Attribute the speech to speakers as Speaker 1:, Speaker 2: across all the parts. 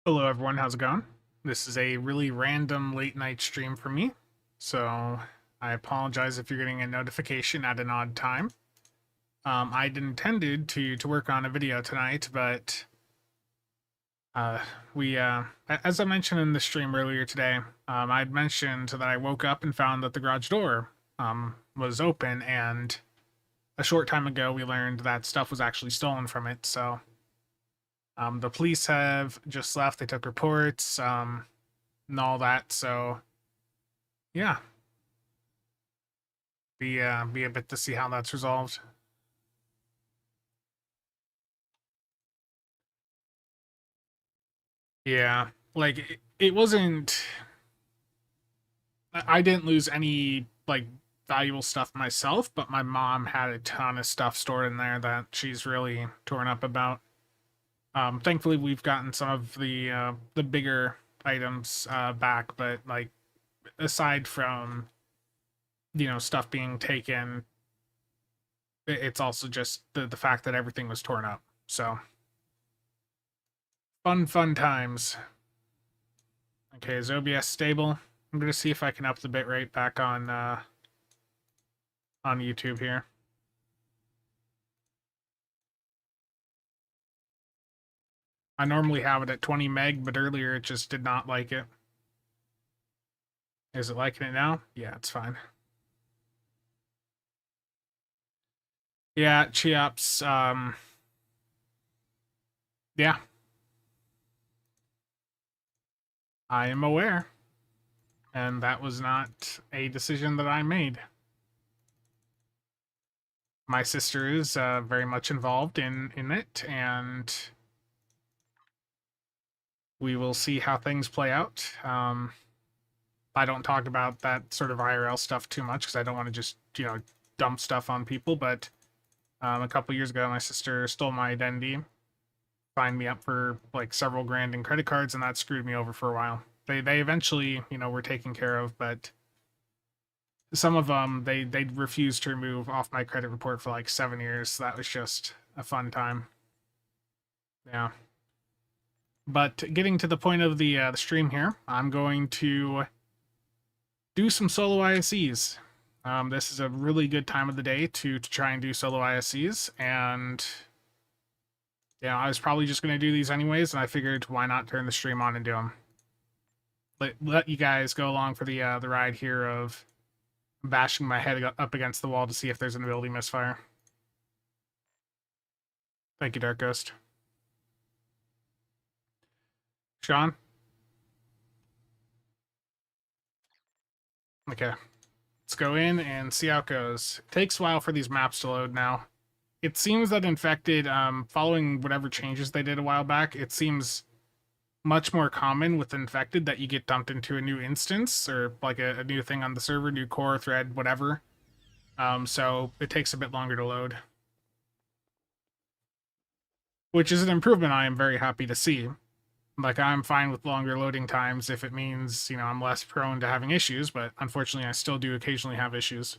Speaker 1: Hello everyone, how's it going? This is a really random late night stream for me, so I apologize if you're getting a notification at an odd time. I'd intended to work on a video tonight, but as I mentioned in the stream earlier today, I'd mentioned that I woke up and found that the garage door was open, and a short time ago we learned that stuff was actually stolen from it, so the police have just left. They took reports, and all that. So, yeah, be a bit to see how that's resolved. Yeah, like it wasn't. I didn't lose any like valuable stuff myself, but my mom had a ton of stuff stored in there that she's really torn up about. Thankfully, we've gotten some of the bigger items back, but like aside from stuff being taken, it's also just the fact that everything was torn up. So fun times. Okay, is OBS stable? I'm gonna see if I can up the bitrate back on YouTube here. I normally have it at 20 meg, but earlier it just did not like it. Is it liking it now? Yeah, it's fine. Yeah, Cheops, yeah. I am aware. And that was not a decision that I made. My sister is very much involved in it, and we will see how things play out. I don't talk about that sort of IRL stuff too much because I don't want to just dump stuff on people. But a couple years ago, my sister stole my identity, fined me up for like several grand in credit cards, and that screwed me over for a while. They eventually were taken care of, but some of them they refused to remove off my credit report for like 7 years. So that was just a fun time. Yeah. But getting to the point of the stream here, I'm going to do some solo ISEs. This is a really good time of the day to try and do solo ISEs, and yeah, I was probably just going to do these anyways, and I figured why not turn the stream on and do them. Let you guys go along for the ride here of bashing my head up against the wall to see if there's an ability misfire. Thank you, Dark Ghost. Sean? Okay. Let's go in and see how it goes. It takes a while for these maps to load now. It seems that Infected, following whatever changes they did a while back, it seems much more common with Infected that you get dumped into a new instance or like a new thing on the server, new core, thread, whatever. So it takes a bit longer to load. Which is an improvement I am very happy to see. Like, I'm fine with longer loading times if it means, I'm less prone to having issues, but unfortunately I still do occasionally have issues.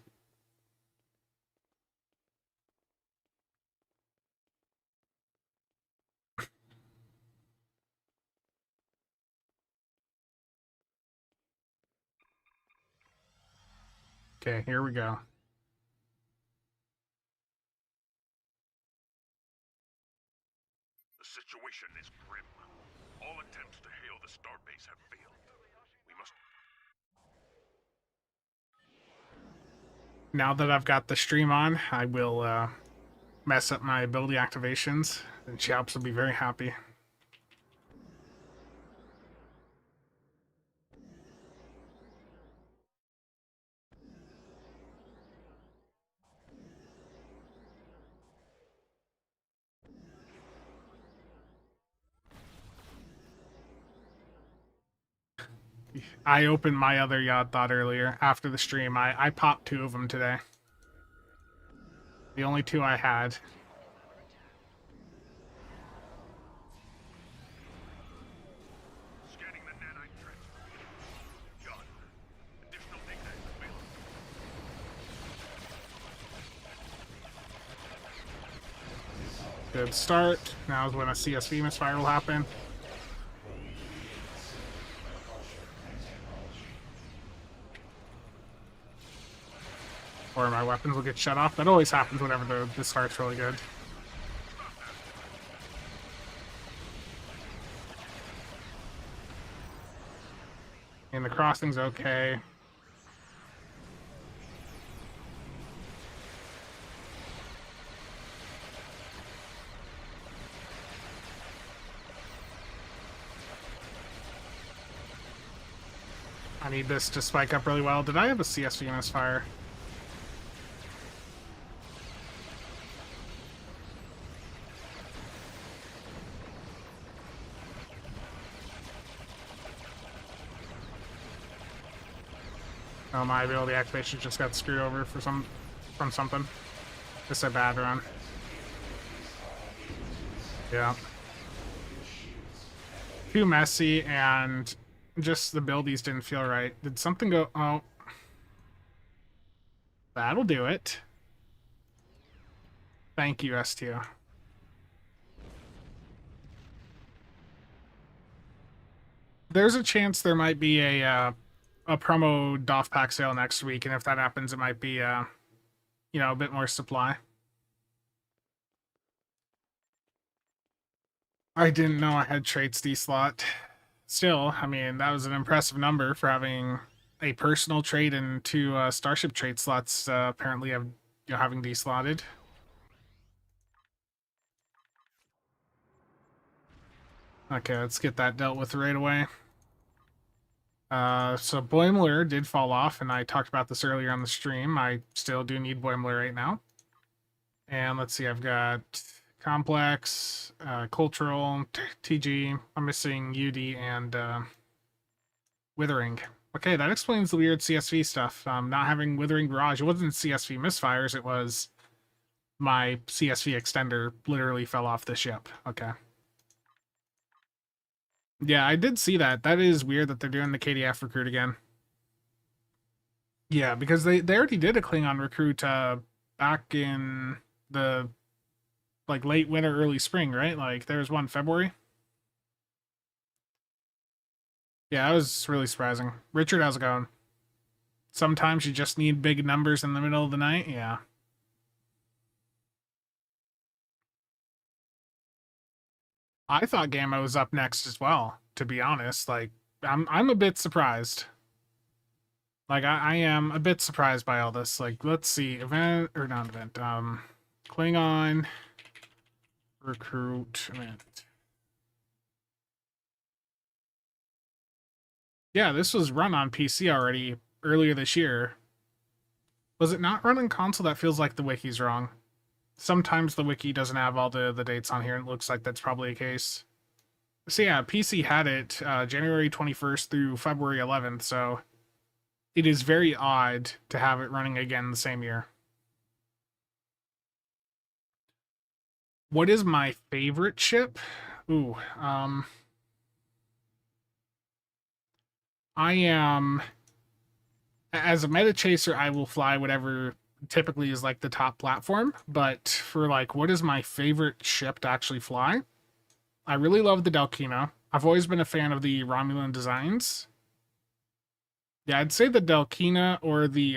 Speaker 1: Okay, here we go.
Speaker 2: The situation is grim. All attempts to hail the starbase have failed. We must...
Speaker 1: Now that I've got the stream on, I will mess up my ability activations, and Chops will be very happy. I opened my other Yod Thought earlier after the stream. I popped 2 of them today. The only 2 I had.
Speaker 2: Scanning the nanite transfer. Done. Additional data is available.
Speaker 1: Good start. Now is when a CSV misfire will happen. Or my weapons will get shut off. That always happens whenever the start's really good. And the crossing's okay. I need this to spike up really well. Did I have a CSV misfire? Oh, my ability activation just got screwed over from something. It's a bad run. Yeah. Too messy, and just the buildies didn't feel right. Did something go... Oh. That'll do it. Thank you, S2. There's a chance there might be a promo DOF pack sale next week, and if that happens, it might be, you know, a bit more supply. I didn't know I had traits D-slot. Still, I mean, that was an impressive number for having a personal trait and two starship trait slots apparently have, you know, having D-slotted. Okay, let's get that dealt with right away. So Boimler did fall off, and I talked about this earlier on the stream. I still do need Boimler right now. And let's see, I've got Complex, Cultural, TG. I'm missing UD and Withering. Okay, that explains the weird CSV stuff. Not having Withering Barrage. It wasn't CSV misfires, it was my CSV extender literally fell off the ship. Okay. Yeah, I did see that. That is weird that they're doing the KDF recruit again. Yeah, because they already did a Klingon recruit back in the like late winter, early spring, right? Like there was one February. Yeah, that was really surprising. Richard, how's it going? Sometimes you just need big numbers in the middle of the night. Yeah. I thought Gamma was up next as well, to be honest. Like I'm a bit surprised. Like I am a bit surprised by all this. Like let's see, event or not event. Klingon recruitment. Yeah, this was run on PC already earlier this year. Was it not run on console? That feels like the wiki's wrong. Sometimes the wiki doesn't have all the dates on here, and it looks like that's probably a case. So yeah, PC had it January 21st through February 11th, so it is very odd to have it running again the same year. What is my favorite ship? Ooh, I am... As a meta chaser, I will fly whatever typically is like the top platform, but for like what is my favorite ship to actually fly, I really love the Delkina. I've always been a fan of the Romulan designs. Yeah, I'd say the Delkina or the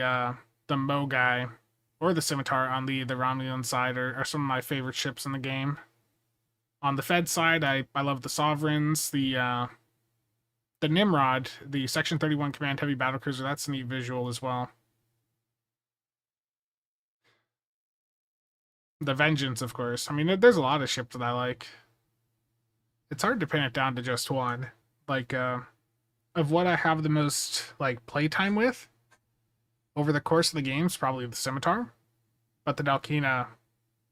Speaker 1: Mogai or the Scimitar on the Romulan side are some of my favorite ships in the game. On the Fed side, I love the Sovereigns, the Nimrod, the Section 31 Command Heavy Battlecruiser. That's a neat visual as well. The Vengeance, of course. I mean, there's a lot of ships that I like. It's hard to pin it down to just one. Like, of what I have the most, like, playtime with over the course of the games, probably the Scimitar. But the Dalkina,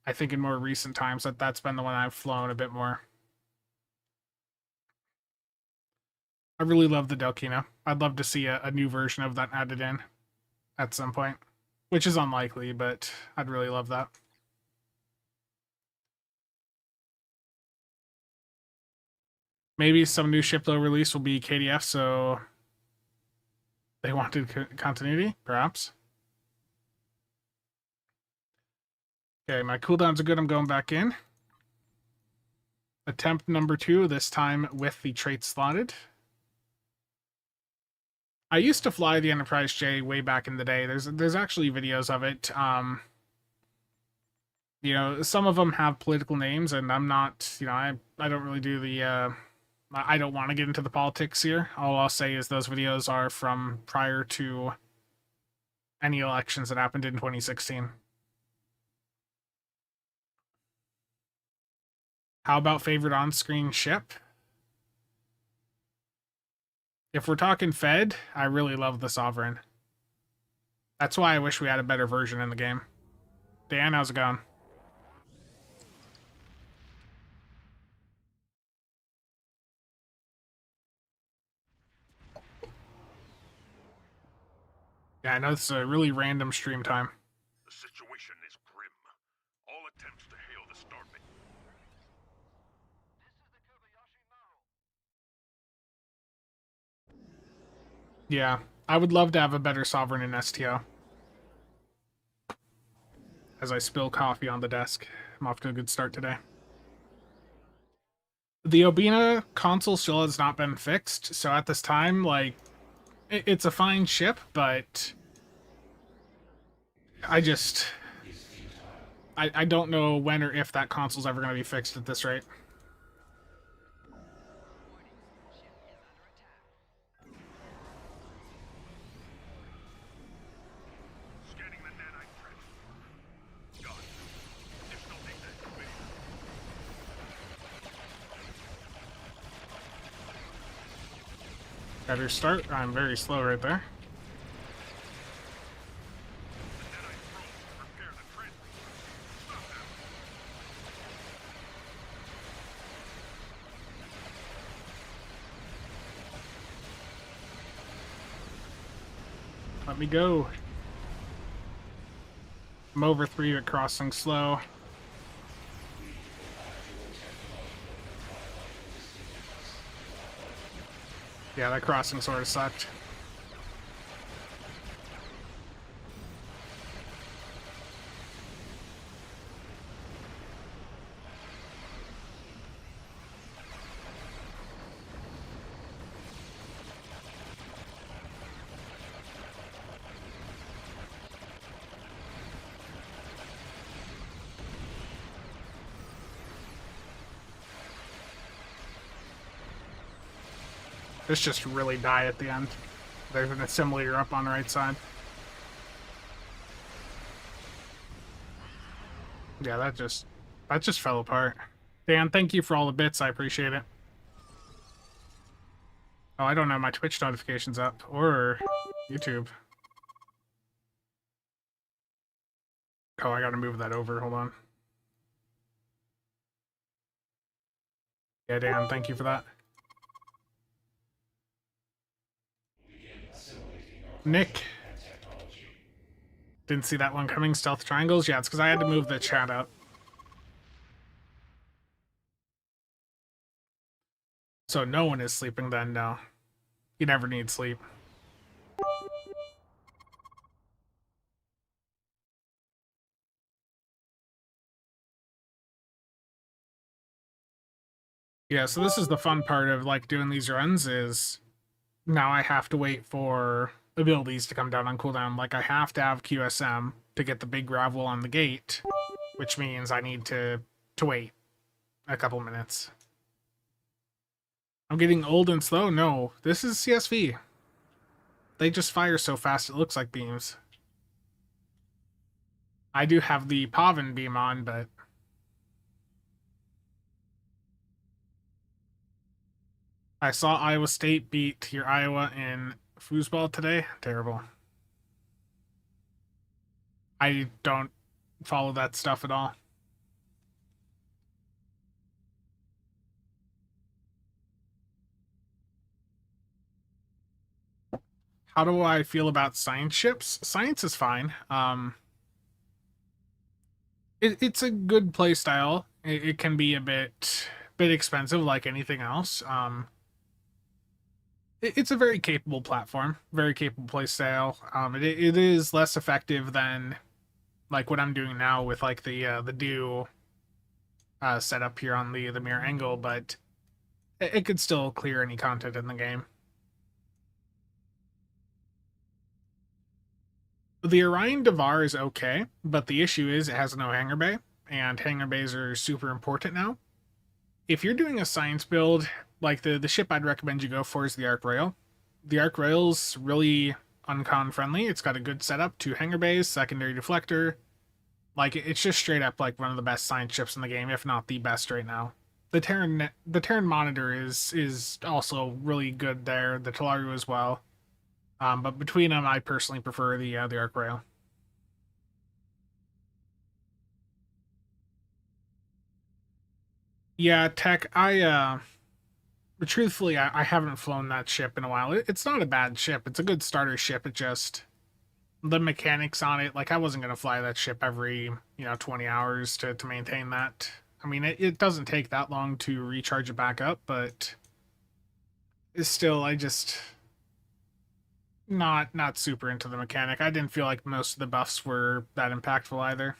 Speaker 1: I think in more recent times, that's been the one I've flown a bit more. I really love the Delkina. I'd love to see a new version of that added in at some point, which is unlikely, but I'd really love that. Maybe some new ship they'll release will be KDF, so they wanted continuity, perhaps. Okay, my cooldowns are good. I'm going back in. Attempt number 2, this time with the trait slotted. I used to fly the Enterprise J way back in the day. There's actually videos of it. You know, some of them have political names, and I'm not, you know, I don't really do the, I don't want to get into the politics here. All I'll say is those videos are from prior to any elections that happened in 2016. How about favorite on-screen ship? If we're talking Fed, I really love the Sovereign. That's why I wish we had a better version in the game. Dan, how's it going? Yeah, I know this is a really random stream time.
Speaker 2: The situation is grim. All attempts to hail the starbase.
Speaker 1: Yeah, I would love to have a better Sovereign in STO. As I spill coffee on the desk. I'm off to a good start today. The Obina console still has not been fixed, so at this time, like, it's a fine ship, but I just... I don't know when or if that console's ever going to be fixed at this rate.
Speaker 2: Scanning the nanite trench. Done. Additional data activated.
Speaker 1: Better start. I'm very slow right there.
Speaker 2: The nanite probe. Repair the trench. Stop them.
Speaker 1: Let me go. I'm over 3 at crossing slow. Yeah, that crossing sort of sucked. This just really died at the end. There's an assembler up on the right side. Yeah, that just fell apart. Dan, thank you for all the bits. I appreciate it. Oh, I don't have my Twitch notifications up or YouTube. Oh, I gotta move that over. Hold on. Yeah, Dan, thank you for that. Nick. Didn't see that one coming. Stealth triangles? Yeah, it's because I had to move the chat up. So no one is sleeping then? No. You never need sleep. Yeah, so this is the fun part of like doing these runs is now I have to wait for abilities to come down on cooldown. Like I have to have QSM to get the big gravel on the gate, which means I need to wait a couple minutes. I'm getting old and slow? No, this is CSV. They just fire so fast it looks like beams. I do have the Pavin beam on, but I saw Iowa State beat your Iowa in foosball today. Terrible. I don't follow that stuff at all. How do I feel about science ships? Science is fine. It's a good play style. It can be a bit expensive, like anything else. It's a very capable platform, very capable play style. It is less effective than like what I'm doing now with like the do setup here on the mirror angle, but it could still clear any content in the game. The Orion Devar is okay, but the issue is it has no hangar bay, and hangar bays are super important now. If you're doing a science build, like the ship I'd recommend you go for is the Arc Rail. The Arc Rail's really uncon friendly. It's got a good setup, 2 hangar bays, secondary deflector. Like it's just straight up like one of the best science ships in the game, if not the best right now. The Terran Monitor is also really good there. The Talaru as well. But between them, I personally prefer the Arc Rail. Yeah, Tech. But truthfully, I haven't flown that ship in a while. It's not a bad ship. It's a good starter ship. It just the mechanics on it. Like I wasn't gonna fly that ship every 20 hours to maintain that. I mean, it doesn't take that long to recharge it back up, but it's still I just not super into the mechanic. I didn't feel like most of the buffs were that impactful either.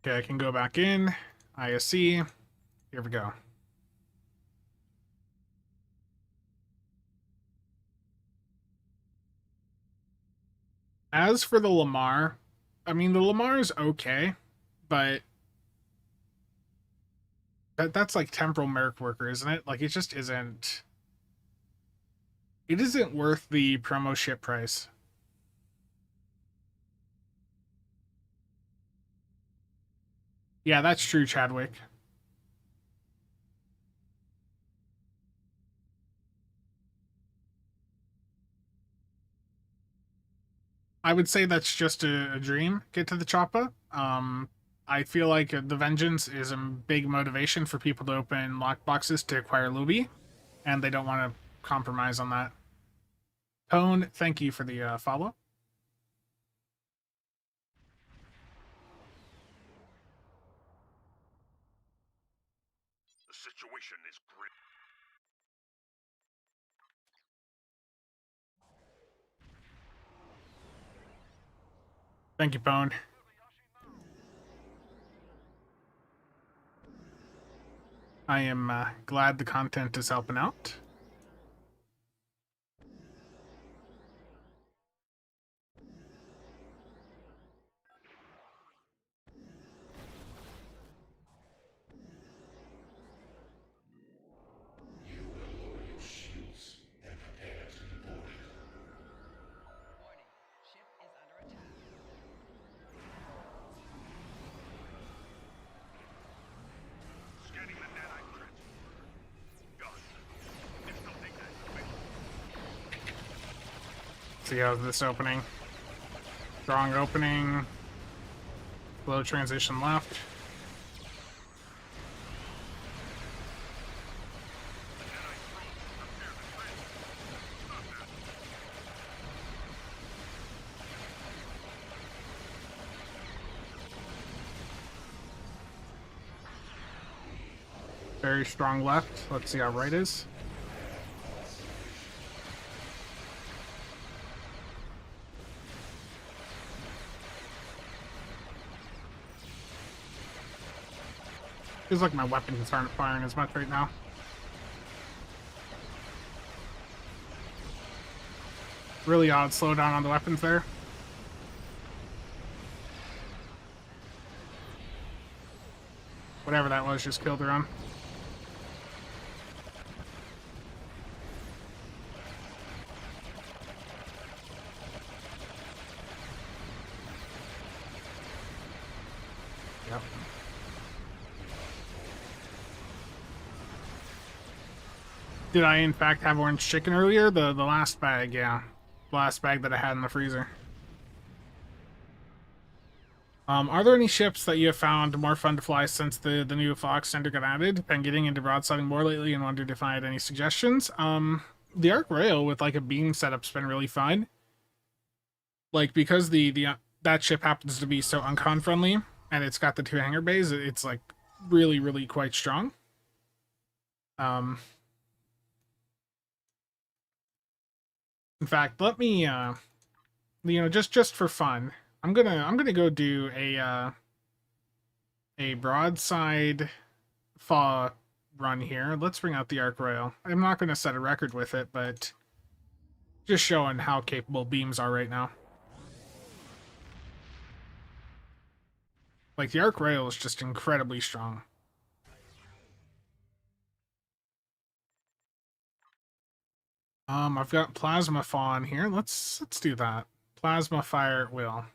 Speaker 1: Okay, I can go back in. ISE. Here we go. As for the Lamar, I mean the Lamar is okay, but that's like temporal merc worker, isn't it? Like it just isn't. It isn't worth the promo ship price. Yeah, that's true, Chadwick. I would say that's just a dream. Get to the choppa. I feel like the vengeance is a big motivation for people to open lockboxes to acquire Luby, and they don't want to compromise on that. Pone, thank you for the follow.
Speaker 2: The situation is grim.
Speaker 1: Thank you, Pone. I am glad the content is helping out.
Speaker 2: Scanning the nanite transport. Gun. Disrupting activation.
Speaker 1: See how this opening. Strong opening. Low transition left. Very strong left. Let's see how right is. Feels like my weapons aren't firing as much right now. Really odd slowdown on the weapons there. Whatever that was just killed her on. Yep. Did I in fact have orange chicken earlier? The last bag, yeah. The last bag that I had in the freezer. Are there any ships that you have found more fun to fly since the new Fox Center got added? Been getting into broadsiding more lately and wondered if I had any suggestions. The Arc Rail with like a beam setup's been really fun. Like because the that ship happens to be so uncon friendly and it's got the 2 hangar bays, it's like really quite strong. In fact, let me just for fun, I'm gonna go do a broadside fall run here. Let's bring out the Arc Rail. I'm not gonna set a record with it, but Just showing how capable beams are right now. Like, the arc rail is just incredibly strong. I've got plasma fawn here. Let's do that. Plasma fire at will.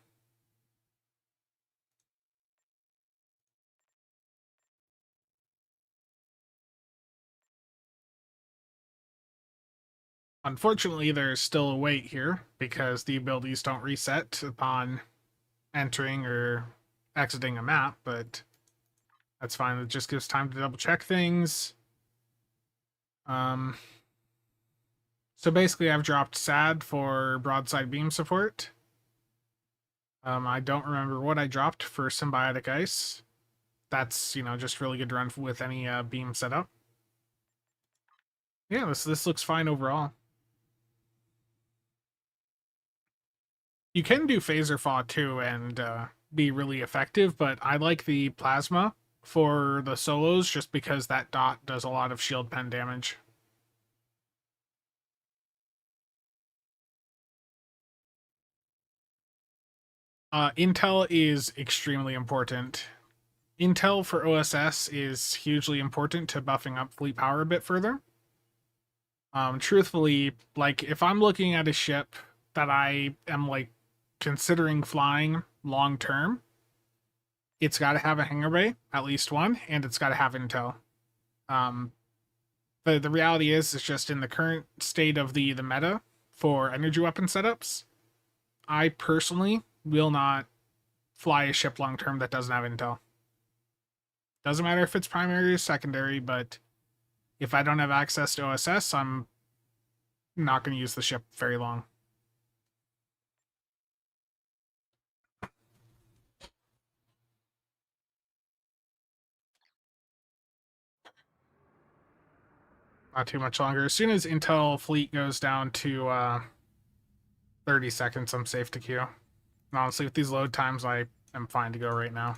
Speaker 1: Unfortunately, there's still a wait here because the abilities don't reset upon entering or exiting a map, but that's fine. It just gives time to double check things. So basically, I've dropped SAD for broadside beam support. I don't remember what I dropped for symbiotic ice. That's, you know, just really good to run with any beam setup. Yeah, this looks fine overall. You can do phaser fall too and be really effective, but I like the plasma for the solos just because that dot does a lot of shield pen damage. Intel is extremely important. Intel for OSS is hugely important to buffing up fleet power a bit further. Truthfully, like if I'm looking at a ship that I am like considering flying long term, it's got to have a hangar bay, at least one, and it's got to have intel. The reality is, it's just in the current state of the meta for energy weapon setups, I personally will not fly a ship long term that doesn't have intel. Doesn't matter if it's primary or secondary, but if I don't have access to OSS, I'm not going to use the ship very long. Not too much longer. As soon as Intel fleet goes down to 30 seconds, I'm safe to queue. And honestly, with these load times, I am fine to go right now.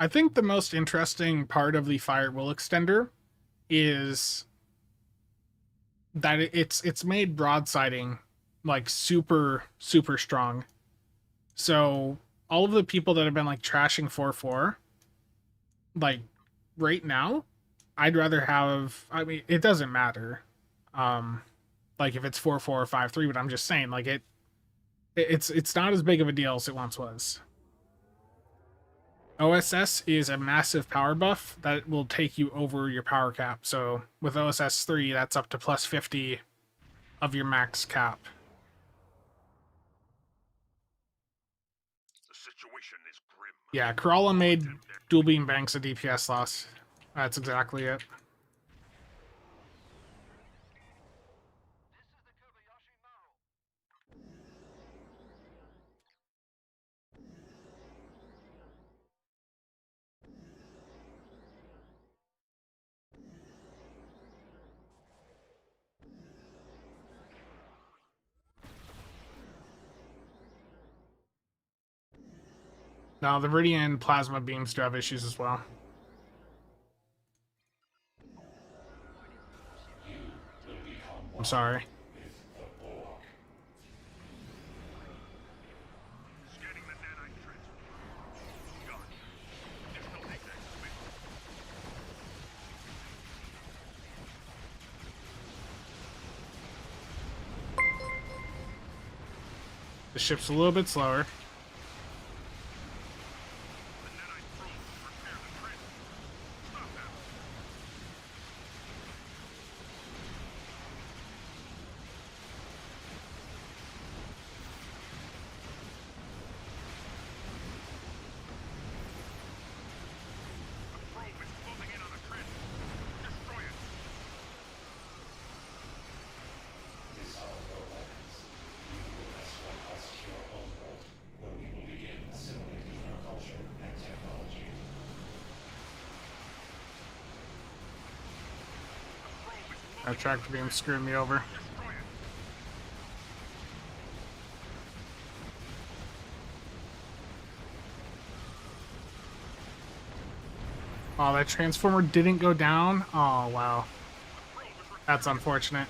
Speaker 1: I think the most interesting part of the Fire at Will extender is that it's made broadsiding like super strong. So all of the people that have been like trashing 4-4, like right now, I'd rather have. I mean, it doesn't matter, like if it's 4-4 or 5-3. But I'm just saying, like it's not as big of a deal as it once was. OSS is a massive power buff that will take you over your power cap. So with OSS 3, that's up to plus 50 of your max cap.
Speaker 2: The situation is grim.
Speaker 1: Yeah, Corolla made dual beam banks a DPS loss. That's exactly it. Now, the Viridian plasma beams do have issues as well. I'm sorry.
Speaker 2: Scanning the nanite transfer. Got it. Additional ASEX available.
Speaker 1: The ship's a little bit slower.
Speaker 2: The nanite probe will repair the transfer. Stop that. The probe is closing in on the transfer. Destroy it.
Speaker 1: That tractor beam screwed me over.
Speaker 2: Destroy it.
Speaker 1: Oh, that transformer didn't go down? Oh, wow. That's unfortunate.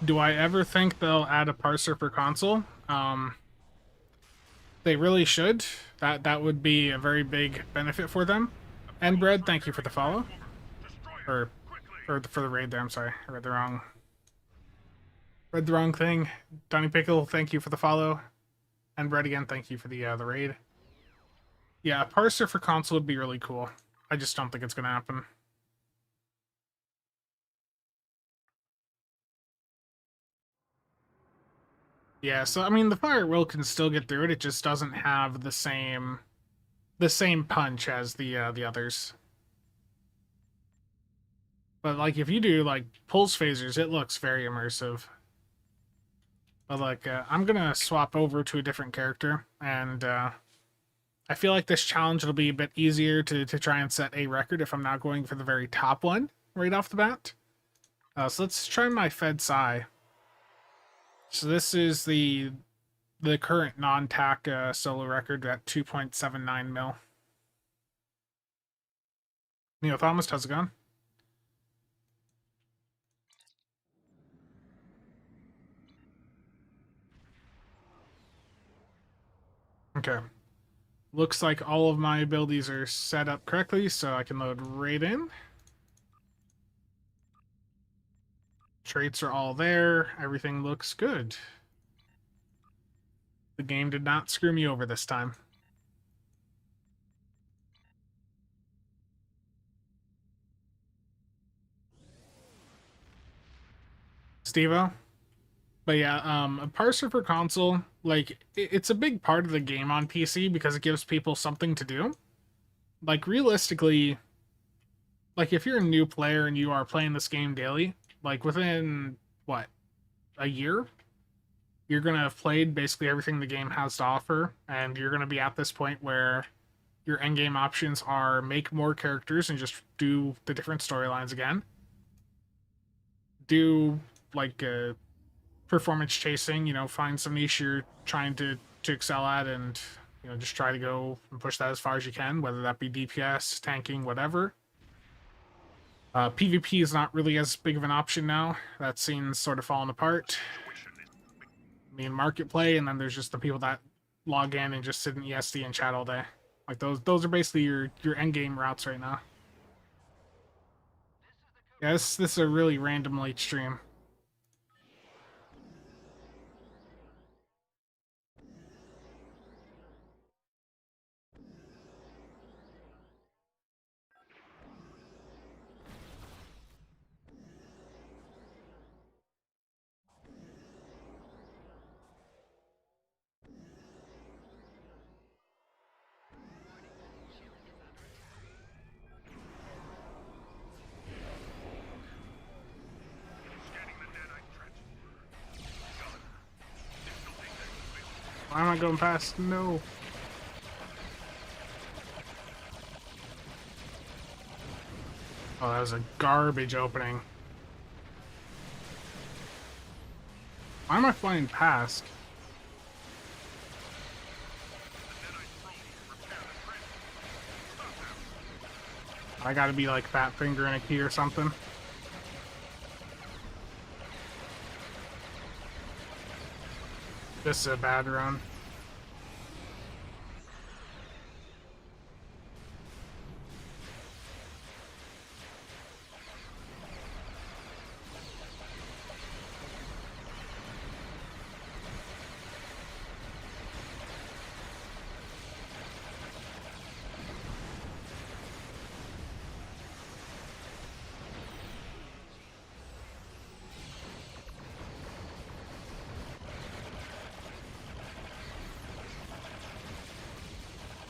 Speaker 1: Do I ever think they'll add a parser for console? They really should. That would be a very big benefit for them. And Bread, thank you for the follow. Or for the raid there, I'm sorry. I read the wrong thing. Donny Pickle, thank you for the follow. And Bread again, thank you for the raid. Yeah, a parser for console would be really cool. I just don't think it's gonna happen. Yeah, so I mean the fire will can still get through it, it just doesn't have the same punch as the others. But like if you do like pulse phasers, it looks very immersive. But like I'm gonna swap over to a different character, and I feel like this challenge will be a bit easier to try and set a record if I'm not going for the very top one right off the bat. So let's try my Fed Psi. So this is the current non-tac solo record at 2.79 mil. Neil Thomas, how's it going? Okay. Looks like all of my abilities are set up correctly, so I can load right in. Traits are all there. Everything looks good. The game did not screw me over this time. Stevo? But yeah, a parser for console, like, it's a big part of the game on PC because it gives people something to do. Like, realistically, like, if you're a new player and you are playing this game daily, like, within, what, a year? You're going to have played basically everything the game has to offer, and you're going to be at this point where your endgame options are make more characters and just do the different storylines again. Do, like, performance chasing, find some niche you're trying to excel at, and just try to go and push that as far as you can, whether that be DPS, tanking, whatever. PvP is not really as big of an option now. That scene's sort of fallen apart. I mean, market play, and then there's just the people that log in and just sit in ESD and chat all day. Like those are basically your end game routes right now. Yeah, this is a really random late stream. Why am I going past? No. Oh, that was a garbage opening. Why am I flying past? I gotta be like Fat Finger in a key or something. This is a bad run.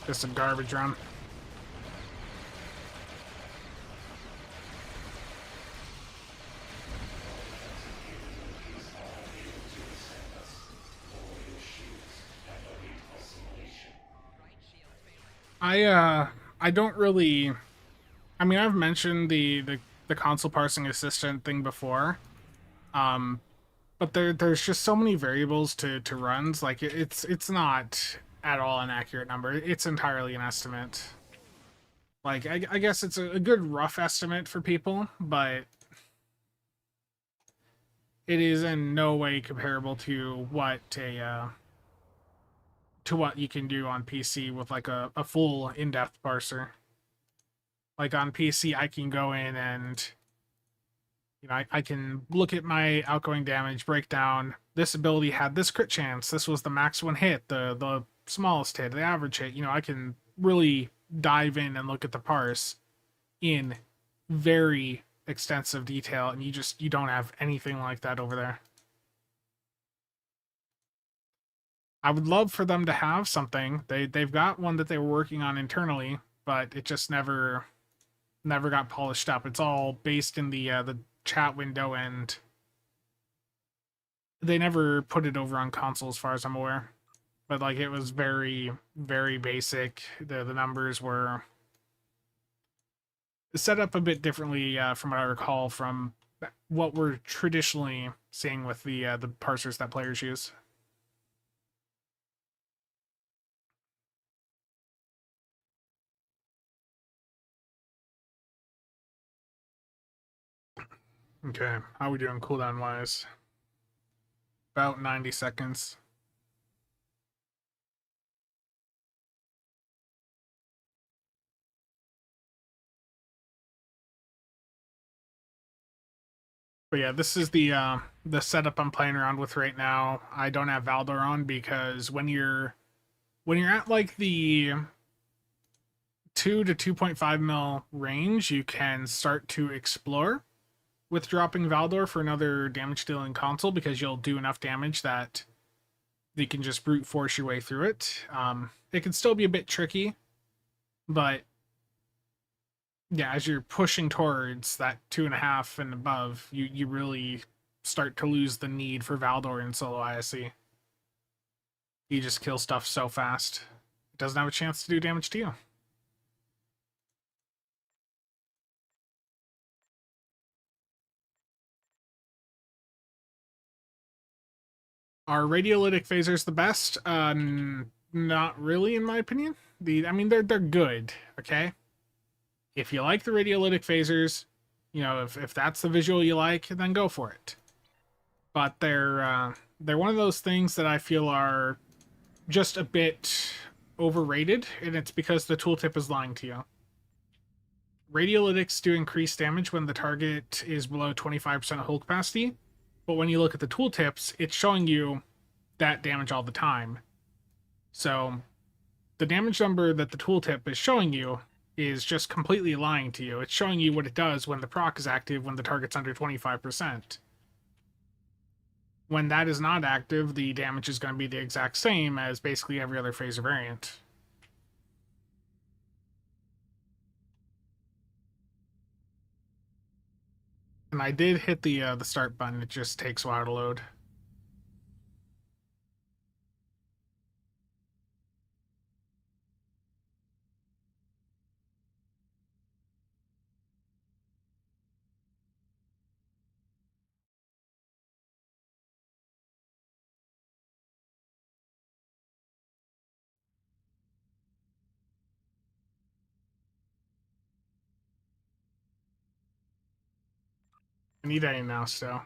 Speaker 1: Just a garbage run. I don't really. I mean, I've mentioned the console parsing assistant thing before. But there's just so many variables to runs. Like it's not at all an accurate number. It's entirely an estimate. Like, I guess it's a good rough estimate for people, but it is in no way comparable to what you can do on PC with like a full in-depth parser. Like on PC, I can go in and I can look at my outgoing damage, break down. This ability had this crit chance. This was the max one hit, the smallest hit, the average hit. I can really dive in and look at the parse in very extensive detail, and you don't have anything like that over there. I would love for them to have something. They've got one that they were working on internally, but it just never got polished up. It's all based in the chat window, and they never put it over on console as far as I'm aware. But like, it was very, very basic. The numbers were set up a bit differently from what I recall from what we're traditionally seeing with the parsers that players use. Okay, how are we doing cooldown wise? About 90 seconds. But yeah, this is the setup I'm playing around with right now. I don't have Valdor on because when you're at like the 2 to 2.5 mil range, you can start to explore with dropping Valdor for another damage dealing console, because you'll do enough damage that you can just brute force your way through it. It can still be a bit tricky, but yeah, as you're pushing towards that 2.5 and above, you really start to lose the need for Valdor in solo ISE. You just kill stuff so fast. It doesn't have a chance to do damage to you. Are radiolytic phasers the best? Not really, in my opinion. They're good. Okay, if you like the radiolytic phasers, if that's the visual you like, then go for it. But they're one of those things that I feel are just a bit overrated, and it's because the tooltip is lying to you. Radiolytics do increase damage when the target is below 25% hold capacity, but when you look at the tooltips, it's showing you that damage all the time. So the damage number that the tooltip is showing you is just completely lying to you. It's showing you what it does when the proc is active when the target's under 25%. When that is not active, the damage is going to be the exact same as basically every other phaser variant. And I did hit the start button. It just takes a while to load. I need any now still.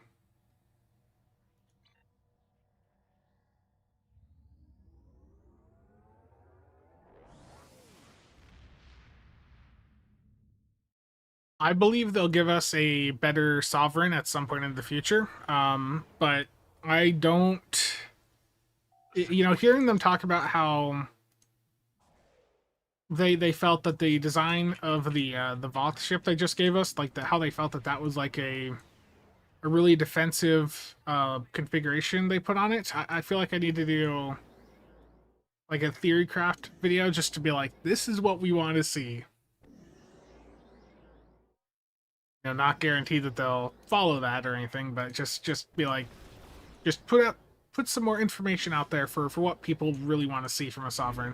Speaker 1: I believe they'll give us a better sovereign at some point in the future. But I don't. Hearing them talk about how they felt that the design of the Voth ship they just gave us, like how they felt that was like a really defensive configuration they put on it. I feel like I need to do like a theory craft video just to be like, this is what we want to see. Not guaranteed that they'll follow that or anything, but just be like, just put some more information out there for what people really want to see from a sovereign.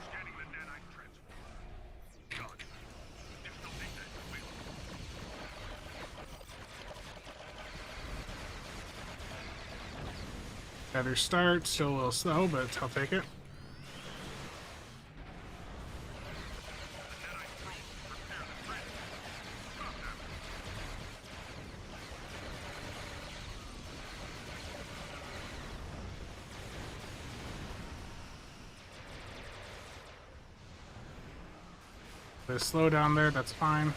Speaker 2: Scanning the nanite transformer. Done.
Speaker 1: Better start. Still a little slow, but I'll take it. There's slow down there, that's fine.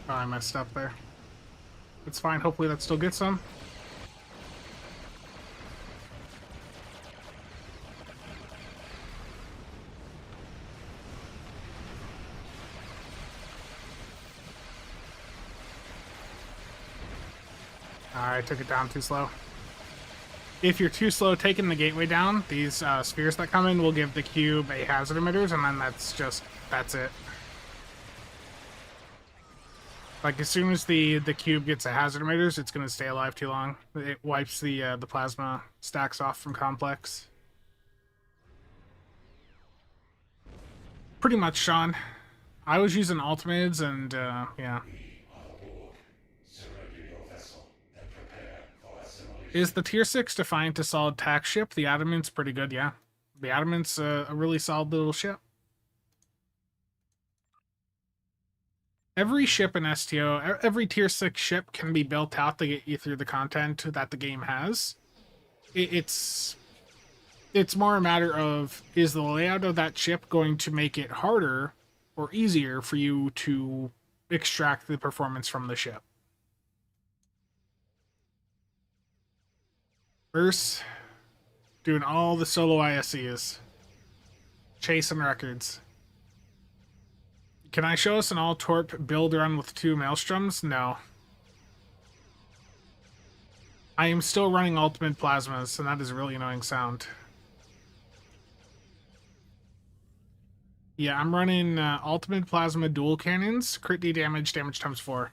Speaker 1: Oh, I messed up there. It's fine, hopefully that still gets some. I took it down too slow. If you're too slow taking the gateway down, these spheres that come in will give the cube a hazard emitters, and then that's it. Like, as soon as the cube gets a hazard emitters, it's going to stay alive too long. It wipes the plasma stacks off from complex. Pretty much, Sean. I was using ultimates, and yeah. Is the tier 6 Defiant a solid tax ship? The Adamant's pretty good, yeah. The Adamant's a really solid little ship. Every ship in STO, every tier 6 ship can be built out to get you through the content that the game has. It's more a matter of, is the layout of that ship going to make it harder or easier for you to extract the performance from the ship? Verse, doing all the solo ISEs. Chasing records. Can I show us an all-torp build run with 2 maelstroms? No. I am still running ultimate plasmas, and that is a really annoying sound. Yeah, I'm running ultimate plasma dual cannons, crit D damage, damage times 4.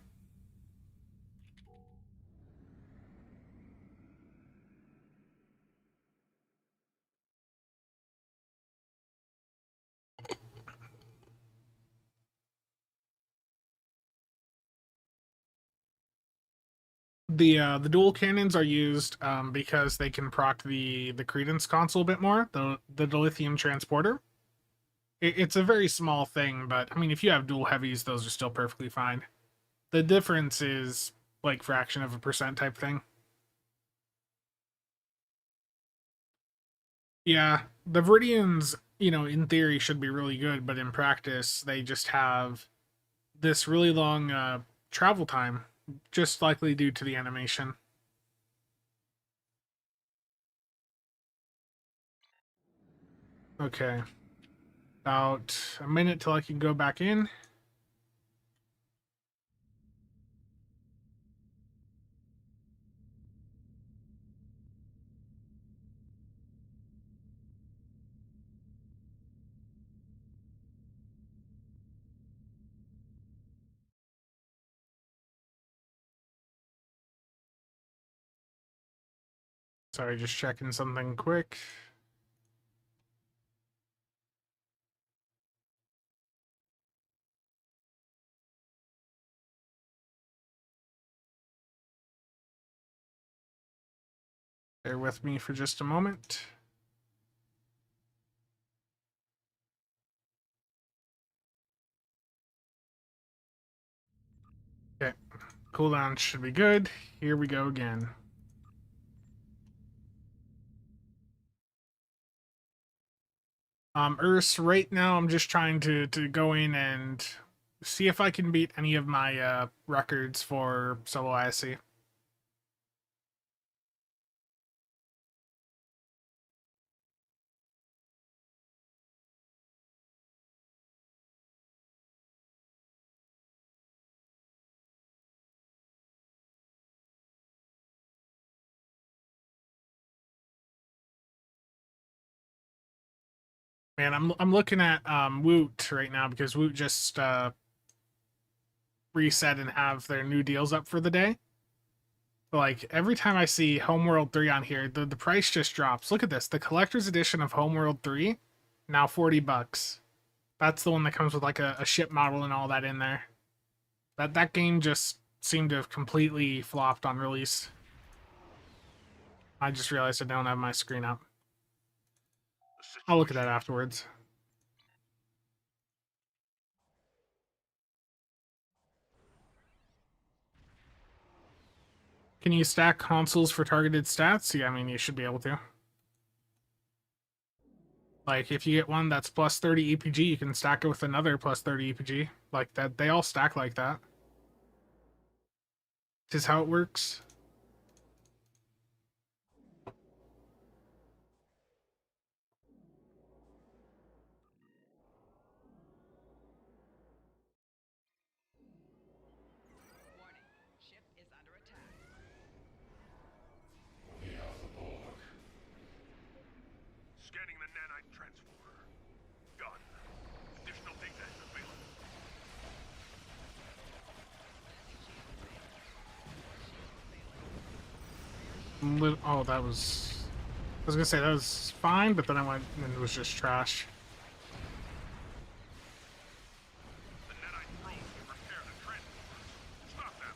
Speaker 1: The dual cannons are used because they can proc the credence console a bit more, the dilithium transporter. It's a very small thing, but I mean, if you have dual heavies, those are still perfectly fine. The difference is like fraction of a percent type thing. Yeah, the Viridians, in theory should be really good, but in practice, they just have this really long travel time, just likely due to the animation. Okay. About a minute till I can go back in. Sorry, just checking something quick. Bear with me for just a moment. Okay, cooldown should be good. Here we go again. Urs, right now I'm just trying to go in and see if I can beat any of my records for solo ISE. Man, I'm looking at Woot right now because Woot just reset and have their new deals up for the day. But like every time I see Homeworld 3 on here, the price just drops. Look at this. The collector's edition of Homeworld 3, now $40. That's the one that comes with like a ship model and all that in there. That game just seemed to have completely flopped on release. I just realized I don't have my screen up. I'll look at that afterwards. Can you stack consoles for targeted stats? Yeah, I mean, you should be able to. Like, if you get one that's plus 30 EPG, you can stack it with another plus 30 EPG. Like, that, they all stack like that. This is how it works.
Speaker 2: Scanning the nanite transformer. Done. Additional data is available.
Speaker 1: Oh, that was... I was gonna say that was fine, but then I went and it was just trash.
Speaker 2: The nanite probes can repair the transformers. Stop them.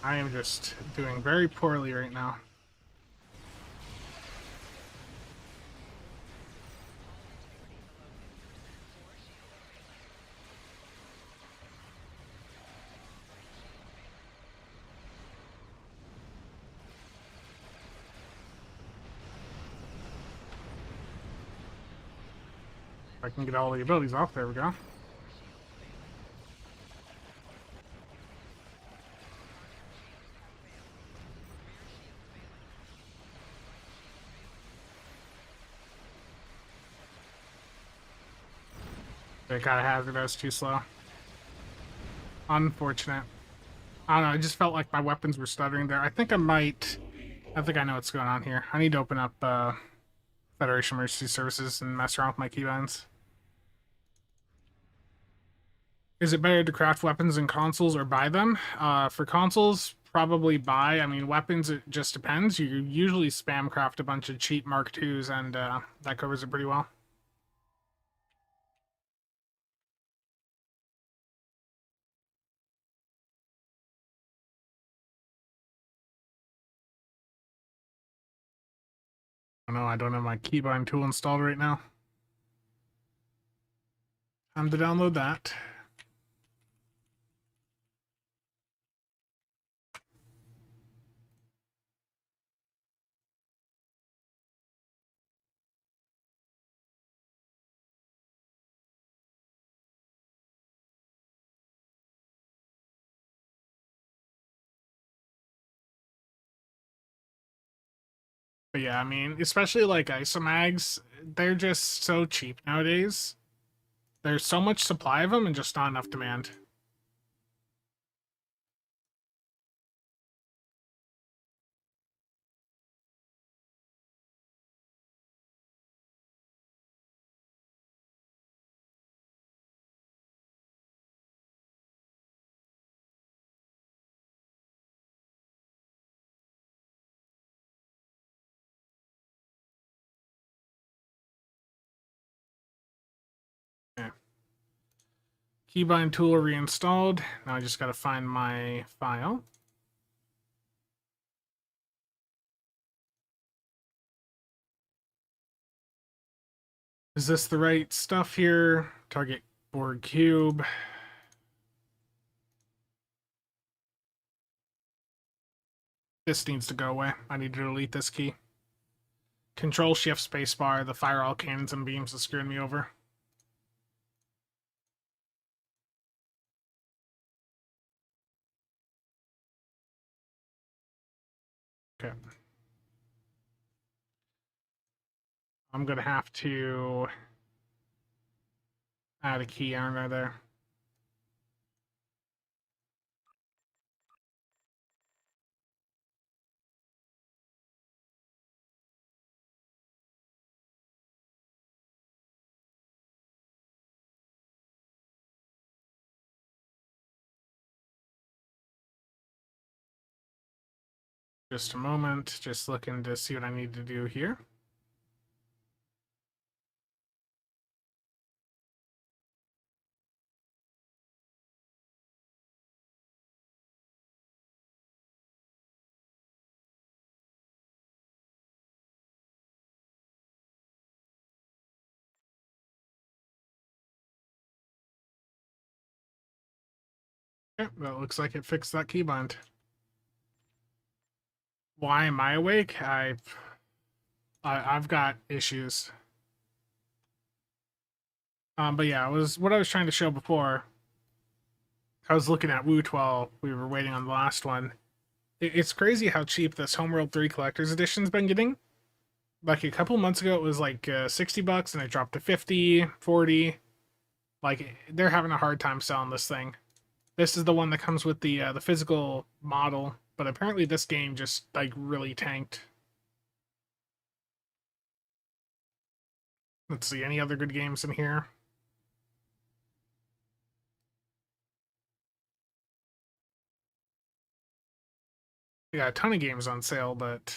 Speaker 1: I am just doing very poorly right now. If I can get all the abilities off, there we go. They got a hazard, I was too slow. Unfortunate. I don't know, I just felt like my weapons were stuttering there. I think I know what's going on here. I need to open up Federation Emergency Services and mess around with my keybinds. Is it better to craft weapons in consoles or buy them? For consoles, probably buy. I mean, weapons, it just depends. You usually spam craft a bunch of cheap Mark IIs, and that covers it pretty well. Oh no, I don't have my keybind tool installed right now. Time to download that. But yeah, I mean, especially like ISE mags, they're just so cheap nowadays. There's so much supply of them and just not enough demand. Yeah. Keybind tool reinstalled. Now I just gotta find my file. Is this the right stuff here? Target board cube. This needs to go away. I need to delete this key. Control Shift Spacebar. The firewall cannons and beams is screwing me over. Okay. I'm gonna have to add a key, aren't I, there? Just a moment, just looking to see what I need to do here. Okay, that looks like it fixed that keybind. Why am I awake? I've got issues. But yeah, it was what I was trying to show before. I was looking at Woot while we were waiting on the last one. It's crazy how cheap this Homeworld 3 Collector's Edition's been getting. Like a couple months ago, it was like $60, and it dropped to 50, 40. Like they're having a hard time selling this thing. This is the one that comes with the physical model, but apparently this game just like really tanked. Let's see, any other good games in here? We got a ton of games on sale, but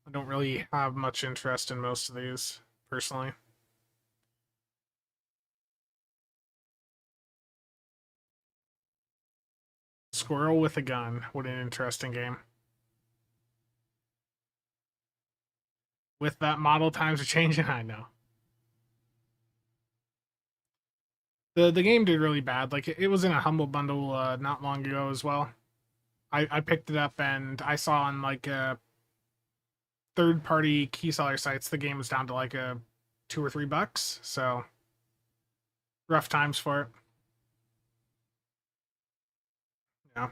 Speaker 1: I don't really have much interest in most of these, personally. Squirrel with a Gun. What an interesting game. With that model, times are changing, I know. The game did really bad. Like, it was in a Humble Bundle not long ago as well. I picked it up, and I saw on, like, third-party key seller sites, the game was down to, like, $2 or $3. So, rough times for it. Yeah.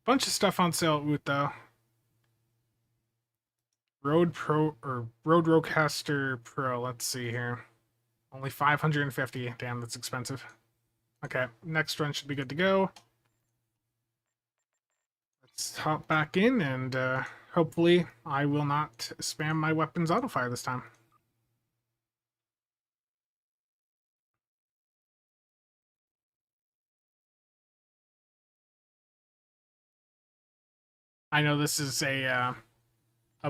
Speaker 1: Bunch of stuff on sale at Woot, though. Road Roadcaster Pro. Let's see here. Only 550. Damn, that's expensive. Okay, next run should be good to go. Let's hop back in, and hopefully I will not spam my weapons autofire this time. I know this is a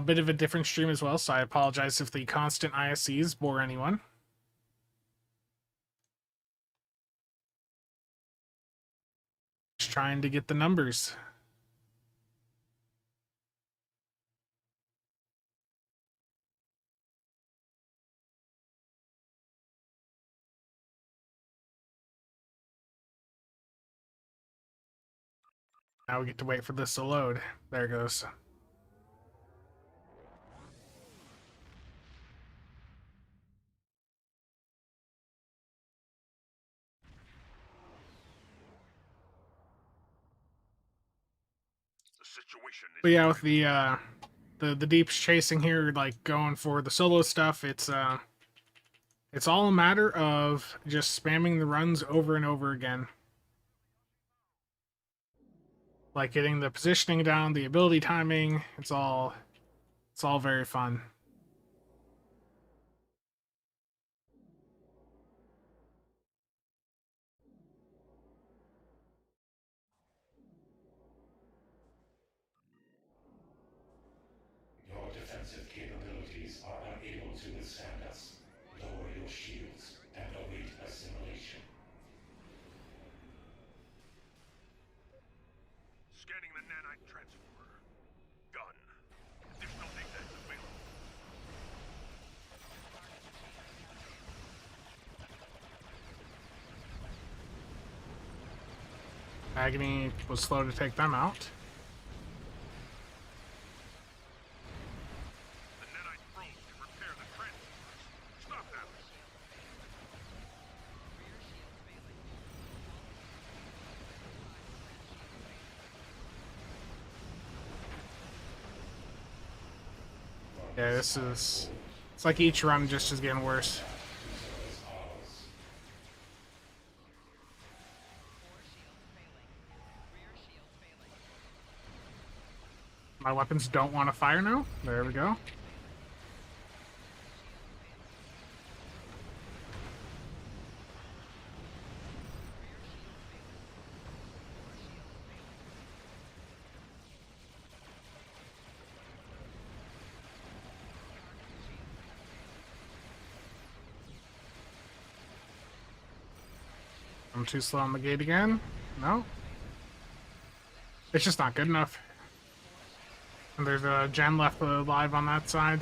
Speaker 1: bit of a different stream as well, so I apologize if the constant ISEs bore anyone. Just trying to get the numbers. Now we get to wait for this to load. There it goes.
Speaker 2: The situation is
Speaker 1: But yeah, with the deeps chasing here, like going for the solo stuff, it's all a matter of just spamming the runs over and over again. Like getting the positioning down, the ability timing, it's all very fun.
Speaker 3: Your defensive capabilities are unable to withstand us. Lower your shields and await assimilation.
Speaker 2: scanning the nanite transformer. Gun. Additional data is available.
Speaker 1: Agony was slow to take them out.
Speaker 2: The nanite probes can repair the transformers. Stop them.
Speaker 1: Yeah, it's like each run just is getting worse. My weapons don't want to fire now. There we go. I'm too slow on the gate again. No. It's just not good enough. And there's a gen left alive on that side.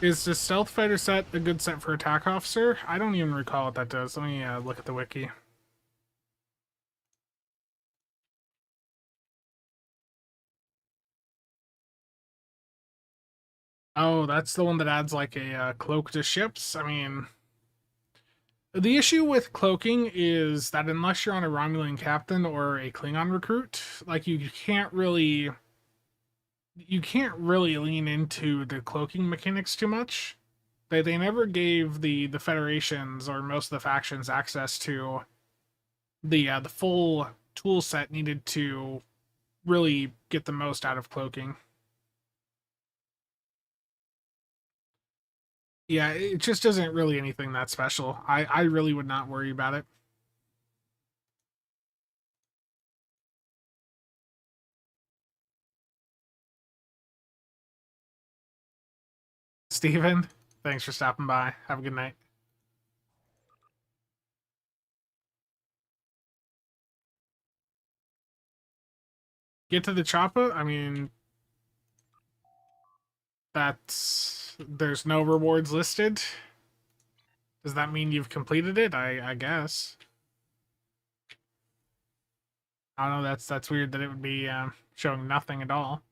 Speaker 1: Is the stealth fighter set a good set for attack officer? I don't even recall what that does. Let me look at the wiki. Oh, that's the one that adds like a cloak to ships. I mean, the issue with cloaking is that unless you're on a Romulan captain or a Klingon recruit, like you can't really lean into the cloaking mechanics too much. They never gave the federations or most of the factions access to the full tool set needed to really get the most out of cloaking. Yeah, it just isn't really anything that special. I really would not worry about it. Steven, thanks for stopping by. Have a good night. Get to the chopper. I mean, there's no rewards listed. Does that mean you've completed it? I guess. I don't know. That's weird that it would be showing nothing at all.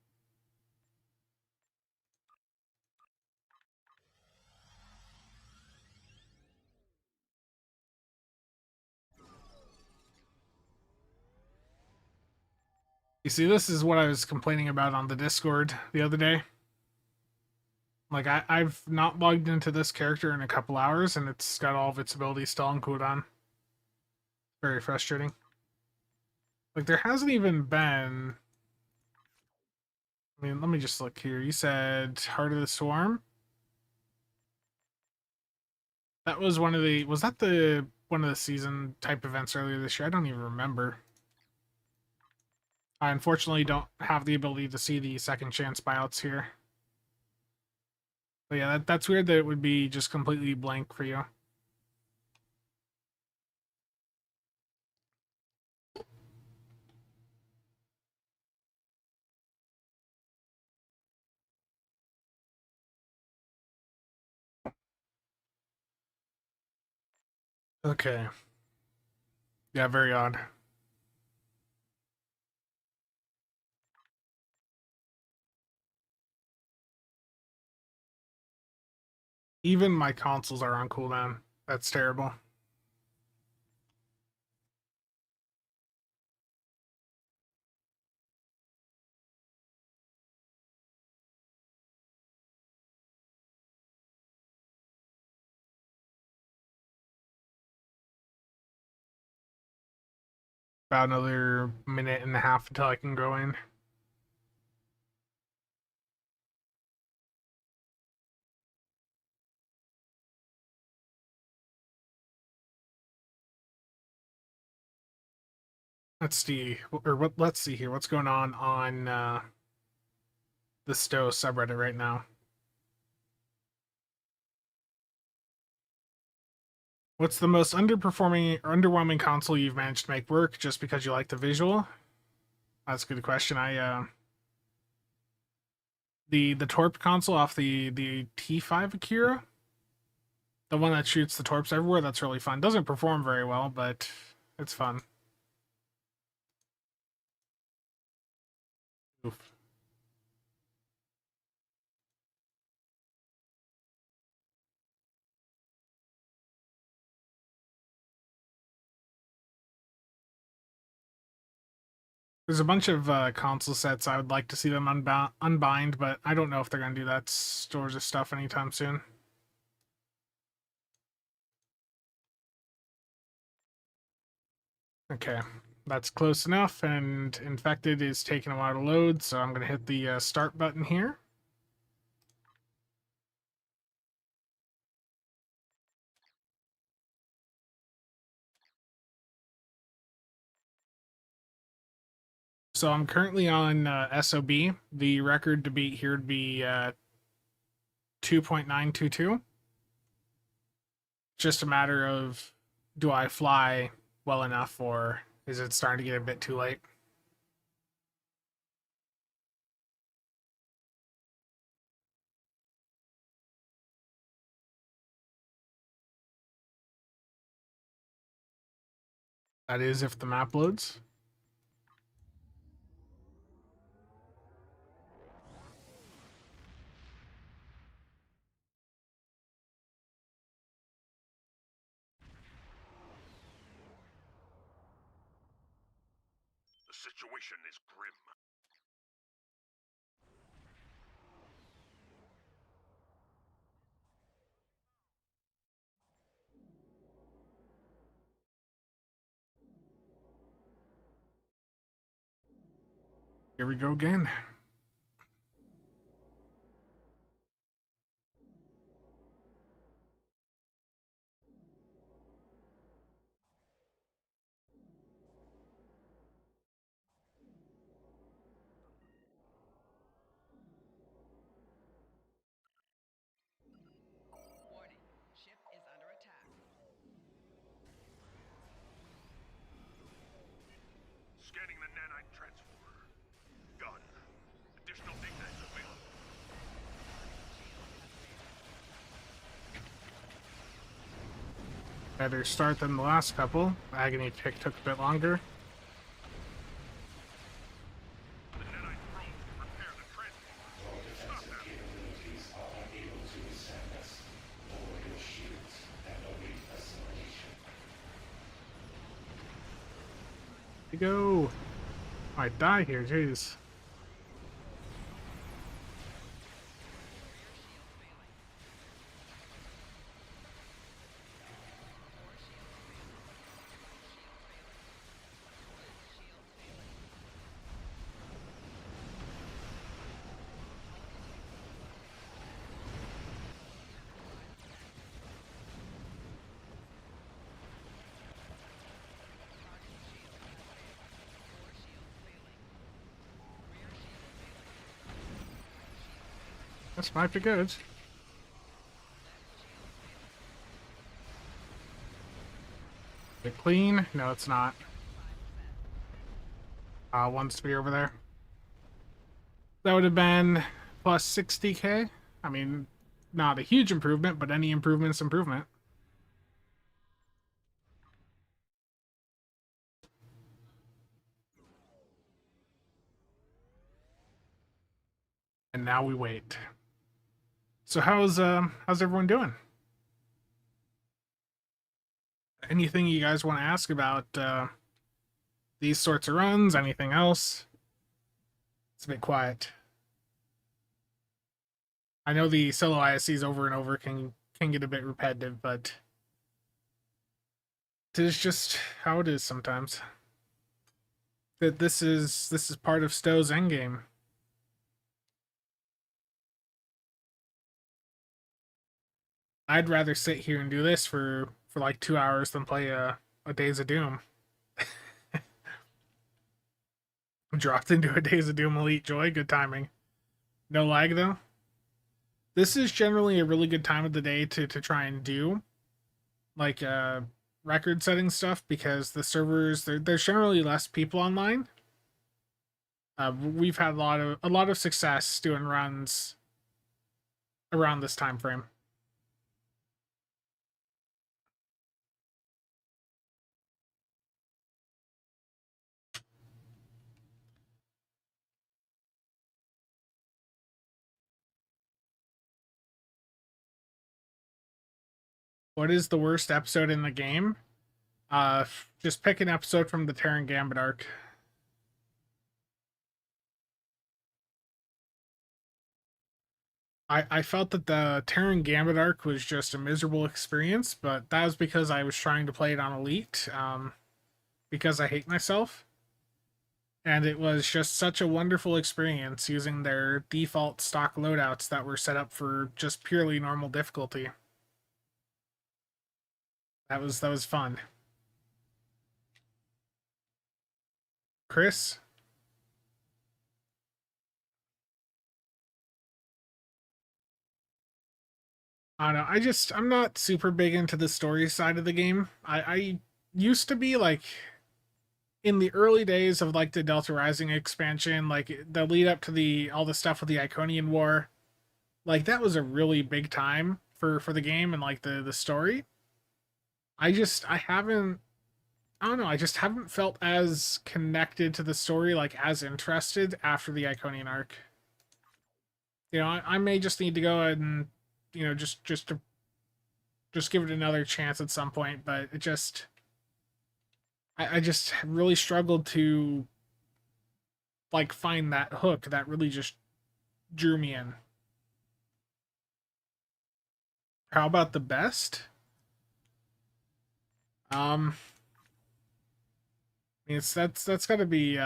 Speaker 1: You see, this is what I was complaining about on the Discord the other day. Like, I've not logged into this character in a couple hours, and it's got all of its abilities still on cooldown. Very frustrating. Like, there hasn't even been... I mean, let me just look here. You said Heart of the Swarm? That was one of the... Was that the one of the season type events earlier this year? I don't even remember. I unfortunately don't have the ability to see the second chance buyouts here. But yeah, that's weird that it would be just completely blank for you. Okay. Yeah, very odd. Even my consoles are on cooldown. That's terrible. About another minute and a half until I can go in. Let's see, or what? Let's see here. What's going on the Stowe subreddit right now? What's the most underperforming or underwhelming console you've managed to make work just because you like the visual? That's a good question. The Torp console off the T5 Akira, the one that shoots the torps everywhere. That's really fun. Doesn't perform very well, but it's fun. Oof. There's a bunch of console sets I would like to see them unbind, but I don't know if they're gonna do that stores of stuff anytime soon. Okay, that's close enough, and Infected is taking a while to load, so I'm gonna hit the start button here. So I'm currently on SOB. The record to beat here would be 2.922. Just a matter of do I fly well enough, or is it starting to get a bit too late? That is if the map loads.
Speaker 2: The situation is grim.
Speaker 1: Here we go again.
Speaker 4: Warning, ship is under attack.
Speaker 2: Scanning the nanite transformer. Done. Additional data is available.
Speaker 1: Better start than the last couple. Agony pick took a bit longer.
Speaker 2: The nanite probes can repair the transformer. Stop them.
Speaker 3: Capabilities are unable to withstand us. Lower your shields and await assimilation.
Speaker 1: You go. Might die here, jeez. This might be good. Is it clean? No, it's not. One spear over there. That would have been plus 60k. I mean, not a huge improvement, but any improvement's improvement. And now we wait. So how's everyone doing? Anything you guys want to ask about these sorts of runs? Anything else? It's a bit quiet. I know the solo ISEs over and over can get a bit repetitive, but it is just how it is sometimes. That this is part of Stowe's endgame. I'd rather sit here and do this for like 2 hours than play a Days of Doom. Dropped into a Days of Doom Elite Joy. Good timing. No lag though. This is generally a really good time of the day to try and do like record setting stuff because the servers there's generally less people online. We've had a lot of success doing runs around this time frame. What is the worst episode in the game? Just pick an episode from the Terran Gambit arc. I felt that the Terran Gambit arc was just a miserable experience, but that was because I was trying to play it on Elite, because I hate myself. And it was just such a wonderful experience using their default stock loadouts that were set up for just purely normal difficulty. That was fun. Chris? I don't know. I'm not super big into the story side of the game. I used to be like in the early days of like the Delta Rising expansion, like the lead up to the all the stuff with the Iconian War. Like that was a really big time for the game and like the story. I haven't I don't know, I just haven't felt as connected to the story, like as interested after the Iconian arc. I may just need to go ahead and just give it another chance at some point, but I just really struggled to like find that hook that really just drew me in. How about the best? Um, that's got to be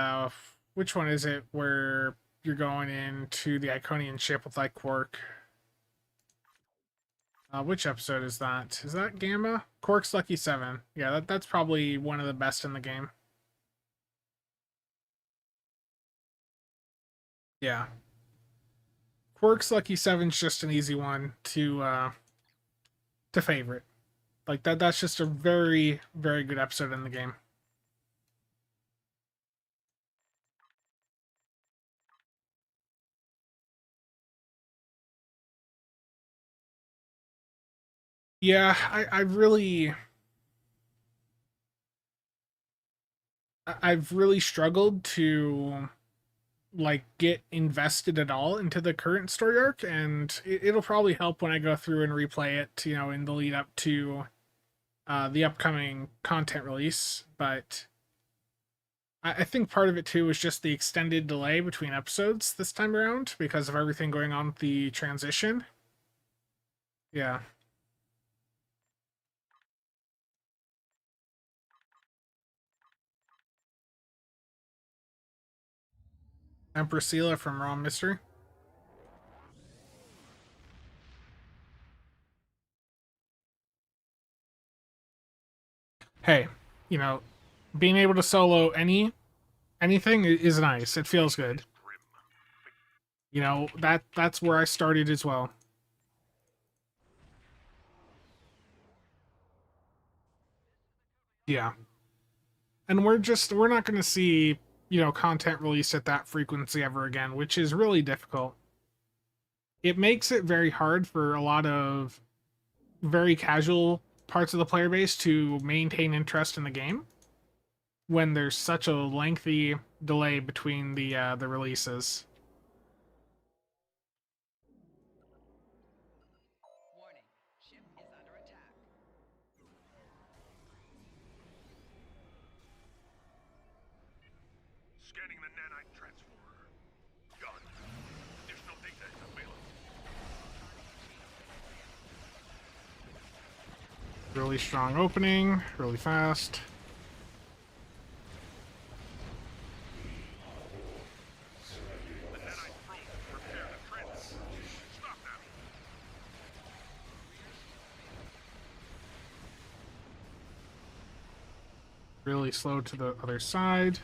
Speaker 1: which one is it where you're going into the Iconian ship with like Quark? Which episode is that? Is that Gamma? Quark's Lucky Seven. Yeah, that's probably one of the best in the game. Yeah. Quark's Lucky Seven's just an easy one to favorite. Like that's just a very, very good episode in the game. Yeah, I've really struggled to like get invested at all into the current story arc, and it'll probably help when I go through and replay it, in the lead up to the upcoming content release. But I think part of it too is just the extended delay between episodes this time around because of everything going on with the transition. Yeah. Empress Sela from Raw Mystery. Hey, you know, being able to solo anything is nice. It feels good. That's where I started as well. Yeah. And we're not going to see, content released at that frequency ever again, which is really difficult. It makes it very hard for a lot of very casual parts of the player base to maintain interest in the game when there's such a lengthy delay between the releases.
Speaker 4: Warning. Ship is under attack.
Speaker 2: Scanning the nanite transformer. Done. Additional data is available.
Speaker 1: Really strong opening, really fast.
Speaker 2: The nanite probe to repair the transformer. Stop them.
Speaker 1: Really slow to the other side.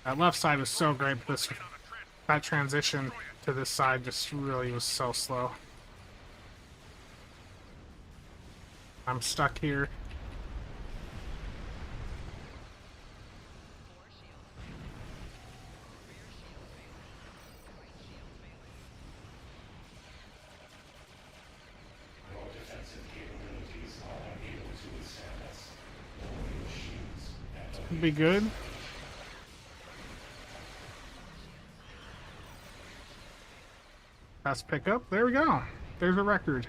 Speaker 1: That left side was so great, but that transition to this side just really was so slow. I'm stuck here.
Speaker 4: Four shields failing. Rear shield failing. Right shield failing.
Speaker 3: Your defensive capabilities are unable to withstand us. Lower your shields and
Speaker 1: Could be good. Fast pickup. There we go. There's a record.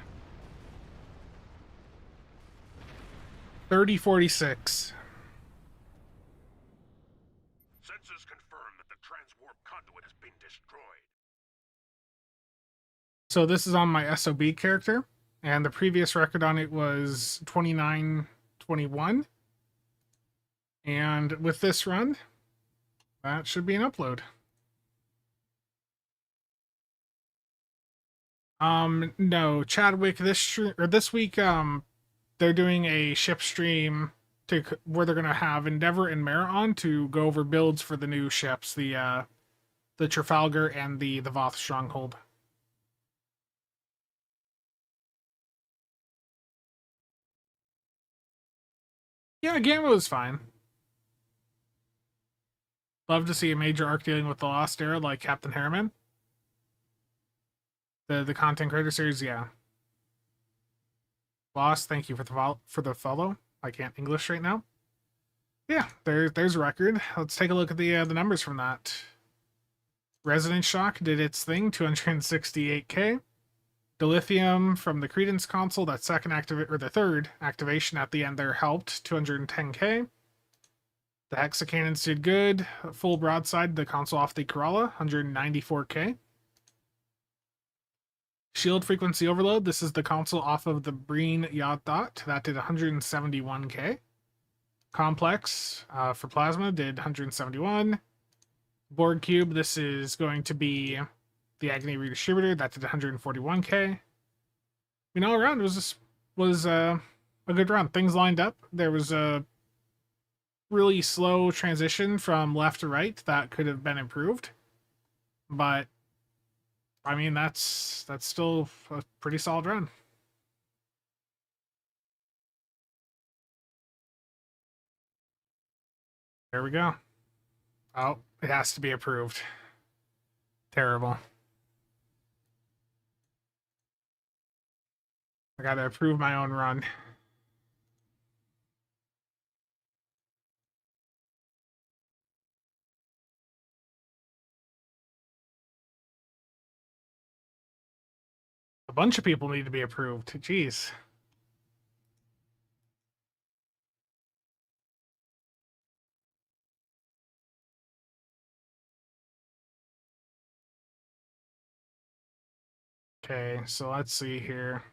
Speaker 1: 3046.
Speaker 2: Sensors confirm that the transwarp conduit has been destroyed.
Speaker 1: So this is on my SOB character, and the previous record on it was 2921. And with this run, that should be an upload. No, Chadwick this week they're doing a ship stream where they're gonna have Endeavor and Mara on to go over builds for the new ships, the the Trafalgar and the Voth stronghold. Yeah, Gamma was fine. Love to see a major arc dealing with the Lost Era like Captain Harriman. The content creator series, yeah. Lost, thank you for the follow. I can't English right now. Yeah, there's a record. Let's take a look at the numbers from that. Resonance Shock did its thing, 268k. Dilithium from the Credence console, that the third activation at the end there helped, 210k. The Hexacannons did good. Full broadside, the console off the Corolla, 194k. Shield frequency overload, this is the console off of the Breen Yacht Dot, that did 171k. Complex for Plasma did 171. Borg Cube, this is going to be the Agony Redistributor, that did 141k. I mean, all around, it was a good run. Things lined up. There was a really slow transition from left to right that could have been improved, but I mean, that's still a pretty solid run. There we go. Oh, it has to be approved. Terrible. I gotta approve my own run. A bunch of people need to be approved. Jeez. Okay, so let's see here.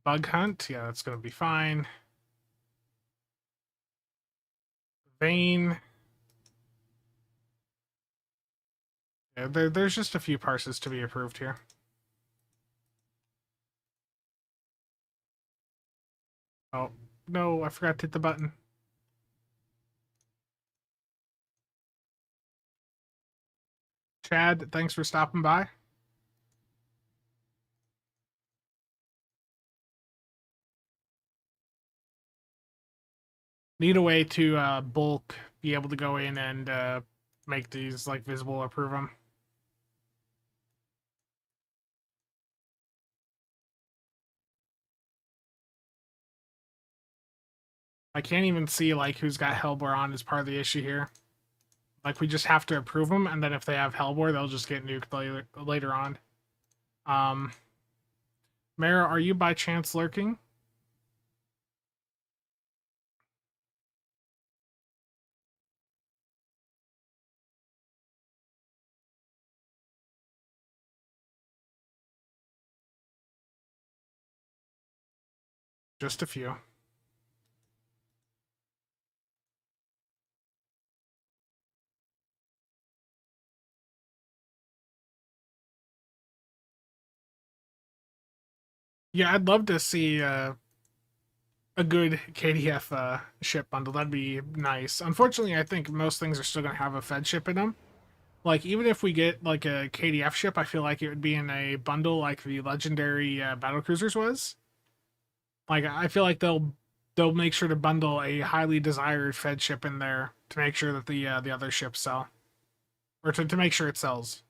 Speaker 1: Bug hunt, yeah, that's gonna be fine. Vein. Yeah, there's just a few parses to be approved here. Oh, no, I forgot to hit the button. Chad, thanks for stopping by. Need a way to bulk be able to go in and make these like visible, approve them. I can't even see like who's got Hellbore on as part of the issue here. Like, we just have to approve them, and then if they have Hellbore, they'll just get nuked later on. Mara, are you by chance lurking? Just a few. Yeah, I'd love to see a good KDF ship bundle. That'd be nice. Unfortunately, I think most things are still going to have a Fed ship in them. Like, even if we get like a KDF ship, I feel like it would be in a bundle like the legendary battlecruisers was. Like, I feel like they'll make sure to bundle a highly desired Fed ship in there to make sure that the other ships sell, or to make sure it sells.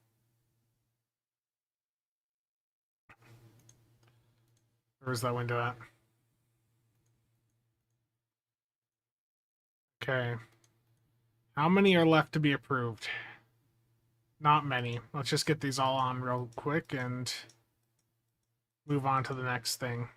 Speaker 1: Where's that window at? Okay. How many are left to be approved? Not many. Let's just get these all on real quick and move on to the next thing.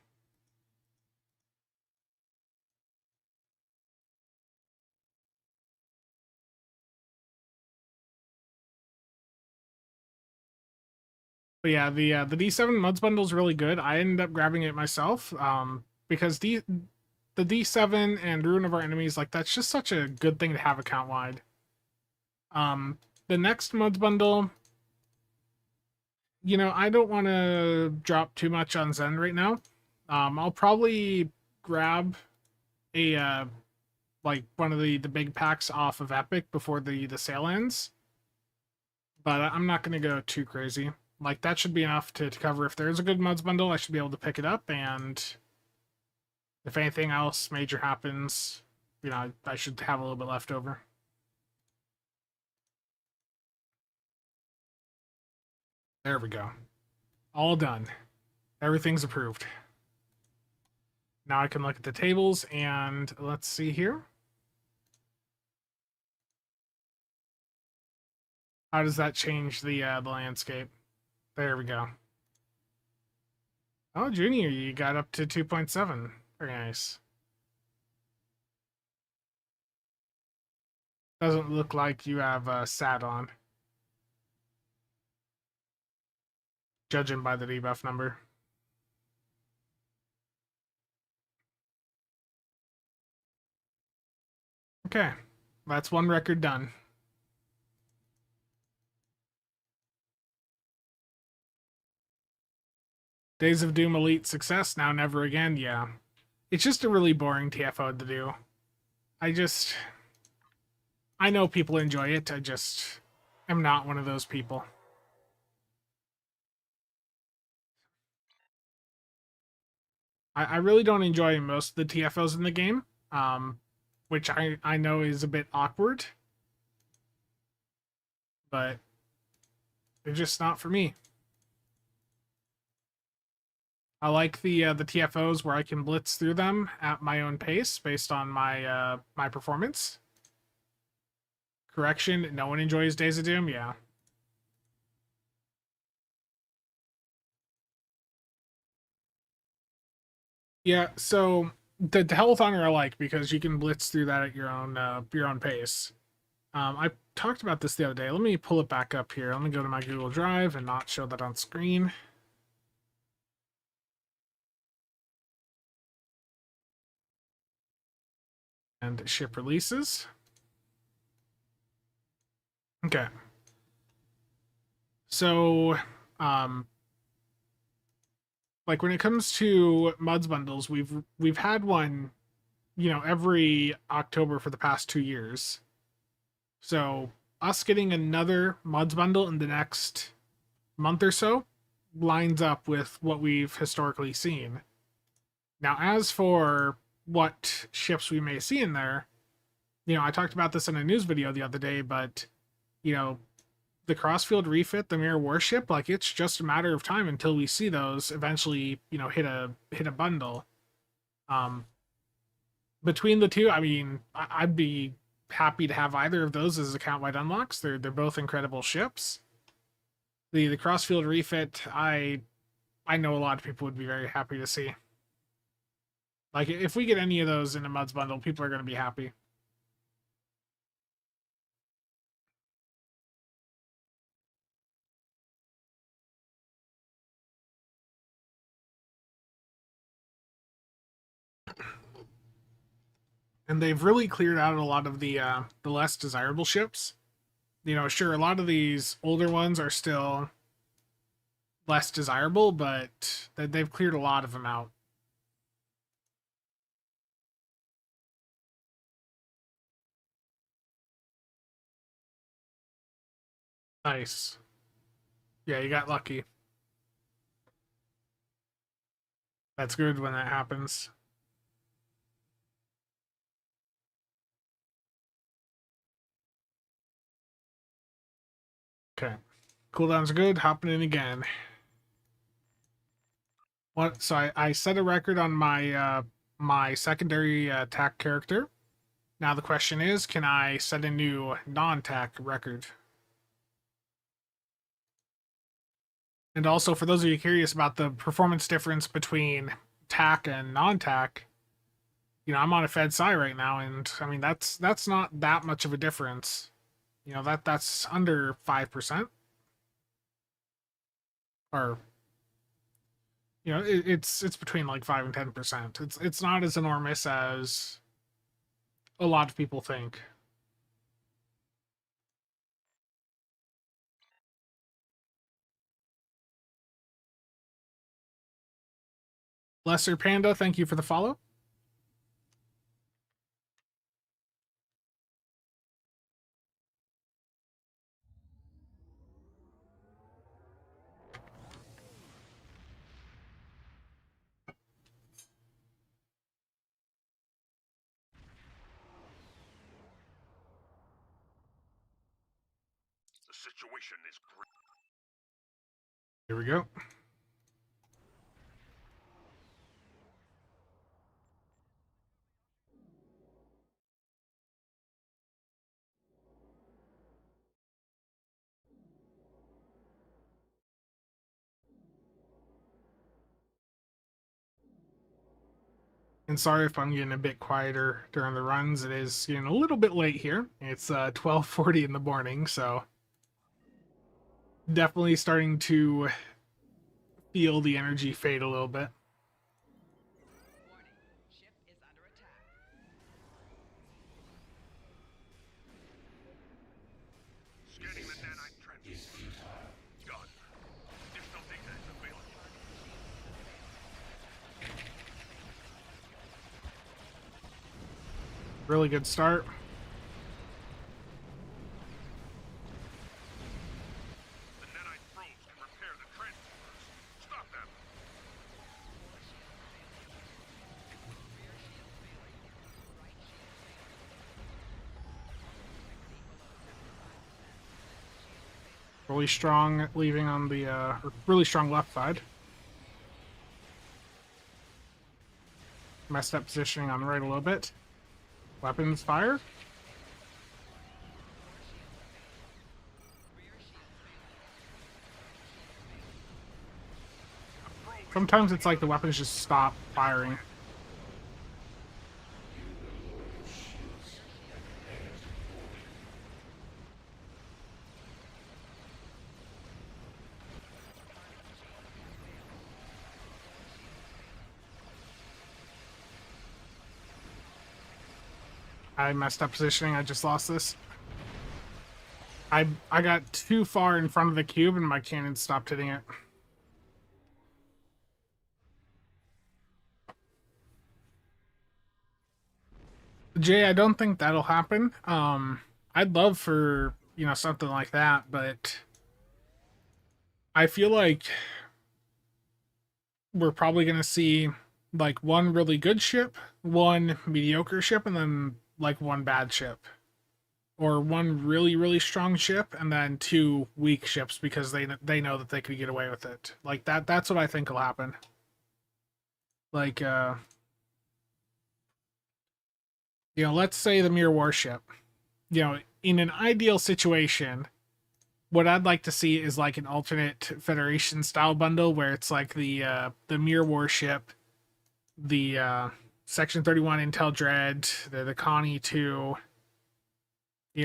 Speaker 1: But yeah, the D7 Muds bundle is really good. I ended up grabbing it myself because the D7 and Ruin of Our Enemies, like, that's just such a good thing to have account wide. The next Muds bundle, you know, I don't want to drop too much on Zen right now. I'll probably grab a like one of the big packs off of Epic before the sale ends. But I'm not going to go too crazy. Like that should be enough to cover if there's a good mods bundle. I should be able to pick it up, and if anything else major happens, you know, I should have a little bit left over. There we go. All done. Everything's approved. Now I can look at the tables and let's see here. How does that change the landscape? There we go. Oh, Junior, you got up to 2.7. Very nice. Doesn't look like you have SAT on, judging by the debuff number. Okay, that's one record done. Days of Doom Elite success, now never again. Yeah, it's just a really boring TFO to do. I know people enjoy it. I just am not one of those people. I really don't enjoy most of the TFOs in the game, which I know is a bit awkward, but they're just not for me. I like the TFOs where I can blitz through them at my own pace based on my my performance. Correction, no one enjoys Days of Doom, yeah. Yeah, so the Telethon I like because you can blitz through that at your own pace. I talked about this the other day. Let me pull it back up here. Let me go to my Google Drive and not show that on screen. And ship releases. Okay. So, like when it comes to Muds bundles, we've had one, you know, every October for the past 2 years. So us getting another Muds bundle in the next month or so lines up with what we've historically seen. Now, as for what ships we may see in there, you know, I talked about this in a news video the other day, but you know, the crossfield refit, the mirror warship, like it's just a matter of time until we see those eventually, you know, hit a bundle. Um, between the two, I mean, I'd be happy to have either of those as account wide unlocks. They're both incredible ships. The crossfield refit, I know a lot of people would be very happy to see. Like if we get any of those in a Muds bundle, people are going to be happy. And they've really cleared out a lot of the less desirable ships. You know, sure, a lot of these older ones are still less desirable, but they've cleared a lot of them out. Nice. Yeah, you got lucky. That's good when that happens. Okay. Cooldown's good. Hopping in again. What? So I set a record on my my secondary attack character. Now the question is, can I set a new non-tack record? And also, for those of you curious about the performance difference between tack and non-tack, you know, I'm on a Fed Psi right now, and I mean that's not that much of a difference. You know, that's under 5%, or you know, it's between like 5 and 10%. It's not as enormous as a lot of people think. Lesser Panda, thank you for the follow.
Speaker 2: situation is grim.
Speaker 1: Here we go. And sorry if I'm getting a bit quieter during the runs. It is getting a little bit late here. It's 12:40 in the morning, so definitely starting to feel the energy fade a little bit.
Speaker 4: Warning. Ship is under attack.
Speaker 2: Scanning the nanite trench.
Speaker 3: Is futile.
Speaker 2: Done. Additional data is available.
Speaker 1: Really good start.
Speaker 2: The nanite probes can repair the transporters. Stop them.
Speaker 4: Rear shield failing. Right shield failing. Integrity below 75%. Shield failing.
Speaker 1: Really strong leaving on the really strong left side. Messed up positioning on the right a little bit. Weapons fire.
Speaker 4: Rear shield failing.
Speaker 1: Sometimes it's like the weapons just stop firing. I messed up positioning. I just lost this. I got too far in front of the cube and my cannon stopped hitting it. Jay, I don't think that'll happen. I'd love for, something like that, but I feel like we're probably going to see like one really good ship, one mediocre ship, and then like one bad ship. Or one really, really strong ship, and then two weak ships because they know that they could get away with it. Like that's what I think will happen. Like let's say the Mirror Warship. In an ideal situation, what I'd like to see is like an alternate Federation style bundle where it's like the Mirror Warship, the Section 31 Intel Dread, the Connie 2,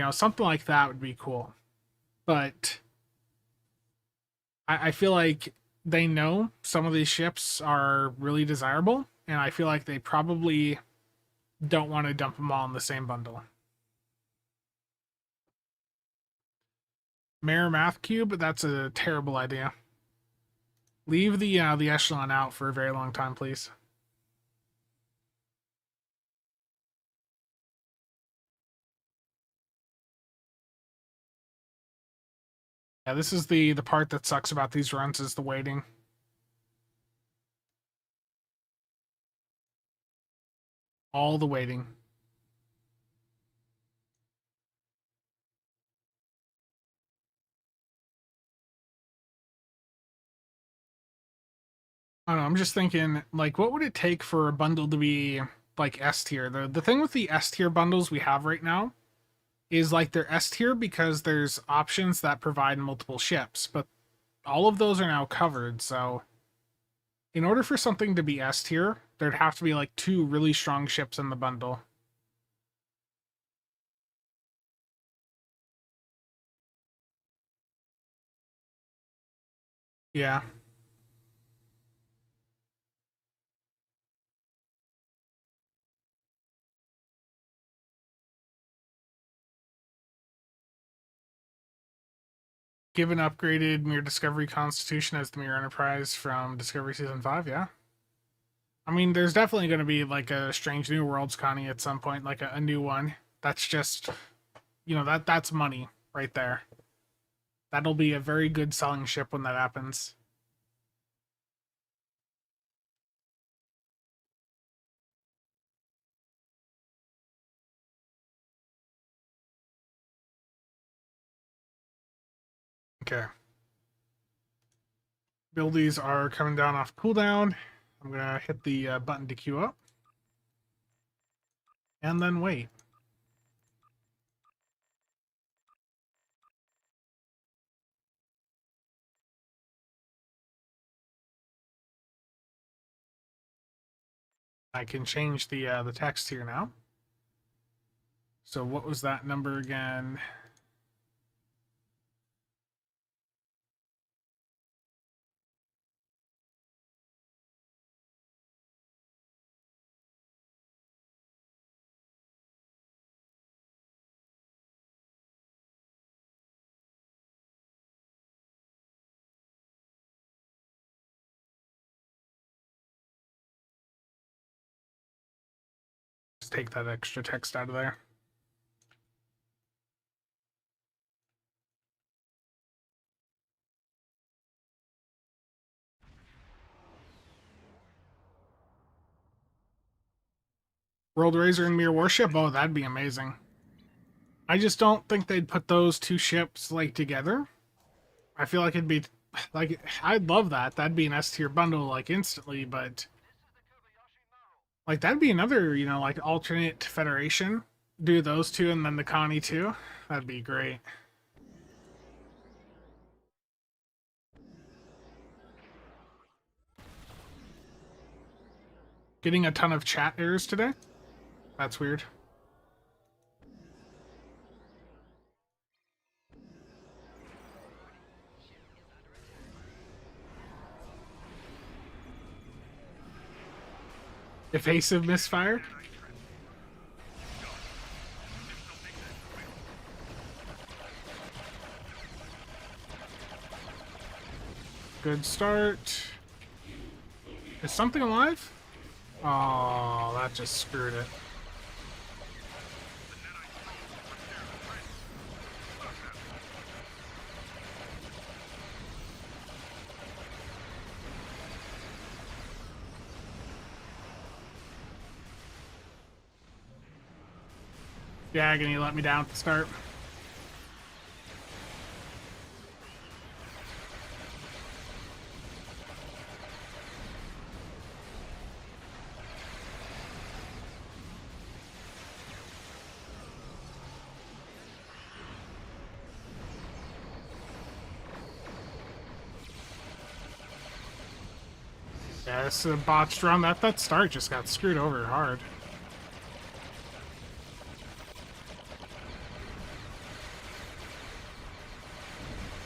Speaker 1: something like that would be cool. But I feel like they know some of these ships are really desirable, and I feel like they probably don't want to dump them all in the same bundle. Mirror Math Cube, that's a terrible idea. Leave the echelon out for a very long time, please. Yeah, this is the part that sucks about these runs is the waiting. All the waiting. I don't know, I'm just thinking, like, what would it take for a bundle to be like S tier? The thing with the S tier bundles we have right now is like they're S tier because there's options that provide multiple ships, but all of those are now covered, so in order for something to be S tier, there'd have to be like two really strong ships in the bundle. Yeah. Give an upgraded Mirror Discovery Constitution as the Mirror Enterprise from Discovery Season 5, yeah. I mean, there's definitely going to be like a Strange New Worlds Connie at some point, like a new one. That's just, that's money right there. That'll be a very good selling ship when that happens. Okay. Buildies are coming down off cooldown. I'm gonna hit the button to queue up. And then wait. I can change the text here now. So what was that number again? Just take that extra text out of there. World Razor and Mirror Warship? Oh, that'd be amazing. I just don't think they'd put those two ships, like, together. I feel like it'd be... Like, I'd love that. That'd be an S-tier bundle, like, instantly, but... Like, that'd be another, you know, like, alternate Federation. Do those two and then the Connie too. That'd be great. Getting a ton of chat errors today? That's weird. Evasive misfire? Good start. Is something alive? Oh, that just screwed it. The agony let me down at the start. Yeah, this is a botched run. That start just got screwed over hard.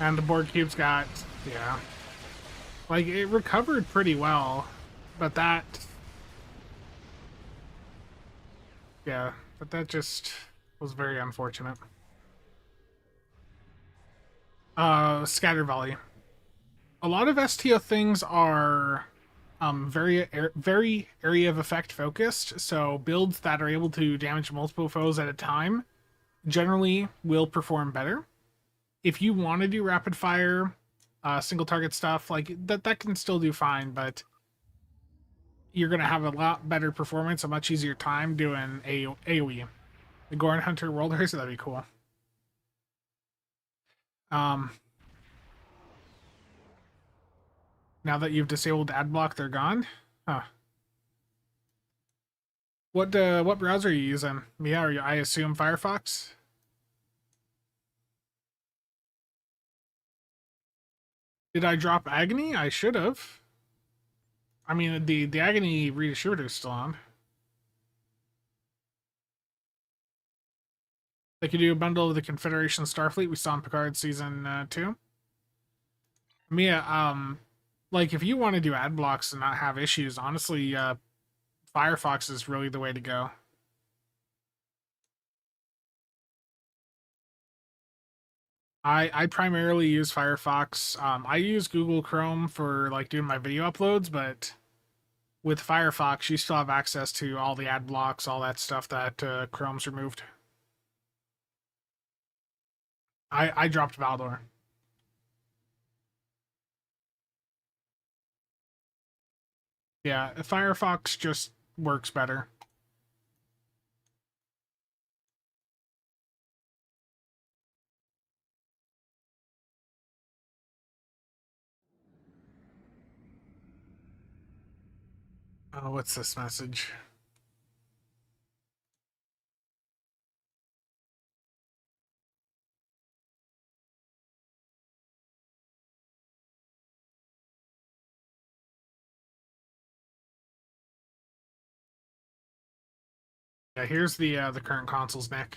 Speaker 1: And the board cube's got, yeah. Like, it recovered pretty well, but that... Yeah, but that just was very unfortunate. Scatter Volley. A lot of STO things are very area of effect focused, so builds that are able to damage multiple foes at a time generally will perform better. If you want to do rapid fire, single target stuff, like that can still do fine, but you're gonna have a lot better performance, a much easier time doing AoE. The Goron Hunter World Racer, that'd be cool. Now that you've disabled ad block, they're gone. Huh. What browser are you using? Yeah, I assume Firefox. Did I drop Agony? I should have. I mean, the Agony redistributor is still on. They could do a bundle of the Confederation Starfleet we saw in Picard season 2. Mia, like if you want to do ad blocks and not have issues, honestly, Firefox is really the way to go. I primarily use Firefox. I use Google Chrome for like doing my video uploads, but with Firefox, you still have access to all the ad blocks, all that stuff that Chrome's removed. I dropped Valdor. Yeah, Firefox just works better. Oh, what's this message? Yeah, here's the current consoles, Nick.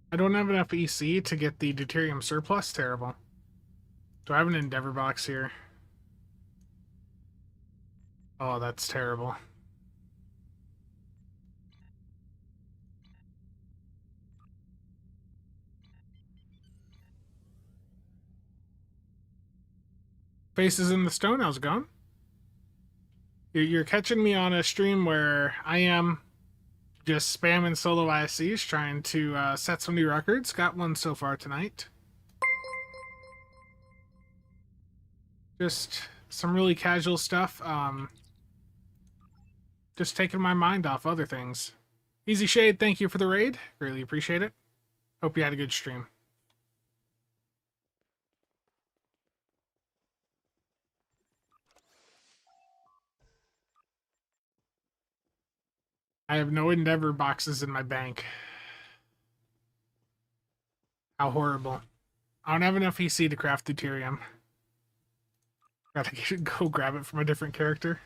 Speaker 1: I don't have enough EC to get the deuterium surplus. Terrible. Do I have an Endeavor box here? Oh, that's terrible. Faces in the Stone, how's it going? You're catching me on a stream where I am just spamming solo ISEs, trying to set some new records. Got one so far tonight. Just some really casual stuff. Just taking my mind off other things. Easy Shade, thank you for the raid. Really appreciate it. Hope you had a good stream. I have no Endeavor boxes in my bank. How horrible. I don't have enough EC to craft deuterium. Gotta go grab it from a different character.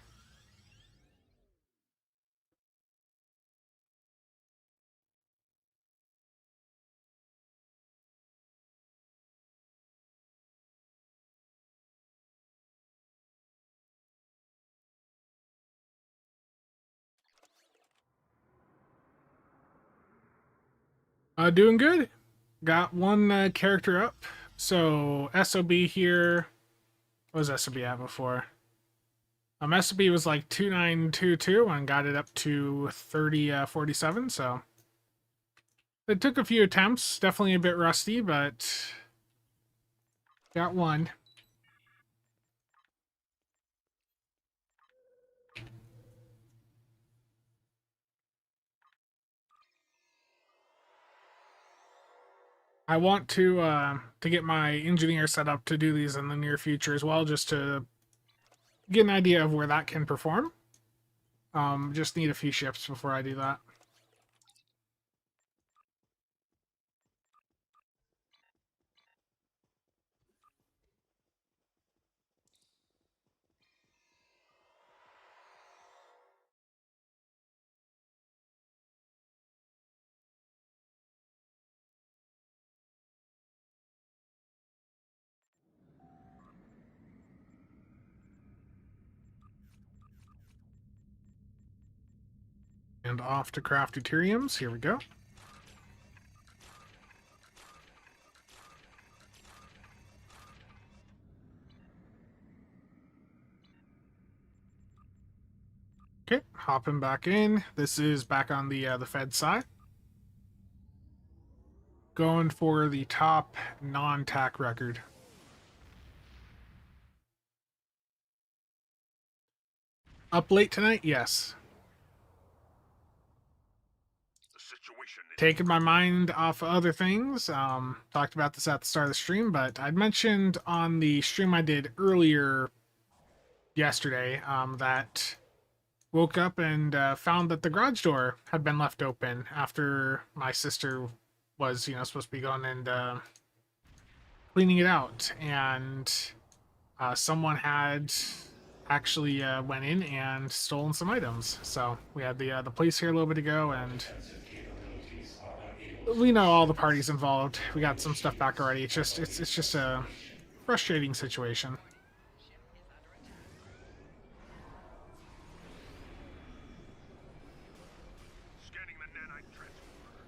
Speaker 1: Doing good. Got one character up. So SOB here. What was SOB at before? SOB was like 2922 and got it up to 3047. So it took a few attempts. Definitely a bit rusty, but got one. I want to get my engineer set up to do these in the near future as well, just to get an idea of where that can perform. Just need a few ships before I do that. And off to craft deuteriums. Here we go. Okay, hopping back in. This is back on the Fed side. Going for the top non-tack record. Up late tonight? Yes.
Speaker 2: The situation is
Speaker 1: Taking my mind off of other things. Talked about this at the start of the stream, but I'd mentioned on the stream I did earlier yesterday that woke up and found that the garage door had been left open after my sister was, supposed to be going and cleaning it out, and someone had actually went in and stolen some items. So we had the police here a little bit ago, and
Speaker 3: Defensive capabilities are unable
Speaker 1: we know all the parties involved. We got some stuff back already. It's just a frustrating situation.
Speaker 4: Ship is under attack.
Speaker 2: scanning the nanite transporter.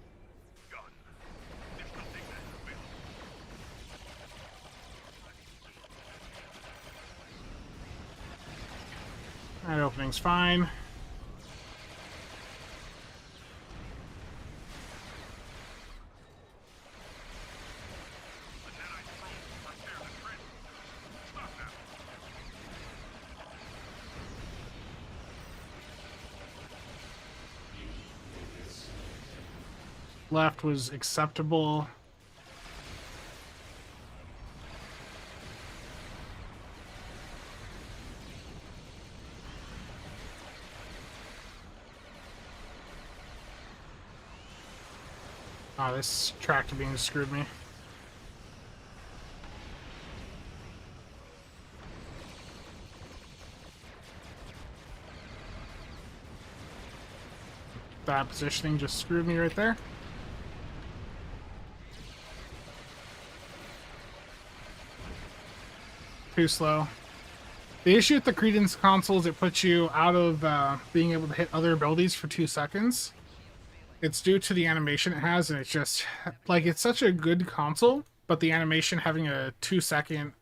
Speaker 2: Gun. There's nothing that's available.
Speaker 1: That opening's fine.
Speaker 2: The nanite probe will repair the transporter. Stop that.
Speaker 1: left was acceptable. Oh, this tractor beam screwed me. That positioning just screwed me right there. Too slow. The issue with the Credence console is it puts you out of being able to hit other abilities for 2 seconds. It's due to the animation it has, and it's just like it's such a good console, but the animation having a 2-second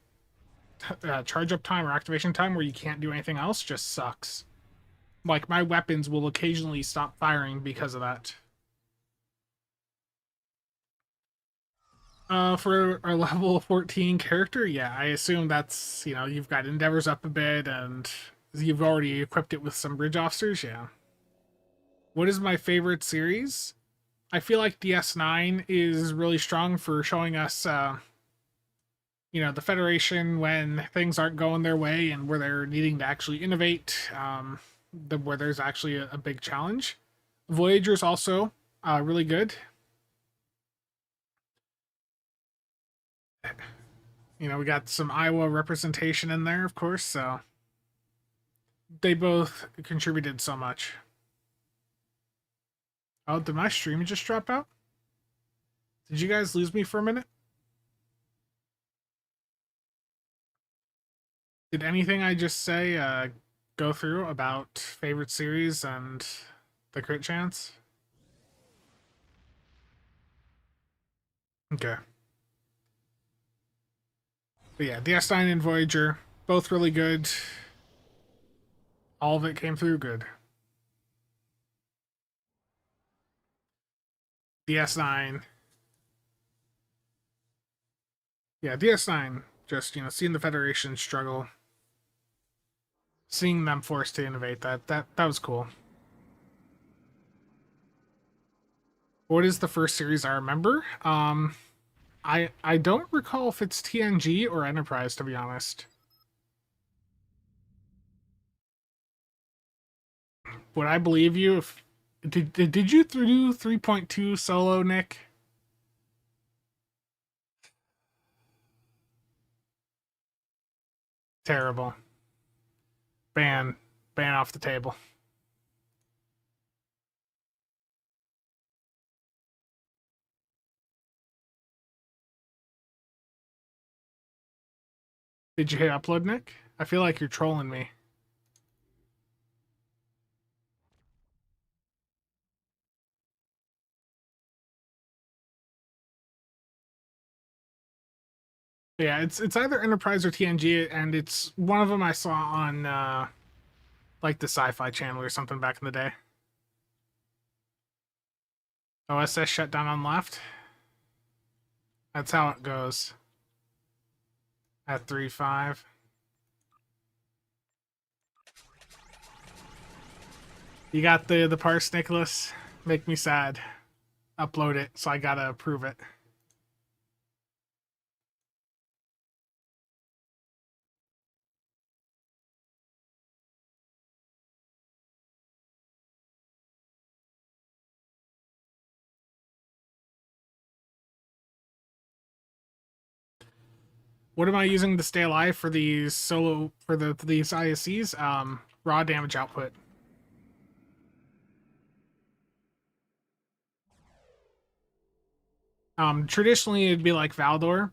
Speaker 1: charge up time or activation time where you can't do anything else just sucks. Like my weapons will occasionally stop firing because of that. For our level 14 character, yeah, I assume that's, you know, you've got endeavors up a bit and you've already equipped it with some bridge officers, yeah. What is my favorite series? I feel like DS9 is really strong for showing us, you know, the Federation when things aren't going their way and where they're needing to actually innovate, where there's actually a big challenge. Voyager's also really good. You know, we got some Iowa representation in there, of course, so they both contributed so much. Oh, did my stream just drop out? Did you guys lose me for a minute? Did anything I just say go through about favorite series and the crit chance? Okay. But yeah, DS9 and Voyager, both really good. All of it came through good. DS9. Yeah, DS9. Just, you know, seeing the Federation struggle. Seeing them forced to innovate, that was cool. What is the first series I remember? I don't recall if it's TNG or Enterprise, to be honest. Would I believe you if did you do 3.2 solo, Nick? Terrible. Ban off the table. Did you hit upload, Nick? I feel like you're trolling me. Yeah, it's either Enterprise or TNG, and it's one of them I saw on like the Sci-Fi Channel or something back in the day. OSS shut down on left. That's how it goes. At 3.5. You got the parse, Nicholas? Make me sad. Upload it, so I gotta approve it. What am I using to stay alive for these solo for these ISEs? Raw damage output. Traditionally it'd be like Valdor.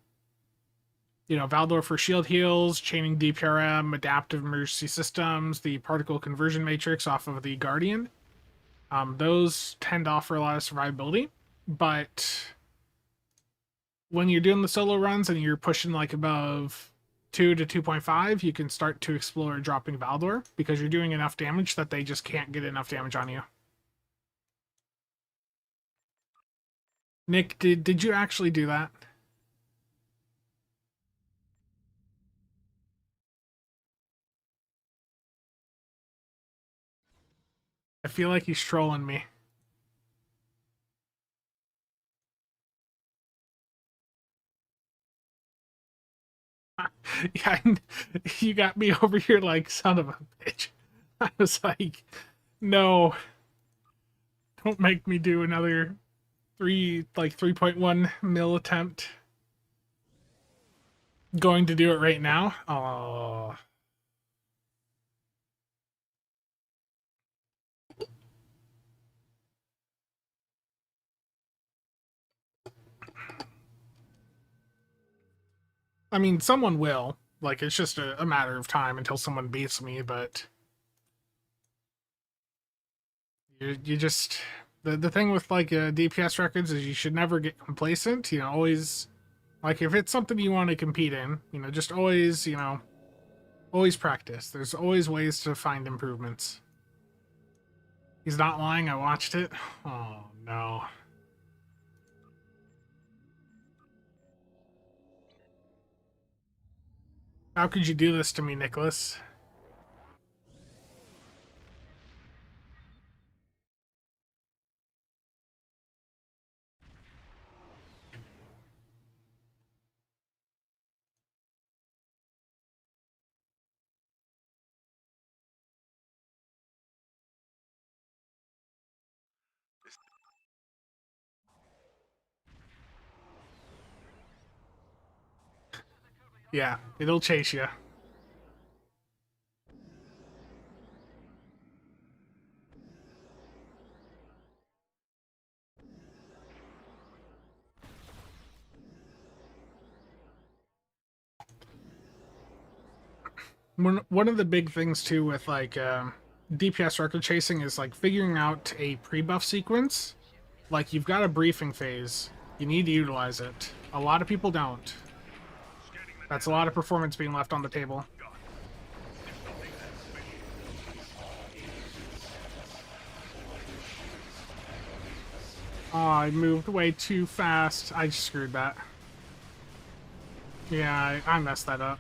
Speaker 1: You know, Valdor for shield heals, chaining DPRM, adaptive emergency systems, the particle conversion matrix off of the Guardian. Those tend to offer a lot of survivability, but when you're doing the solo runs and you're pushing like above 2 to 2.5, you can start to explore dropping Valdor because you're doing enough damage that they just can't get enough damage on you. Nick, did you actually do that? I feel like he's trolling me. Yeah, you got me over here like son of a bitch. I was like, no, don't make me do another 3.1 mil attempt. Going to do it right now. Oh. I mean, someone will. Like, it's just a matter of time until someone beats me, but you just the thing with like DPS records is you should never get complacent. You know, always like if it's something you want to compete in, you know, just always always practice. There's always ways to find improvements. He's not lying. I watched it. Oh no. How could you do this to me, Nicholas? Yeah, it'll chase you. One of the big things too with like DPS record chasing is like figuring out a pre-buff sequence. Like you've got a briefing phase, you need to utilize it. A lot of people don't. That's a lot of performance being left on the table. Oh, I moved way too fast. I screwed that. Yeah, I messed that up.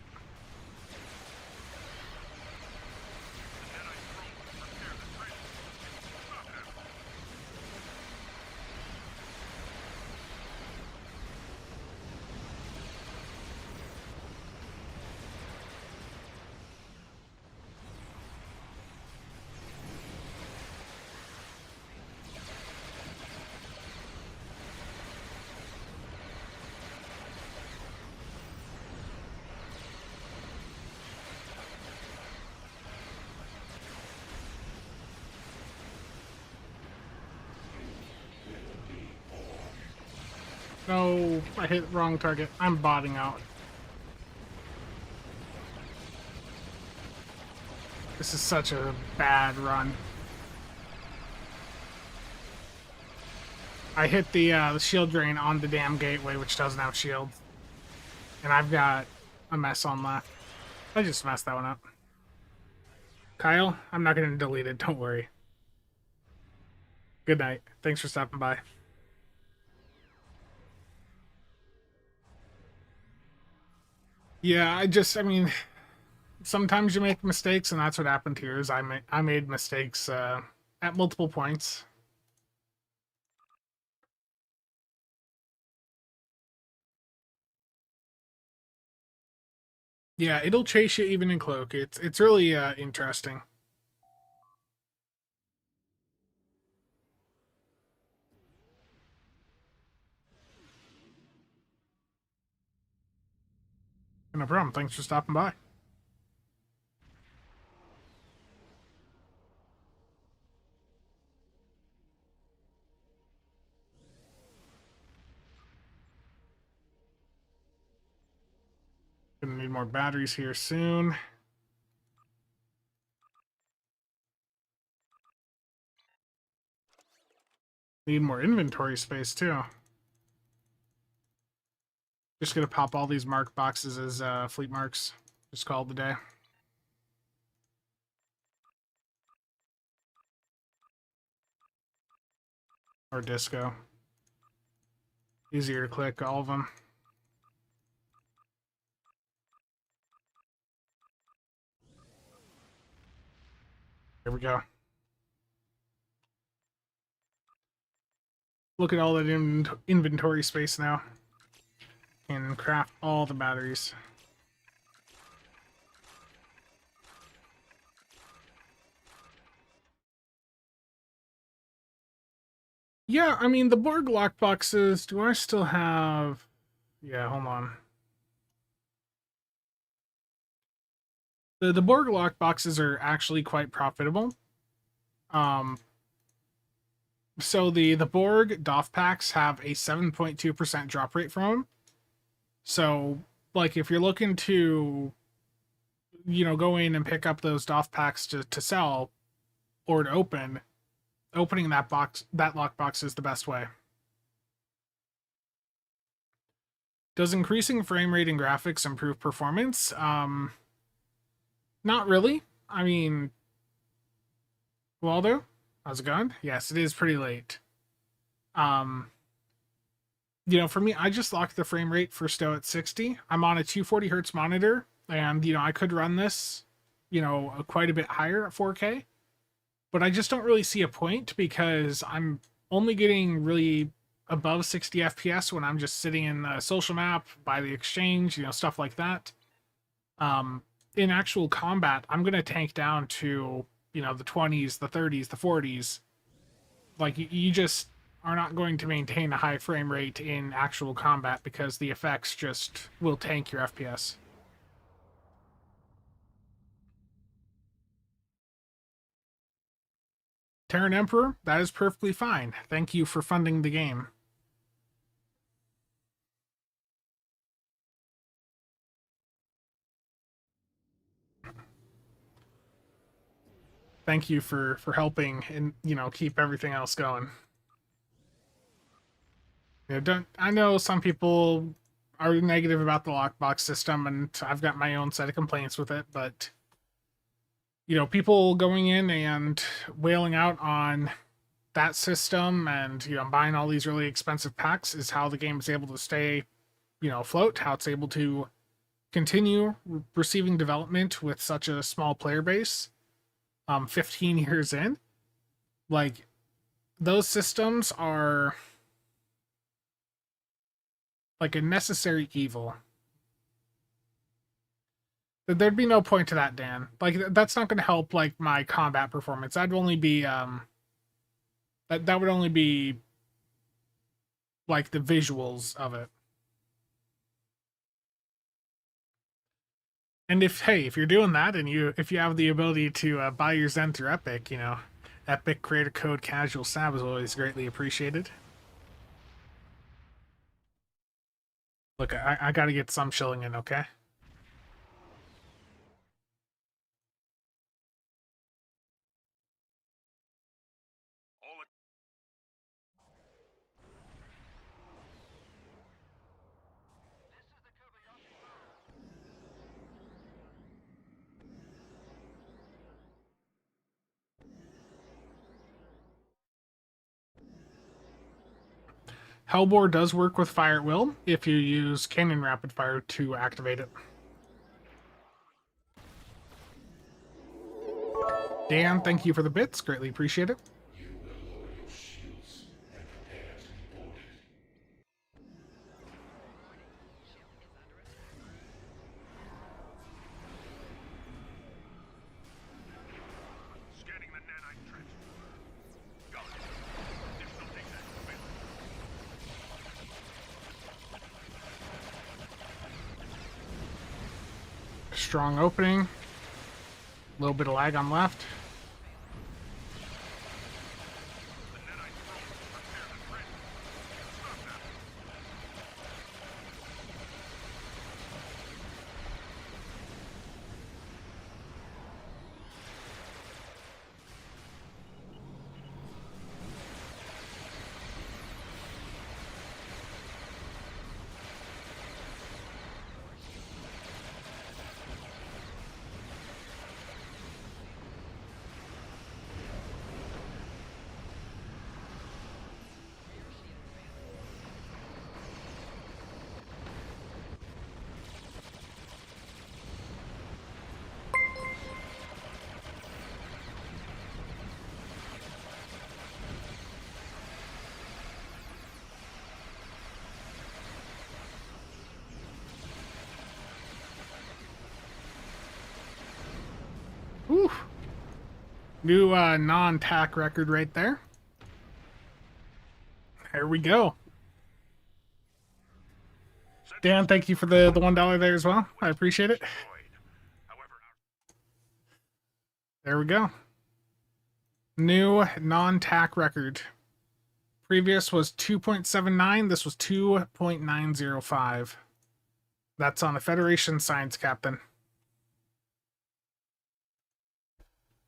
Speaker 1: No, I hit wrong target. I'm botting out. This is such a bad run. I hit the shield drain on the damn gateway, which doesn't have shield. And I've got a mess on left. I just messed that one up. Kyle, I'm not going to delete it. Don't worry. Good night. Thanks for stopping by. Yeah, I mean, sometimes you make mistakes, and that's what happened here. Is I made mistakes at multiple points. Yeah, it'll chase you even in cloak. It's really interesting. No problem. Thanks for stopping by. Gonna need more batteries here soon. Need more inventory space too. Just gonna pop all these mark boxes as fleet marks. Just call it the day. Or disco. Easier to click all of them. Here we go. Look at all that inventory space now. And craft all the batteries. Yeah, I mean, the Borg lockboxes, do I still have... Yeah, hold on. The Borg lockboxes are actually quite profitable. Um, so the Borg DOF packs have a 7.2% drop rate from them. So, like, if you're looking to, go in and pick up those DOF packs to sell or to opening that lockbox is the best way. Does increasing frame rate and graphics improve performance? Not really. I mean, Waldo, how's it going? Yes, it is pretty late. Um, for me, I just locked the frame rate for Stow at 60. I'm on a 240 hertz monitor, and I could run this, quite a bit higher at 4K, but I just don't really see a point because I'm only getting really above 60 FPS when I'm just sitting in a social map by the exchange, stuff like that. In actual combat, I'm gonna tank down to the 20s, the 30s, the 40s. Like you just are not going to maintain a high frame rate in actual combat because the effects just will tank your FPS. Terran Emperor, that is perfectly fine. Thank you for funding the game. Thank you for helping and keep everything else going. Don't I know some people are negative about the lockbox system, and I've got my own set of complaints with it, but people going in and wailing out on that system and buying all these really expensive packs is how the game is able to stay afloat, how it's able to continue receiving development with such a small player base 15 years in. Like, those systems are like a necessary evil. There'd be no point to that, Dan. Like, that's not going to help like my combat performance. That'd only be that would only be like the visuals of it. And if you're doing that and if you have the ability to buy your Zen through Epic, Epic creator code CasualSAB is always greatly appreciated. Look, I got to get some shilling in, okay?
Speaker 2: All at
Speaker 1: Hellbore does work with Fire at Will if you use Cannon Rapid Fire to activate it. Dan, thank you for the bits. Greatly appreciate it.
Speaker 3: You will lower your shields and prepare to be boarded.
Speaker 4: Ship is under attack.
Speaker 2: scanning the nanite trench. Got it. Additional data available.
Speaker 1: Strong opening. A little bit of lag on left.
Speaker 2: The nanite probe. Repair the trench. Stop that.
Speaker 1: Whew. New non-tack record right there. There we go. Dan, thank you for the $1 there as well. I appreciate it.
Speaker 2: However,
Speaker 1: There we go. New non-tack record. Previous was 2.79. This was 2.905. That's on a Federation Science Captain.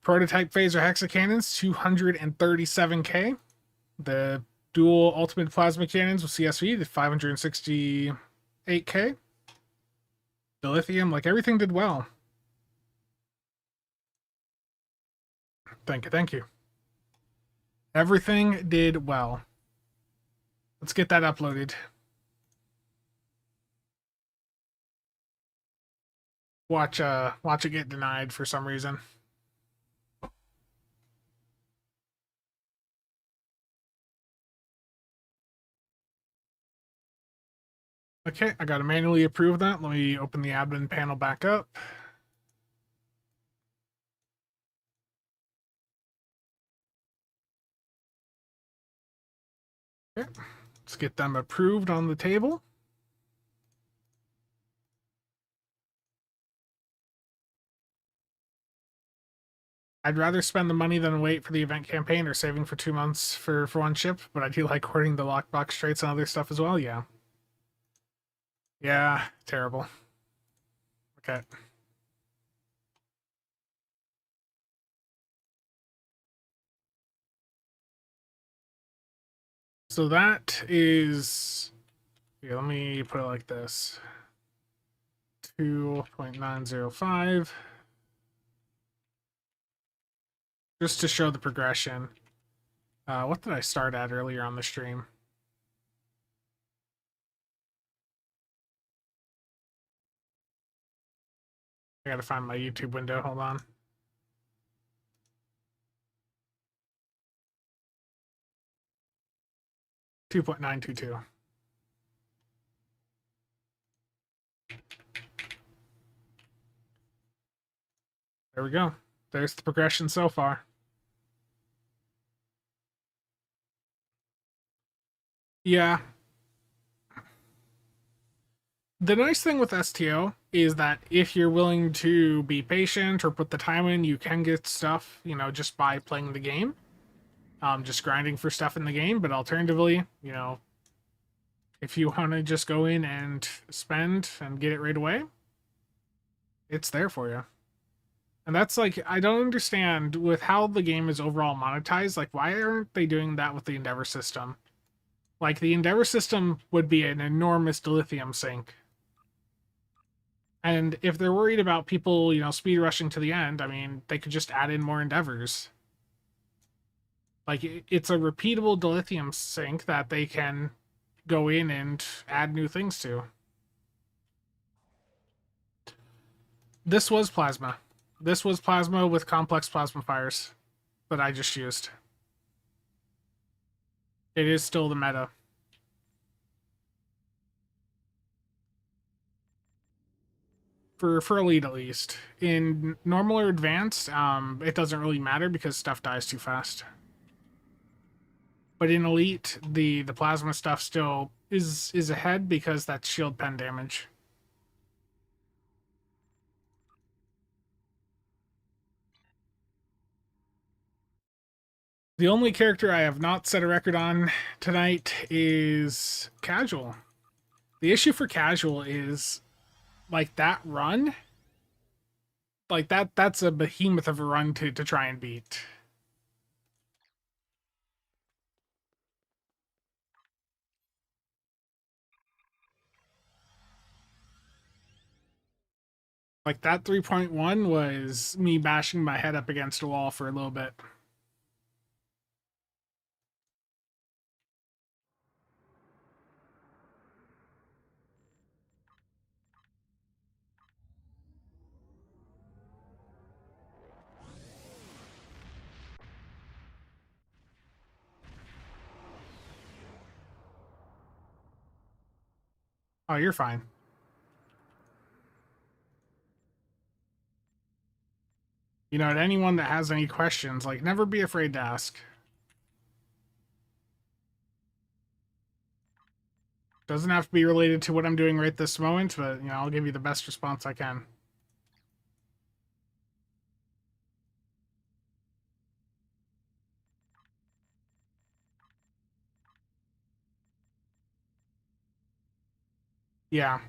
Speaker 1: Prototype phaser hexacannons, 237k. The dual ultimate plasma cannons with CSV, the 568k. The lithium, like everything did well. Thank you, thank you. Everything did well. Let's get that uploaded. Watch it get denied for some reason. Okay, I gotta manually approve that. Let me open the admin panel back up. Okay, let's get them approved on the table. I'd rather spend the money than wait for the event campaign or saving for 2 months for one ship, but I do like hoarding the lockbox traits and other stuff as well, yeah. Yeah, terrible. Okay. So that is... Here, let me put it like this. 2.905. Just to show the progression. What did I start at earlier on the stream? I gotta find my YouTube window, hold on. $2.922. There we go. There's the progression so far. Yeah. The nice thing with STO is that if you're willing to be patient or put the time in, you can get stuff, you know, just by playing the game. Just grinding for stuff in the game. But alternatively, you know, if you want to just go in and spend and get it right away, it's there for you. And that's like, I don't understand with how the game is overall monetized. Like, why aren't they doing that with the Endeavor system? Like, the Endeavor system would be an enormous dilithium sink. And if they're worried about people, you know, speed rushing to the end, I mean, they could just add in more Endeavors. Like, it's a repeatable dilithium sink that they can go in and add new things to. This was plasma. This was plasma with complex plasma fires that I just used. It is still the meta. For elite at least. In normal or advanced, it doesn't really matter because stuff dies too fast. But in elite, the plasma stuff still is ahead because that's shield pen damage. The only character I have not set a record on tonight is Casual. The issue for Casual is like that run, like that's a behemoth of a run to try and beat. Like that 3.1 was me bashing my head up against a wall for a little bit. Oh, you're fine. You know, to anyone that has any questions, like, never be afraid to ask. Doesn't have to be related to what I'm doing right this moment, but, you know, I'll give you the best response I can. Yeah.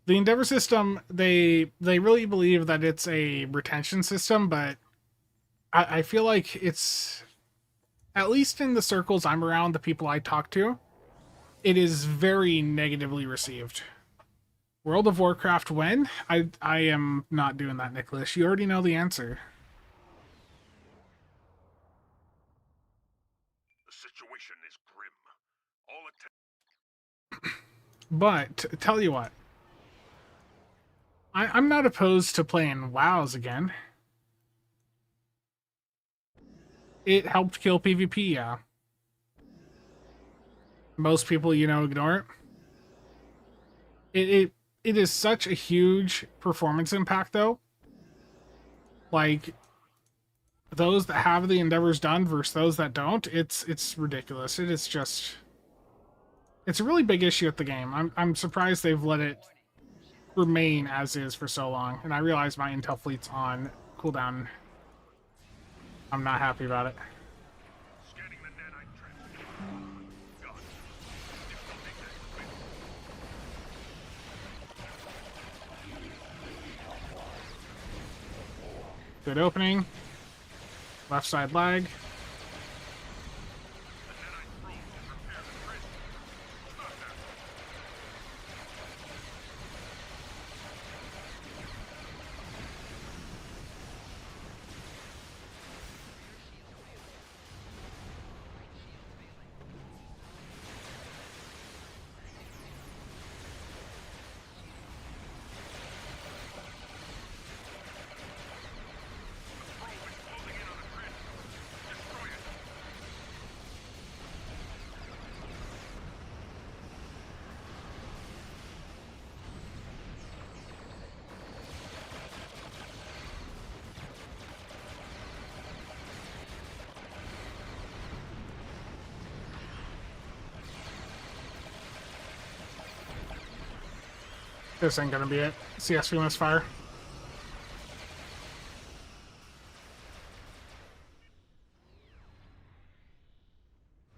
Speaker 1: The Endeavor system, they really believe that it's a retention system, but I feel like it's, at least in the circles I'm around, the people I talk to, it is very negatively received. World of Warcraft when? I am not doing that, Nicholas. You already know the answer.
Speaker 2: The situation is grim. All attempts.
Speaker 1: But tell you what, I'm not opposed to playing WoWs again. It helped kill PvP, yeah. Most people, you know, ignore it. It is such a huge performance impact, though. Like, those that have the endeavors done versus those that don't, it's ridiculous. It is just, it's a really big issue at the game. I'm surprised they've let it remain as is for so long. And I realize my intel fleet's on cooldown. I'm not happy about it.
Speaker 2: Scanning the nanite trench. God. Difficulty next.
Speaker 1: Good opening. Left side lag. This ain't gonna be it. CSV misfire.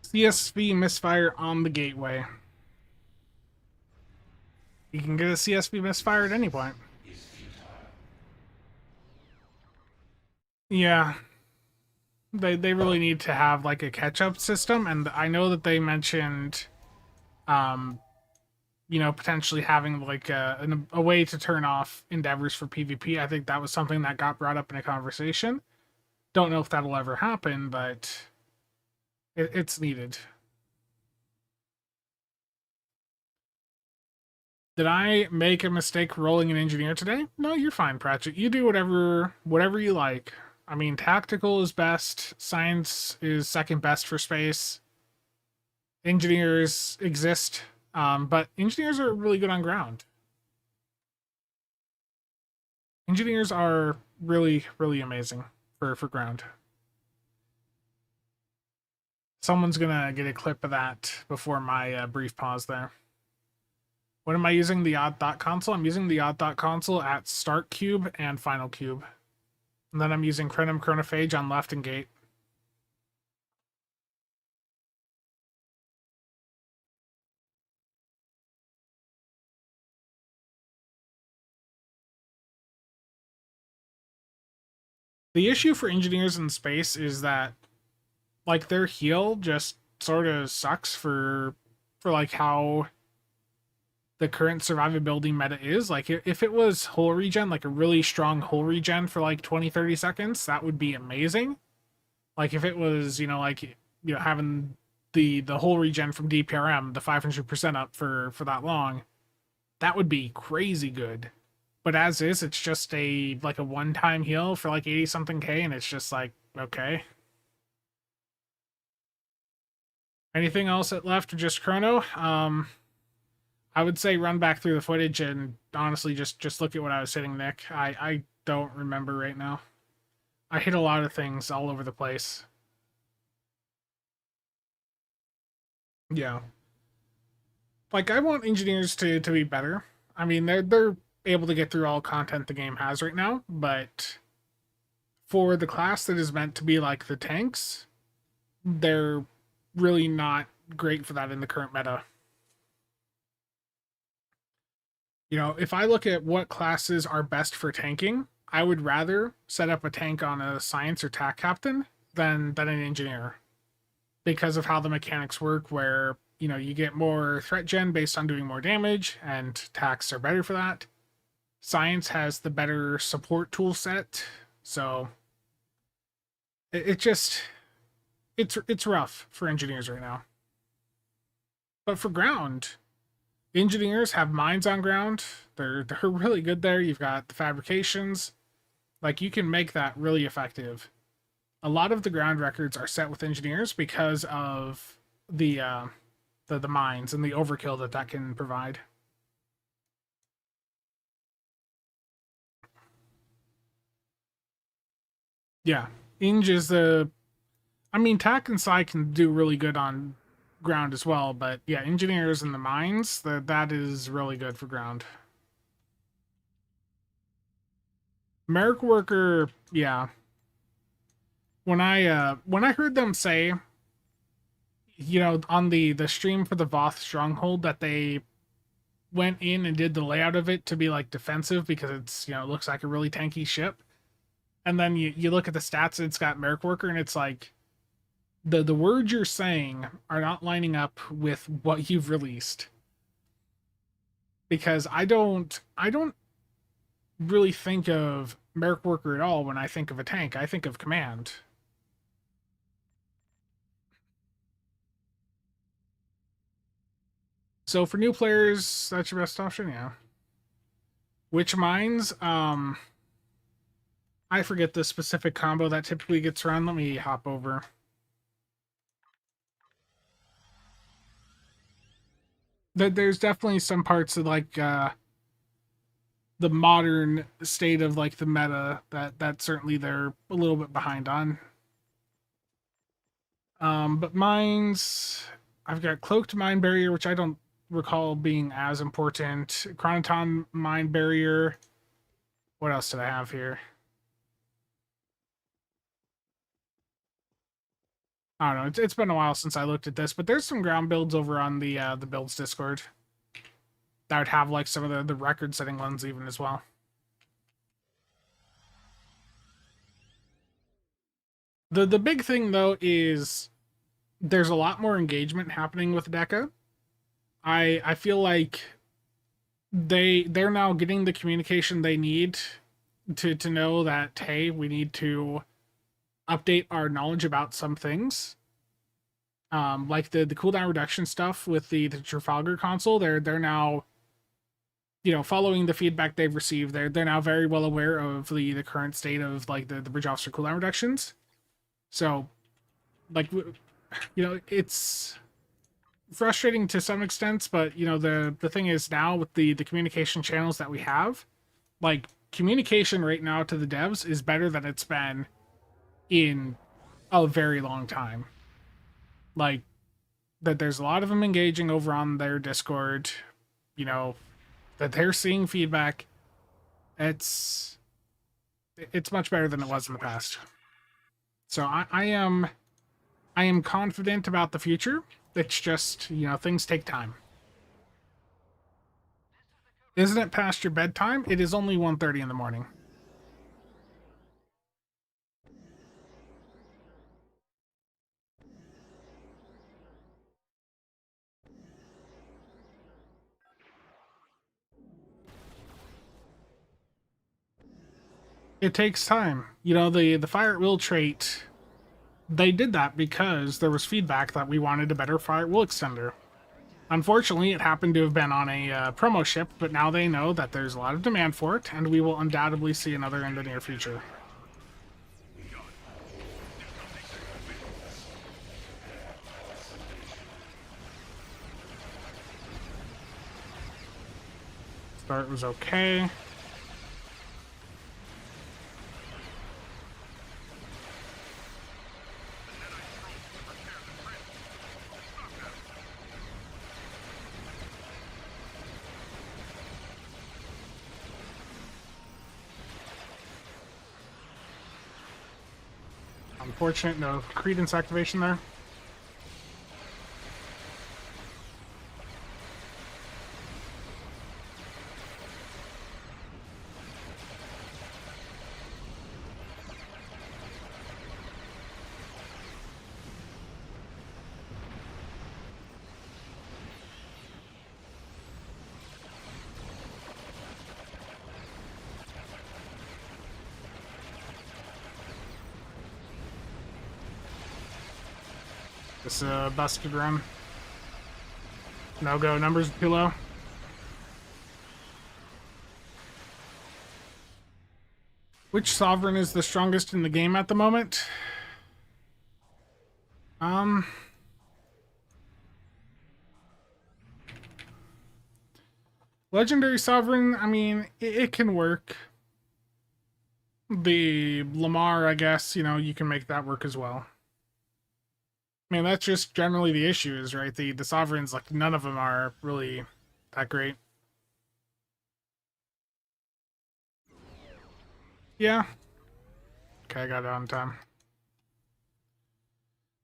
Speaker 1: CSV misfire on the gateway. You can get a CSV misfire at any point. Yeah. They really need to have like a catch-up system, and I know that they mentioned you know, potentially having like a way to turn off endeavors for PvP. I think that was something that got brought up in a conversation. Don't know if that'll ever happen, but it's needed. Did I make a mistake rolling an engineer today? No, you're fine, Pratchett. You do whatever you like. I mean, tactical is best. Science is second best for space. Engineers exist, but engineers are really good on ground. Engineers are really, really amazing for ground. Someone's gonna get a clip of that before my brief pause there. What am I using the odd thought console? I'm using the odd thought console at start cube and final cube. And then I'm using Crenum Chronophage on left and gate. The issue for engineers in space is that like their heal just sort of sucks for like how the current survivability meta is. Like if it was hull regen, like a really strong hull regen for like 20-30 seconds, that would be amazing. Like if it was, you know, like, you know, having the hull regen from DPRM, the 500% up for that long, that would be crazy good. But as is, it's just a like a one-time heal for like 80 something K, and it's just like, okay. Anything else that left or just chrono? I would say run back through the footage and honestly just look at what I was hitting, Nick. I don't remember right now. I hit a lot of things all over the place. Yeah. Like, I want engineers to be better. I mean, they're able to get through all content the game has right now, but for the class that is meant to be like the tanks, they're really not great for that in the current meta. You know, if I look at what classes are best for tanking, I would rather set up a tank on a science or tac captain than an engineer because of how the mechanics work, where, you know, you get more threat gen based on doing more damage, and tacs are better for that. Science has the better support tool set, so it just it's rough for engineers right now. But for ground, engineers have mines on ground. They're really good there. You've got the fabrications. Like, you can make that really effective. A lot of the ground records are set with engineers because of the mines and the overkill that can provide. Yeah, Inge is the. I mean, tac and Psi can do really good on ground as well, but yeah, engineers and the mines, that is really good for ground. Merc worker, yeah. When I heard them say, you know, on the stream for the Voth stronghold, that they went in and did the layout of it to be like defensive because it's, you know, it looks like a really tanky ship, and then you look at the stats and it's got Merc worker, and it's like the words you're saying are not lining up with what you've released. Because I don't really think of Merc worker at all when I think of a tank. I think of command. So for new players, that's your best option, yeah. Which mines? I forget the specific combo that typically gets run. Let me hop over. There's definitely some parts of like the modern state of like the meta that certainly they're a little bit behind on. But mines, I've got cloaked mine barrier, which I don't recall being as important. Chronoton mine barrier. What else did I have here? I don't know. It's been a while since I looked at this, but there's some ground builds over on the builds Discord that would have like some of the record setting ones even as well. The big thing though is there's a lot more engagement happening with Deca. I feel like they're now getting the communication they need to know that, hey, we need to update our knowledge about some things. Like the cooldown reduction stuff with the Trafalgar console, they're now, you know, following the feedback they've received, they're now very well aware of the current state of like the bridge officer cooldown reductions. So, like, you know, it's frustrating to some extent, but you know, the thing is now with the communication channels that we have, like, communication right now to the devs is better than it's been in a very long time. Like, that there's a lot of them engaging over on their Discord, you know, that they're seeing feedback. It's much better than it was in the past. So I am confident about the future. It's just, you know, things take time. Isn't it past your bedtime? It is only 1:30 in the morning. It takes time. You know, the fire at will trait, they did that because there was feedback that we wanted a better fire at will extender. Unfortunately, it happened to have been on a promo ship, but now they know that there's a lot of demand for it, and we will undoubtedly see another in the near future. Start was okay. Unfortunate, no credence activation there. This busted run. No go, numbers too low. Which sovereign is the strongest in the game at the moment? Legendary Sovereign, I mean, it can work. The Lamar, I guess, you can make that work as well. I mean, that's just generally the issue is, right? The Sovereigns, like, none of them are really that great. Yeah. Okay, I got it on time.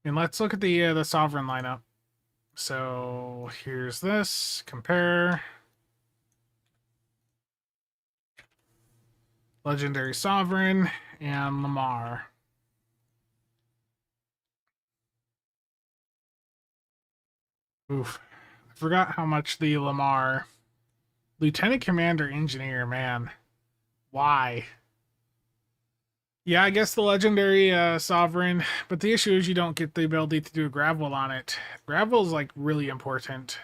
Speaker 1: And let's look at the Sovereign lineup. So, here's this. Compare. Legendary Sovereign, and Lamar. Oof. I forgot how much the Lamar... Lieutenant Commander Engineer, man. Why? Yeah, I guess the Legendary Sovereign, but the issue is you don't get the ability to do a Gravel on it. Gravel is, like, really important.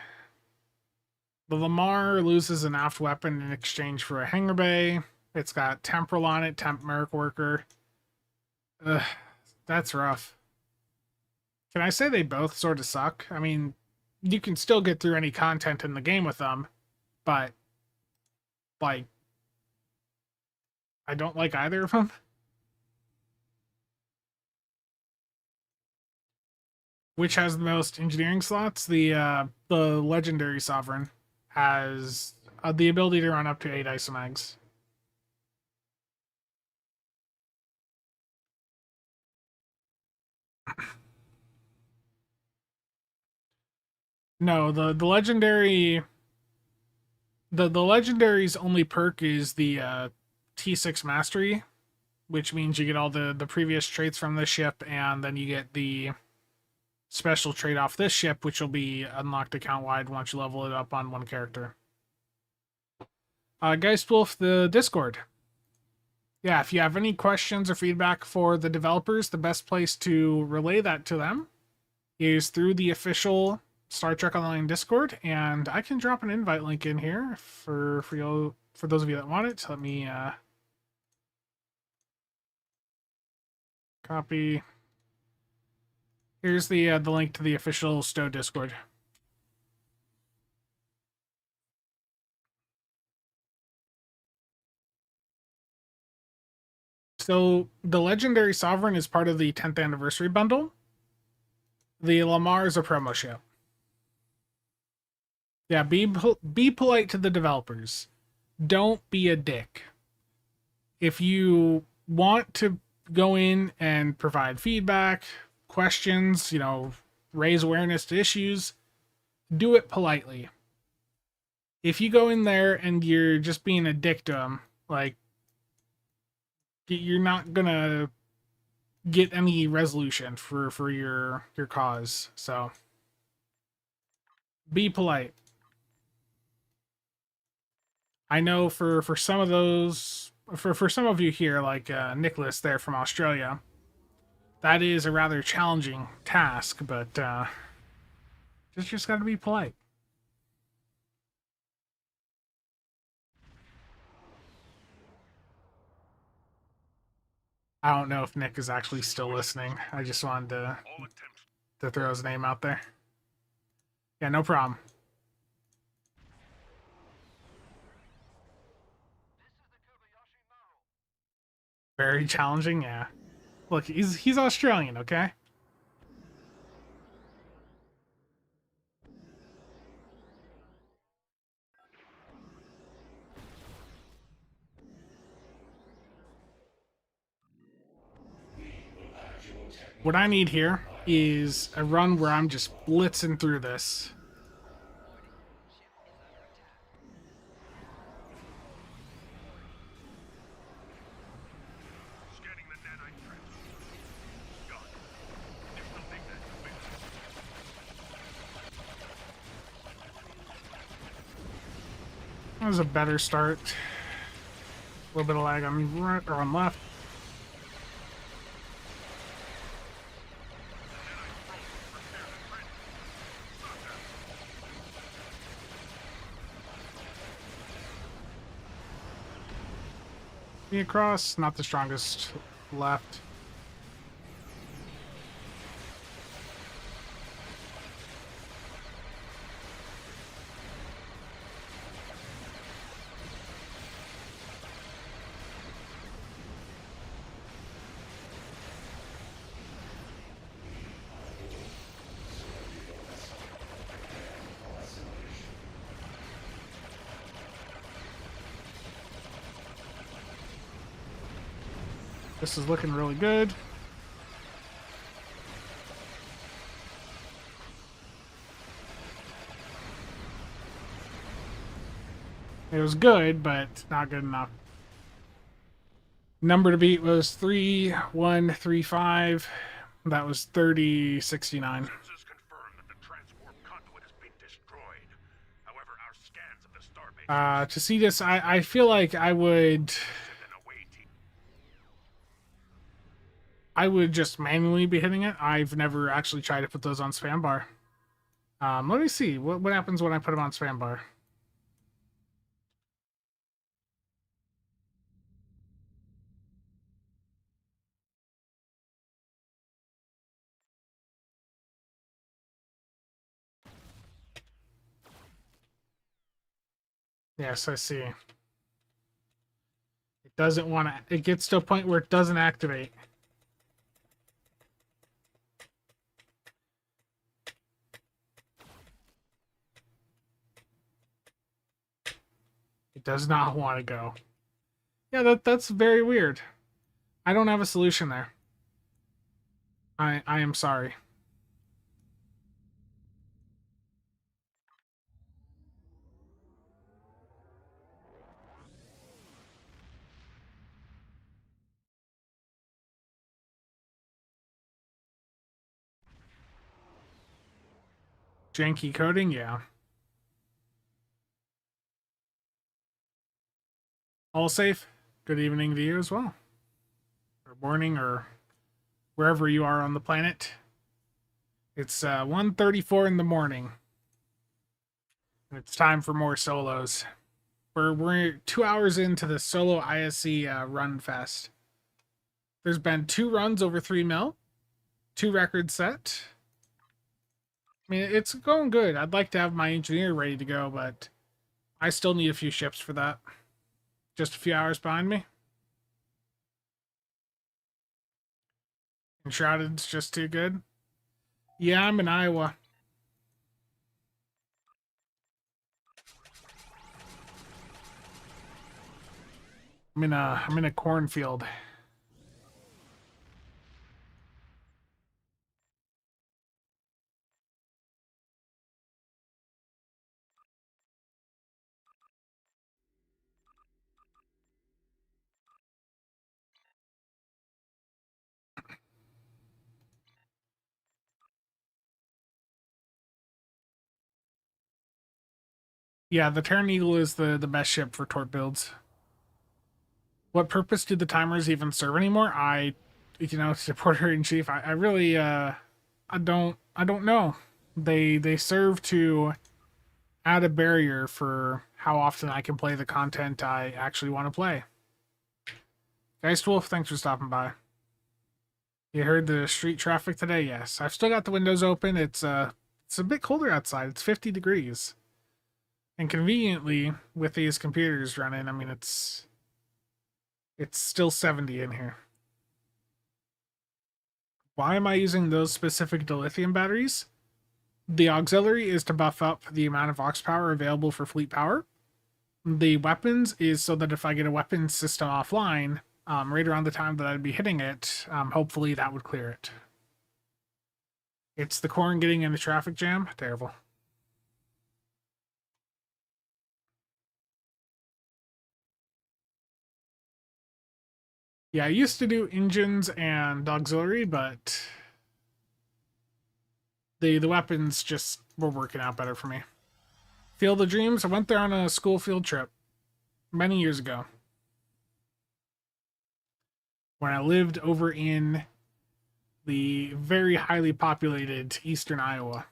Speaker 1: The Lamar loses an aft weapon in exchange for a Hangar Bay. It's got Temporal on it, Temp Merc Worker. Ugh, that's rough. Can I say they both sort of suck? I mean, you can still get through any content in the game with them, but, like, I don't like either of them. Which has the most engineering slots? The Legendary Sovereign has the ability to run up to 8 isomags. No, the legendary the legendary's only perk is the T6 mastery, which means you get all the previous traits from this ship, and then you get the special trait off this ship, which will be unlocked account wide once you level it up on one character. Geist Wolf, the Discord. Yeah, if you have any questions or feedback for the developers, the best place to relay that to them is through the official Star Trek Online Discord, and I can drop an invite link in here for those of you that want it. So let me copy. Here's the link to the official STO Discord. So the Legendary Sovereign is part of the 10th anniversary bundle. The Lamar is a promo ship. Yeah, be polite to the developers. Don't be a dick. If you want to go in and provide feedback, questions, raise awareness to issues, do it politely. If you go in there and you're just being a dick to them, like, you're not gonna get any resolution for your cause. So be polite. I know for some of those, for some of you here, like Nicholas there from Australia, that is a rather challenging task, but just got to be polite. I don't know if Nick is actually still listening. I just wanted to throw his name out there. Yeah, no problem. Very challenging, yeah. Look, he's Australian, okay?
Speaker 3: We will add your
Speaker 1: What I need here is a run where I'm just blitzing through this.
Speaker 4: Ship is under attack.
Speaker 2: Scanning the nanite trench. Got it. There's something that
Speaker 1: That was a better start. A little bit of lag on right or on left. Me across, not the strongest left. This is looking really good. It was good, but not good enough. Number to beat was 3135. That was 3069.
Speaker 2: Sensors confirm that the transwarp conduit has been destroyed. However, our scans of the starbase
Speaker 1: To see this, I feel like I would
Speaker 2: an away team.
Speaker 1: just manually be hitting it. I've never actually tried to put those on spam bar. Let me see what happens when I put them on spam bar. Yes, I see. It doesn't want to. It gets to a point where it doesn't activate. It does not want to go. Yeah, that's very weird. I don't have a solution there. I am sorry. Janky coding, yeah. All safe. Good evening to you as well. Or morning, or wherever you are on the planet. It's 1:34 in the morning. It's time for more solos. We're 2 hours into the solo ISE run fest. There's been 2 runs over 3 mil, 2 records set. I mean, it's going good. I'd like to have my engineer ready to go, but I still need a few ships for that. Just a few hours behind me. Enshrouded's just too good. Yeah, I'm in Iowa. I'm in a cornfield. Yeah, the Terran Eagle is the best ship for torp builds. What purpose do the timers even serve anymore? Reporter in chief, I really I don't know. They serve to add a barrier for how often I can play the content I actually want to play. Geistwolf, thanks for stopping by. You heard the street traffic today? Yes. I've still got the windows open. It's a bit colder outside. It's 50 degrees. And conveniently, with these computers running, I mean, it's still 70 in here. Why am I using those specific dilithium batteries? The auxiliary is to buff up the amount of aux power available for fleet power. The weapons is so that if I get a weapons system offline, right around the time that I'd be hitting it, hopefully that would clear it. It's the corn getting in the traffic jam. Terrible. Yeah, I used to do engines and auxiliary, but the weapons just were working out better for me. Field of Dreams, I went there on a school field trip many years ago when I lived over in the very highly populated eastern Iowa.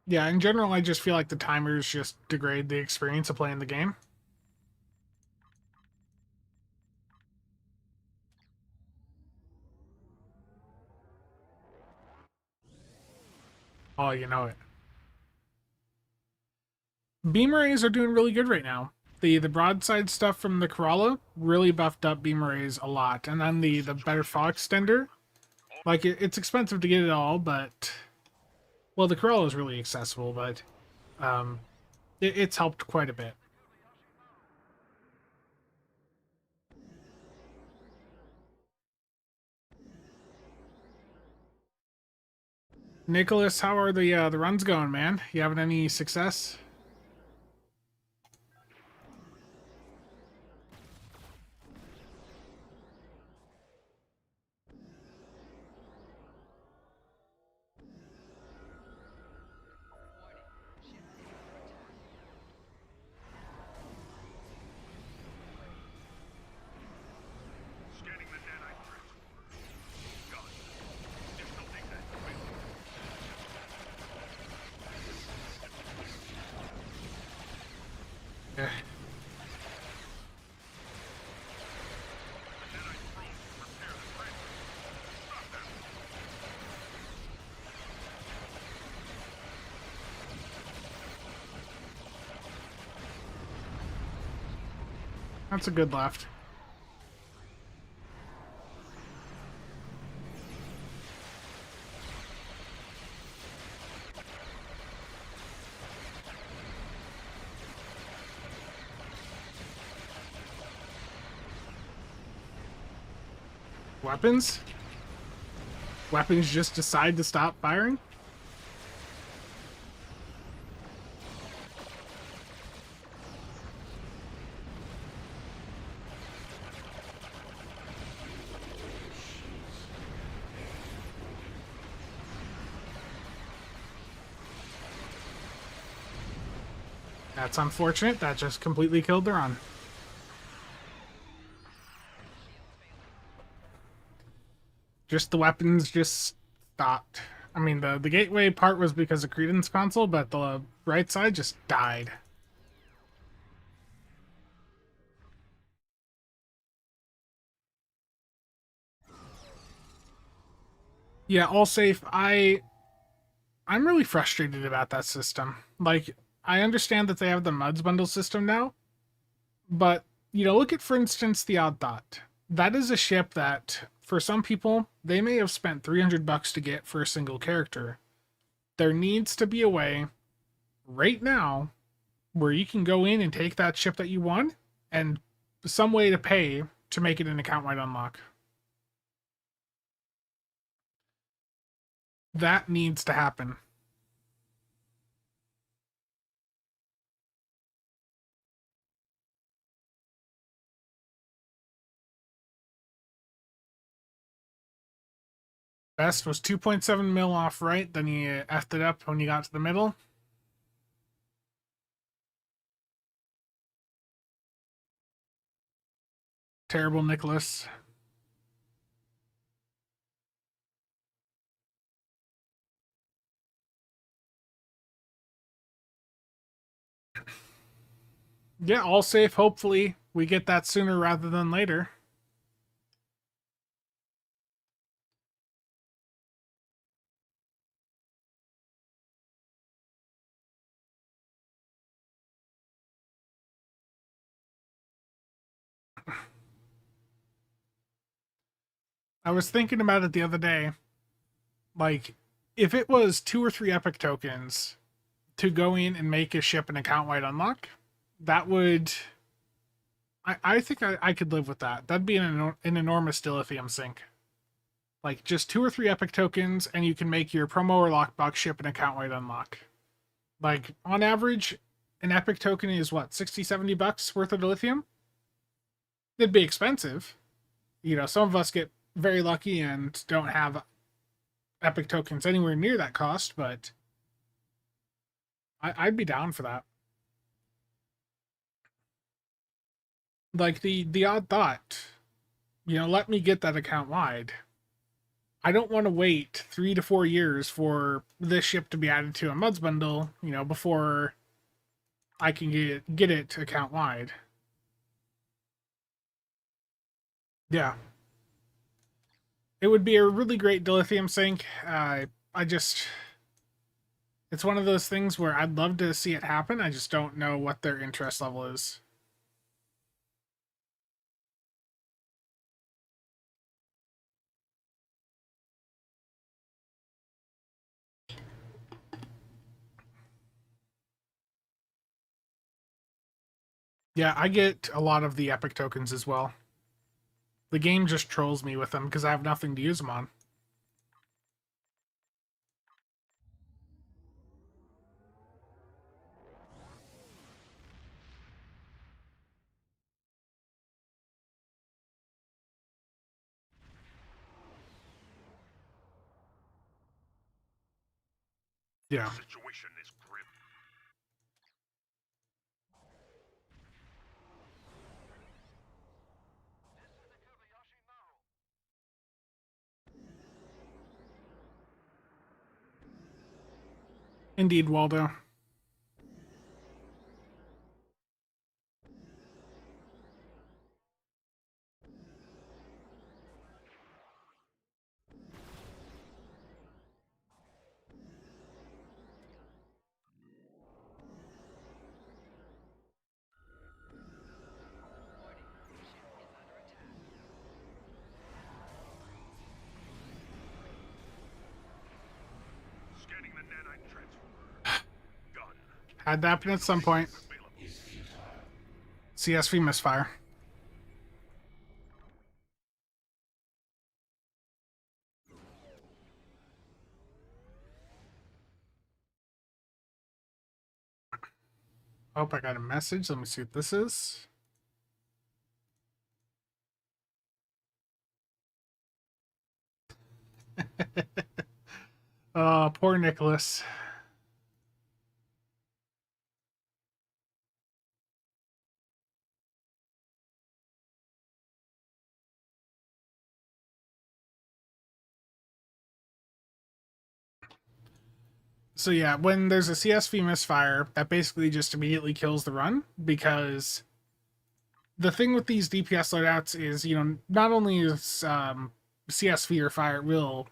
Speaker 1: Yeah, in general, I just feel like the timers just degrade the experience of playing the game. Oh, you know it. Beam arrays are doing really good right now. The broadside stuff from the Corolla really buffed up beam arrays a lot, and then the better fog extender, like it's expensive to get it all, but well, the Corolla is really accessible, but it's helped quite a bit. Nicholas, how are the runs going, man? You having any success?
Speaker 2: Scanning the nanite bridge. Got it. Additional data available.
Speaker 1: Yeah.
Speaker 2: The nanite drones will repair the bridge. Stop them.
Speaker 1: That's a good left. Weapons? Weapons just decide to stop firing? That's unfortunate. That just completely killed the run. Just the weapons just stopped. I mean, the gateway part was because of Credence console, but the right side just died. Yeah, all safe. I'm really frustrated about that system. Like, I understand that they have the Muds bundle system now, but look at, for instance, the Odd Thought. That is a ship that, for some people, they may have spent $300 to get for a single character. There needs to be a way right now where you can go in and take that ship that you won and some way to pay to make it an account-wide unlock. That needs to happen. Best was 2.7 mil off right, then he effed it up when you got to the middle. Terrible, Nicholas. Yeah, all safe. Hopefully, we get that sooner rather than later. I was thinking about it the other day. Like, if it was 2 or 3 epic tokens to go in and make a ship an account-wide unlock, that would... I think I could live with that. That'd be an enormous dilithium sink. Like, just 2 or 3 epic tokens, and you can make your promo or lockbox ship an account-wide unlock. Like, on average, an epic token is, what, 60, 70 bucks worth of dilithium? It'd be expensive. You know, some of us get very lucky and don't have epic tokens anywhere near that cost, but I'd be down for that. Like, the odd thought, you know, let me get that account wide. I don't want to wait 3 to 4 years for this ship to be added to a Muds bundle, you know, before I can get it account wide. Yeah. It would be a really great dilithium sink. It's one of those things where I'd love to see it happen. I just don't know what their interest level is. Yeah, I get a lot of the epic tokens as well. The game just trolls me with them because I have nothing to use them on. Yeah.
Speaker 2: The situation is grim.
Speaker 1: Indeed, Waldo.
Speaker 4: Warning. Ship is under attack.
Speaker 2: Scanning the nanite transformer. Gun.
Speaker 1: Had to happen at some point.
Speaker 2: Available.
Speaker 3: Is futile.
Speaker 1: CSV misfire. Oh, I got a message. Let me see what this is. Oh, poor Nicholas. So yeah, when there's a CSV misfire, that basically just immediately kills the run, because the thing with these DPS loadouts is, you know, not only is CSV or fire at will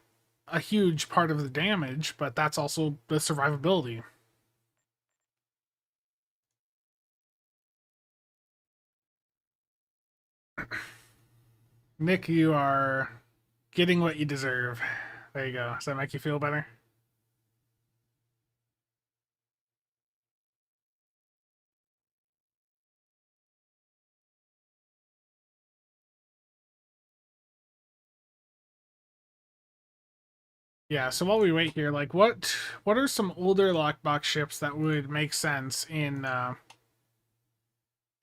Speaker 1: a huge part of the damage, but that's also the survivability. Nick, you are getting what you deserve. There you go. Does that make you feel better? Yeah, so while we wait here, like what are some older lockbox ships that would make sense in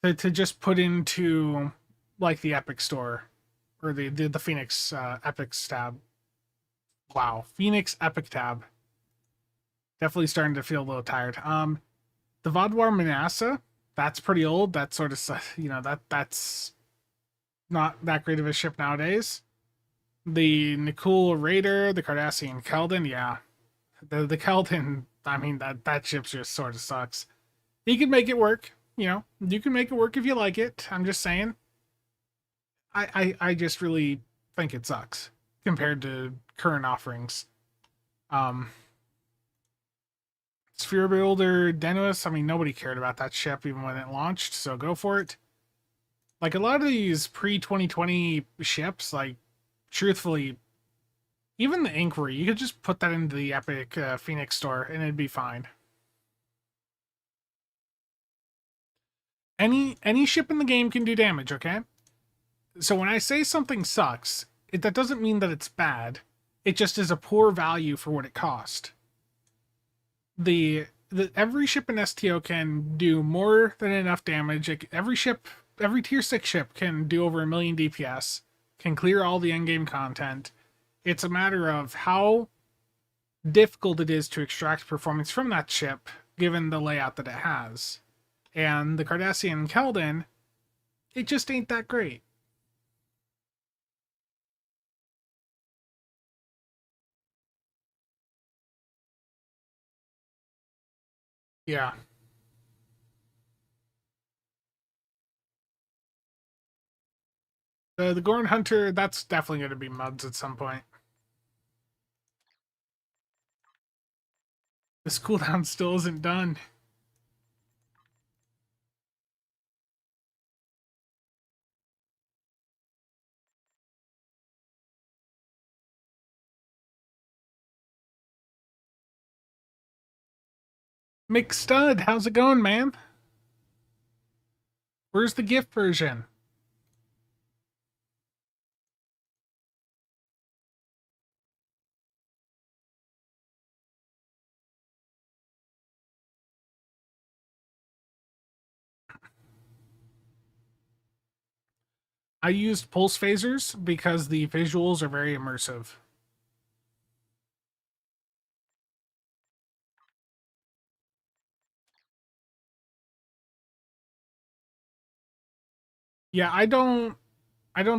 Speaker 1: to just put into like the Epic store or the Phoenix Epic tab. Wow, Phoenix Epic tab. Definitely starting to feel a little tired. The Vodwar Manassa, that's pretty old. That's sort of, you know, that's not that great of a ship nowadays. The Nikul Raider, the Cardassian Keldon, yeah. The Keldon, I mean, that ship just sort of sucks. You can make it work, you know. You can make it work if you like it. I'm just saying. I just really think it sucks compared to current offerings. Sphere Builder Denus, I mean, nobody cared about that ship even when it launched, so go for it. Like, a lot of these pre-2020 ships, like, truthfully, even the Inquiry, you could just put that into the Epic Phoenix store and it'd be fine. Any ship in the game can do damage, okay? So when I say something sucks, that doesn't mean that it's bad. It just is a poor value for what it cost. Every ship in STO can do more than enough damage. Every tier 6 ship can do over 1,000,000 DPS, can clear all the endgame content. It's a matter of how difficult it is to extract performance from that ship, given the layout that it has. And the Cardassian Keldon, it just ain't that great. Yeah. The Gorn Hunter, that's definitely going to be muds at some point. This cooldown still isn't done. McStud, how's it going, man? Where's the gift version? I used pulse phasers because the visuals are very immersive. Yeah, I don't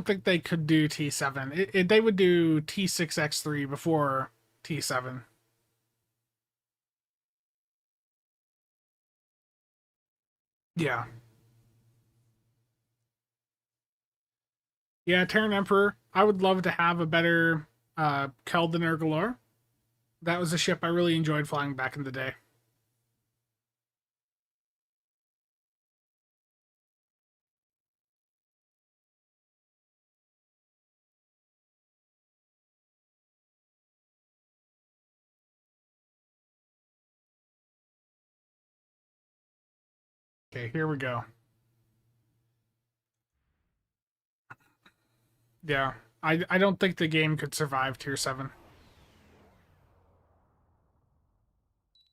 Speaker 1: think they could do T7. They would do T6X3 before T7. Yeah. Yeah, Terran Emperor. I would love to have a better Keldon Galore. That was a ship I really enjoyed flying back in the day. Okay, here we go. Yeah, I don't think the game could survive Tier 7.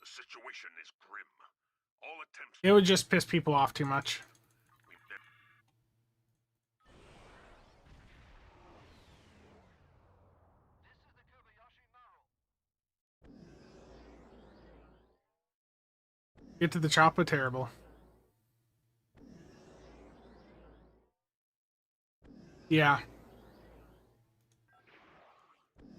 Speaker 2: The situation is grim. All attempts
Speaker 1: It would just piss people off too much.
Speaker 2: we've never
Speaker 1: Get to the chopper, terrible. Yeah.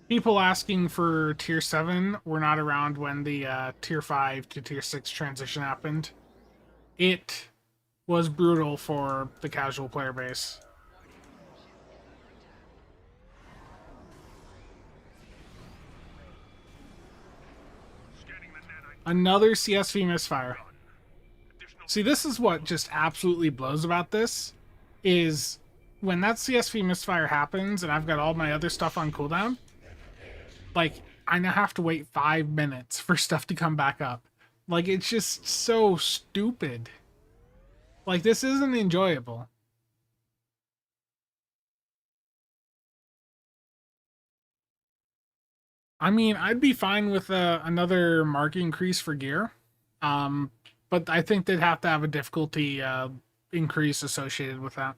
Speaker 1: People asking for Tier 7 were not around when the Tier 5 to Tier 6 transition happened. It was brutal for the casual player base.
Speaker 2: scanning the nanite.
Speaker 1: Another CSV misfire.
Speaker 2: Additional
Speaker 1: See, this is what just absolutely blows about this, is when that CSV misfire happens and I've got all my other stuff on cooldown, like, I now have to wait 5 minutes for stuff to come back up. Like, it's just so stupid. Like, this isn't enjoyable. I mean, I'd be fine with another mark increase for gear. Um, but I think they'd have to have a difficulty increase associated with that.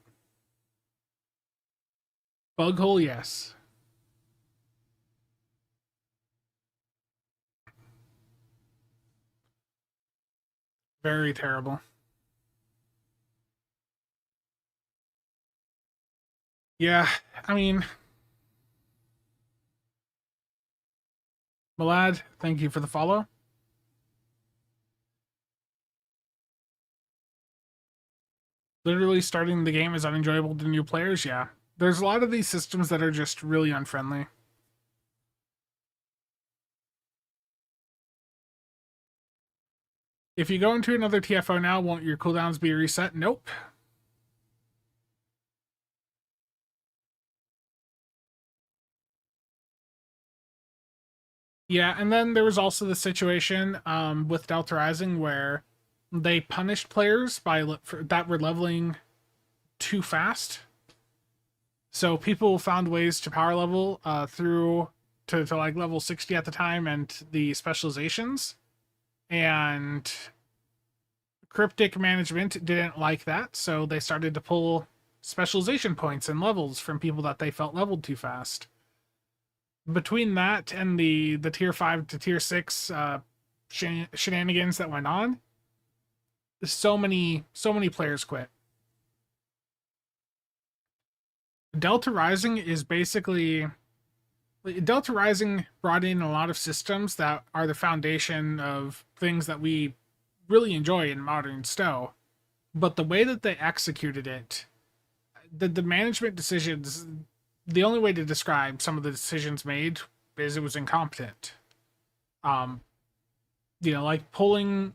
Speaker 1: Bug hole, yes. Very terrible. Yeah, I mean, Malad, thank you for the follow. Literally starting the game is unenjoyable to new players, yeah. There's a lot of these systems that are just really unfriendly. If you go into another TFO now, won't your cooldowns be reset? Nope. Yeah, and then there was also the situation with Delta Rising where they punished players that were leveling too fast. So people found ways to power level through to like level 60 at the time and the specializations. And Cryptic management didn't like that, so they started to pull specialization points and levels from people that they felt leveled too fast. Between that and the tier 5 to tier 6 shenanigans that went on, so many players quit. Delta Rising is basically Delta Rising brought in a lot of systems that are the foundation of things that we really enjoy in modern Stowe. But the way that they executed it, the management decisions, the only way to describe some of the decisions made is it was incompetent. Like pulling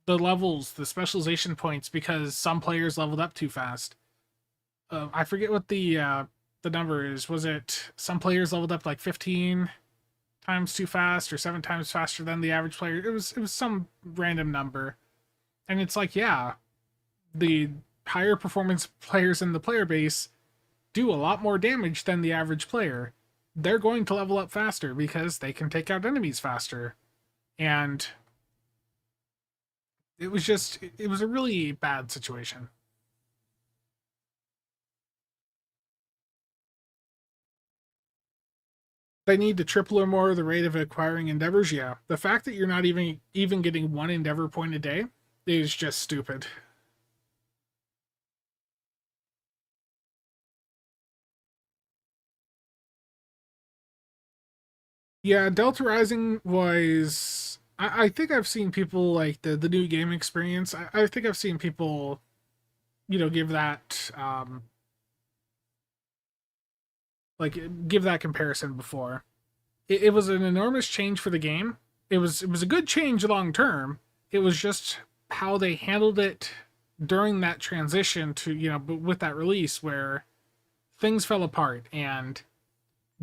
Speaker 1: the levels, the specialization points, because some players leveled up too fast. I forget what the number is. Was it some players leveled up like 15 times too fast or 7 times faster than the average player? It was some random number. And it's like, yeah, the higher performance players in the player base do a lot more damage than the average player. They're going to level up faster because they can take out enemies faster. And it was a really bad situation. They need to triple or more the rate of acquiring endeavors. Yeah, the fact that you're not even getting 1 endeavor point a day is just stupid. Yeah, Delta Rising was. I think I've seen people like the new game experience. I think I've seen people, give that give that comparison before. It was an enormous change for the game. It was a good change long term. It was just how they handled it during that transition to with that release where things fell apart. And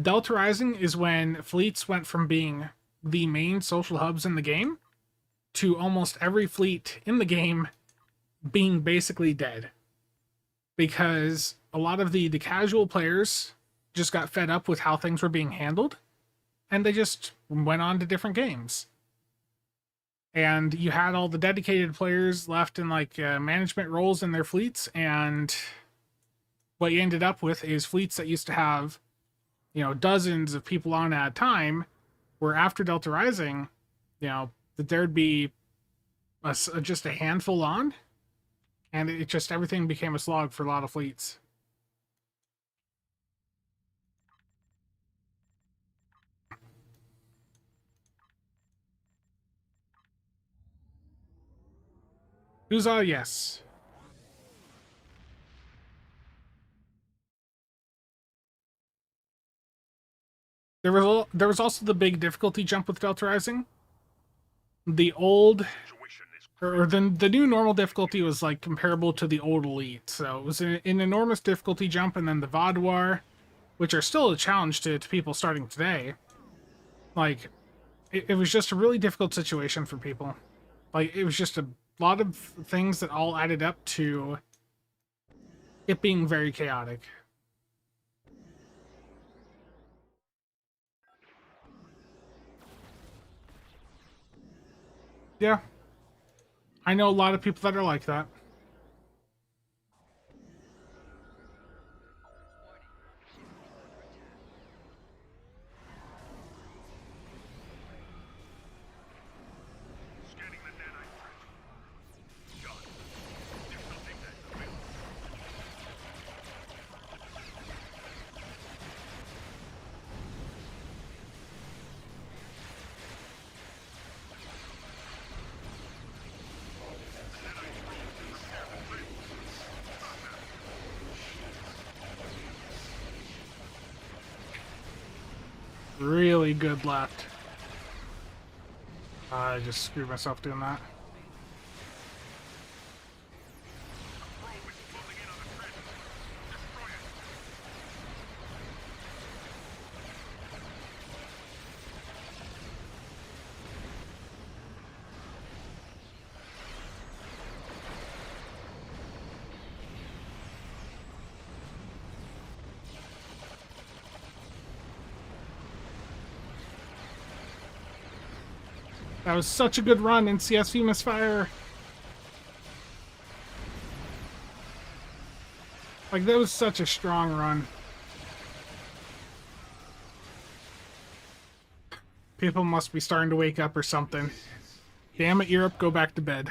Speaker 1: Delta Rising is when fleets went from being the main social hubs in the game to almost every fleet in the game being basically dead, because a lot of the casual players just got fed up with how things were being handled, and they just went on to different games. And you had all the dedicated players left in management roles in their fleets, and what you ended up with is fleets that used to have dozens of people on at a time, where after Delta Rising, that there'd be just a handful on, and it just everything became a slog for a lot of fleets. Yes. There was also the big difficulty jump with Delta Rising. The old or the new normal difficulty was comparable to the old elite, so it was an enormous difficulty jump, and then the Vaudoir, which are still a challenge to people starting today. It was just a really difficult situation for people. It was just a lot of things that all added up to it being very chaotic. Yeah. I know a lot of people that are like that.
Speaker 2: Scanning the nanite threat. John, do something that will.
Speaker 1: Really good left. I just screwed myself doing that.
Speaker 2: Probe is closing in on the threat. Destroy it.
Speaker 1: That was such a good run in CSV misfire. Like, that was such a strong run. People must be starting to wake up or something. Damn it, Europe, go back to bed.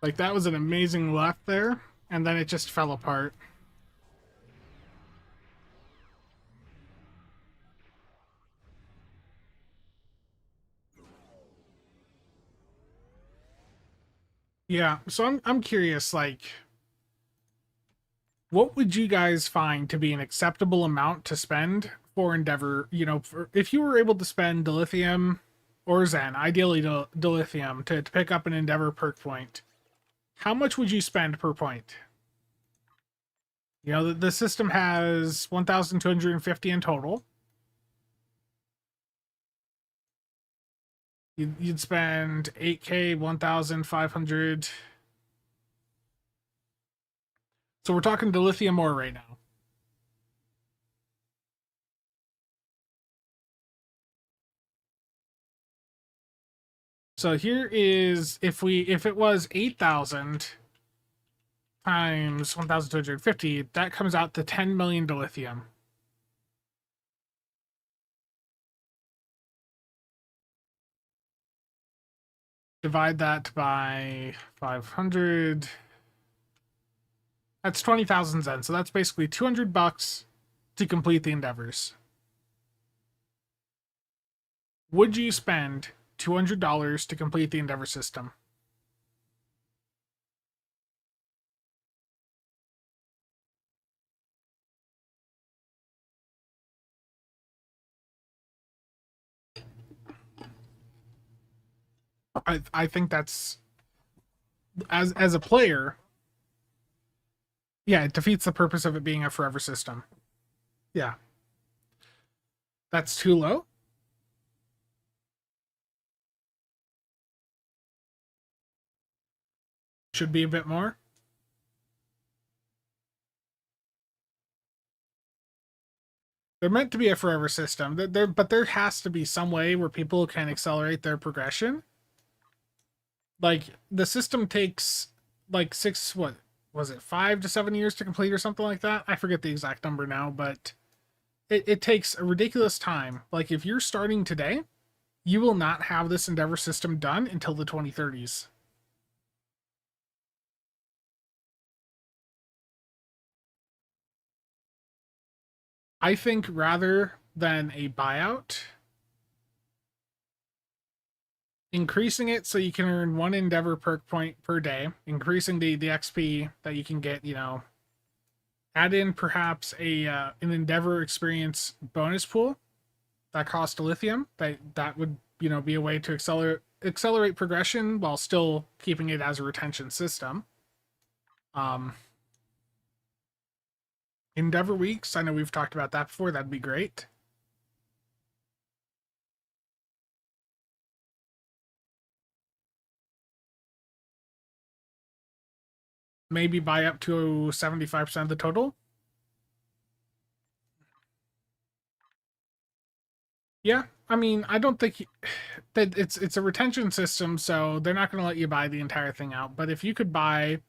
Speaker 1: Like, that was an amazing left there, and then it just fell apart. Yeah, so I'm curious, like, what would you guys find to be an acceptable amount to spend for Endeavor? You know, if you were able to spend dilithium or Zen, ideally dilithium, to pick up an Endeavor perk point, how much would you spend per point? You know, the system has 1,250 in total. You'd spend 8K, 1,500. So we're talking dilithium ore right now. So here is, if it was 8,000 times 1,250, that comes out to 10 million dilithium. Divide that by 500. That's 20,000 Zen. So that's basically $200 to complete the endeavors. Would you spend $200 to complete the endeavor system? I think that's, as a player, yeah, it defeats the purpose of it being a forever system. Yeah. That's too low? Should be a bit more. They're meant to be a forever system. But there has to be some way where people can accelerate their progression. Like, the system takes like what was it, 5 to 7 years to complete or something like that? I forget the exact number now, but it takes a ridiculous time. Like, if you're starting today, you will not have this endeavor system done until the 2030s. I think rather than a buyout, increasing it so you can earn one endeavor perk point per day, increasing the XP that you can get, you know, add in perhaps a an endeavor experience bonus pool that costs lithium. That would, you know, be a way to accelerate progression while still keeping it as a retention system. Endeavor weeks, I know we've talked about that before. That'd be great. Maybe buy up to 75% of the total. Yeah, I mean, I don't think that it's a retention system, so they're not going to let you buy the entire thing out. But if you could buy,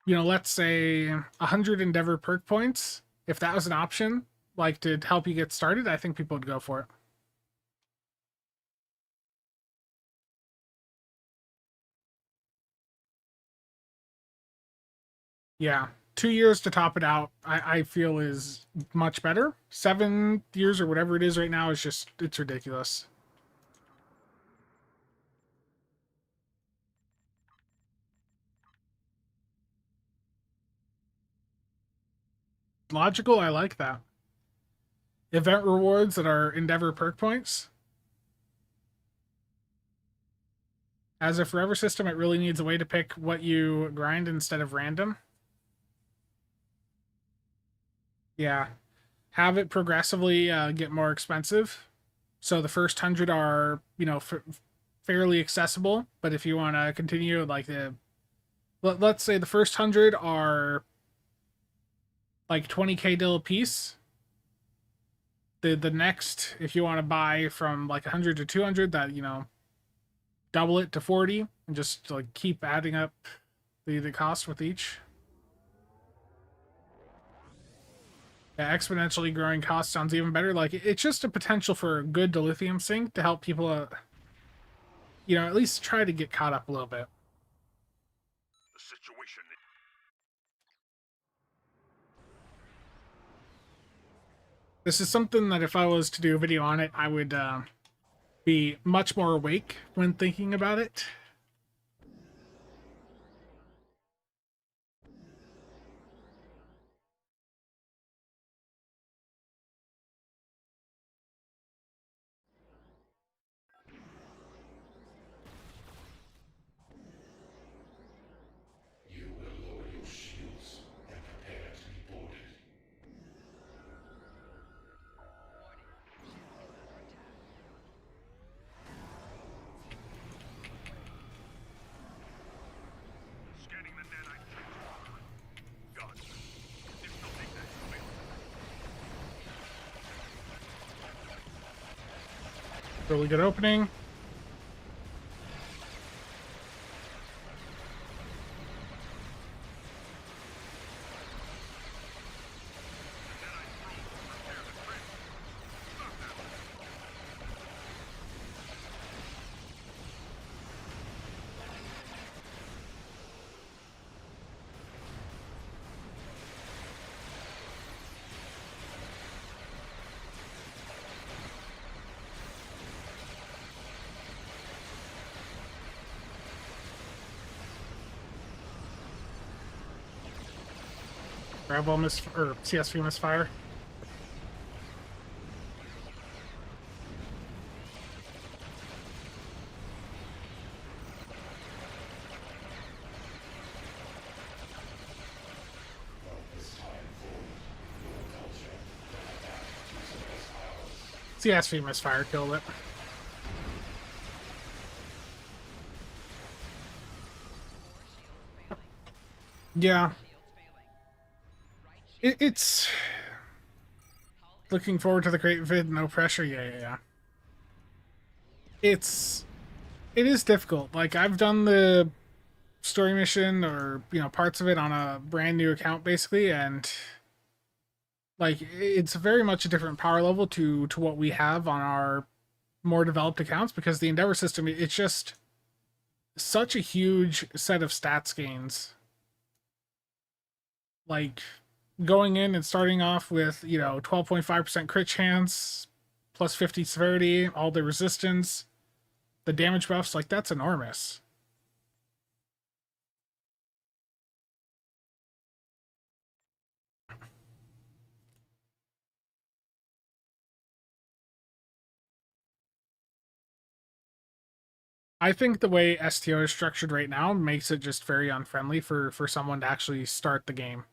Speaker 1: you know, let's say 100 Endeavor perk points, if that was an option, like to help you get started, I think people would go for it. Yeah, 2 years to top it out, I feel is much better. 7 years or whatever it is right now is just, it's ridiculous. Logical, I like that. Event rewards that are Endeavor perk points. As a forever system, it really needs a way to pick what you grind instead of random. Yeah. Have it progressively get more expensive. So the first 100 are, you know, fairly accessible. But if you want to continue, like let's say the first 100 are like 20k dill a piece. the next, if you want to buy from like 100 to 200, that, you know, double it to 40 and just like keep adding up the cost with each. Yeah, exponentially growing cost sounds even better. Like it's just a potential for a good dilithium sink to help people, you know, at least try to get caught up a little bit.
Speaker 2: The situation is...
Speaker 1: This is something that if I was to do a video on it, I would be much more awake when thinking about it.
Speaker 3: You will lower your shields and prepare to be boarded.
Speaker 4: Warning. Shields under attack.
Speaker 2: Scanning the nanite transformer. Guns. Additional data available.
Speaker 1: Really good opening. Bravo or CSV misfire.
Speaker 3: From this time forward, your culture will adapt to today's powers.
Speaker 1: CSV misfire killed it.
Speaker 4: Core shields failing.
Speaker 1: Yeah,
Speaker 4: Shields failing. Right shield
Speaker 1: it's
Speaker 4: hull
Speaker 1: looking forward to the great vid. No pressure. Yeah. It is difficult. Like I've done the story mission or, you know, parts of it on a brand new account basically, and like it's very much a different power level to what we have on our more developed accounts, because the Endeavor system, it's just such a huge set of stats gains. Like going in and starting off with, you know, 12.5% crit chance, plus 50 severity, all the resistance, the damage buffs, like that's enormous. I think the way STO is structured right now makes it just very unfriendly for someone to actually start the game.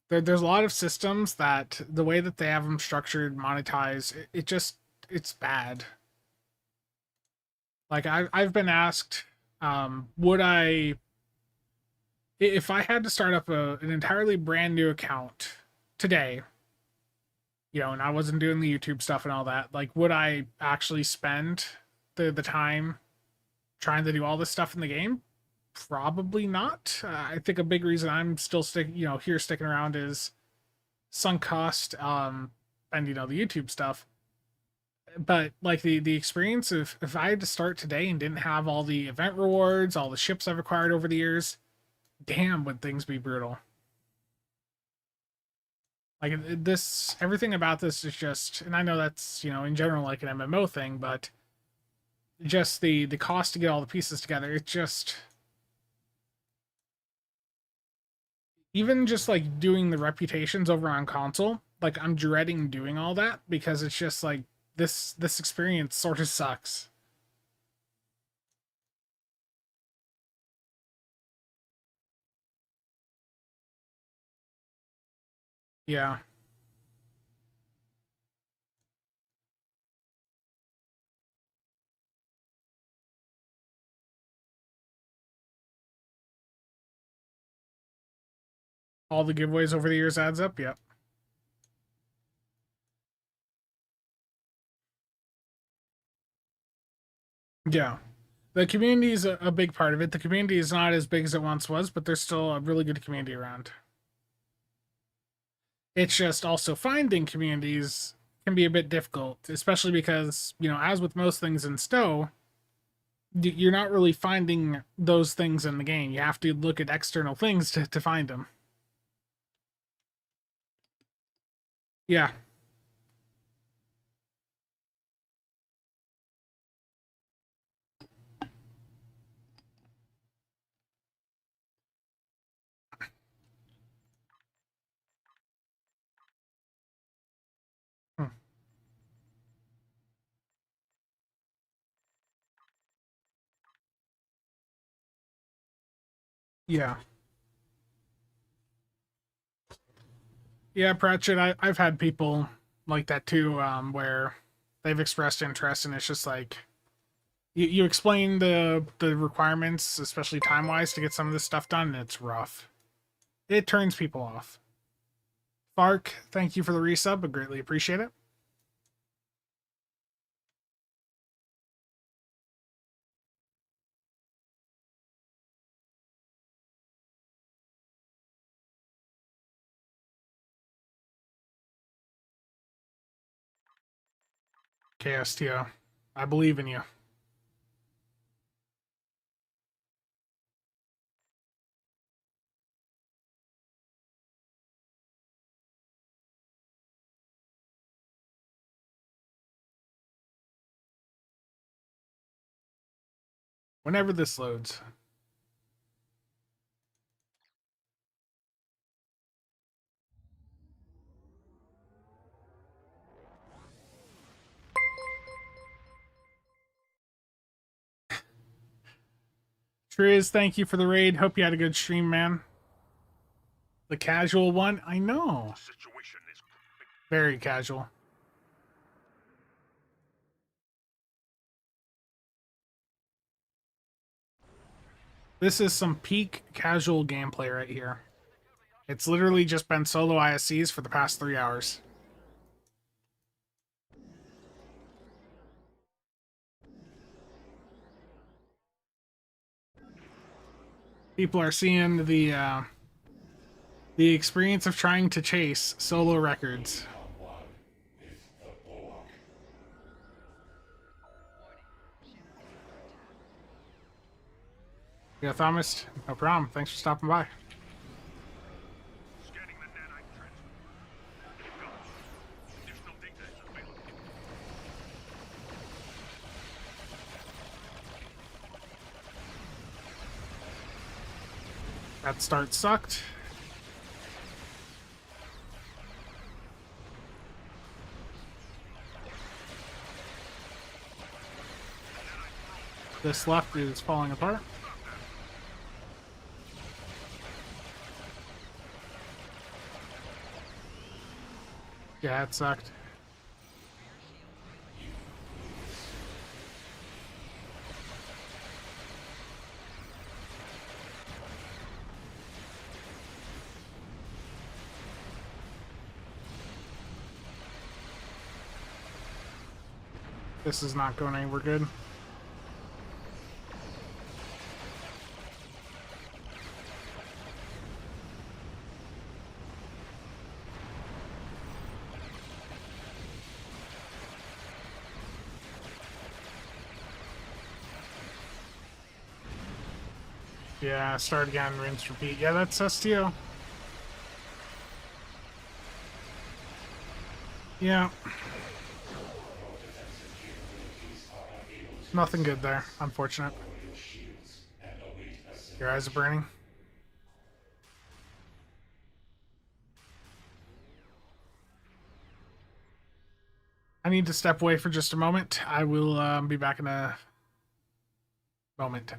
Speaker 1: There's a lot of systems that the way that they have them structured, monetized, it just, it's bad. Like I've been asked, would I, if I had to start up an entirely brand new account today, you know, and I wasn't doing the YouTube stuff and all that, like, would I actually spend the time trying to do all this stuff in the game? Probably not. I think a big reason I'm still sticking around is sunk cost, and you know, the YouTube stuff. But like the experience of, if I had to start today and didn't have all the event rewards, all the ships I've acquired over the years, damn, would things be brutal. Like this, everything about this is just, and I know that's, you know, in general like an MMO thing, but just the cost to get all the pieces together, it's just, even just like doing the reputations over on console, like I'm dreading doing all that, because it's just like this experience sort of sucks. Yeah. All the giveaways over the years adds up. Yep. Yeah. The community is a big part of it. The community is not as big as it once was, but there's still a really good community around. It's just also finding communities can be a bit difficult, especially because, as with most things in Stowe, you're not really finding those things in the game. You have to look at external things to find them. Yeah. Hmm. Yeah. Yeah, Pratchett, I've had people like that too, where they've expressed interest, and it's just like you explain the requirements, especially time wise, to get some of this stuff done, and it's rough. It turns people off. Fark, thank you for the resub. I greatly appreciate it. KSTO, I believe in you. Whenever this loads. Triz, thank you for the raid. Hope you had a good stream, man. The casual one? I know.
Speaker 2: The situation is
Speaker 1: Very casual. This is some peak casual gameplay right here. It's literally just been solo ISEs for the past 3 hours. People are seeing the experience of trying to chase solo records.
Speaker 3: Become one with the Borg.
Speaker 4: Warning. Ship under attack.
Speaker 1: Yeah, Thomas, no problem. Thanks for stopping by.
Speaker 2: scanning the nanite transmitter. Acknowledged. Additional data is available.
Speaker 1: That start sucked. This left is falling apart. Yeah, it sucked. This is not going anywhere good. Yeah, start again, rinse, repeat. Yeah, that's STO. Yeah. Nothing good there, unfortunate. Your eyes are burning. I need to step away for just a moment. I will be back in a moment.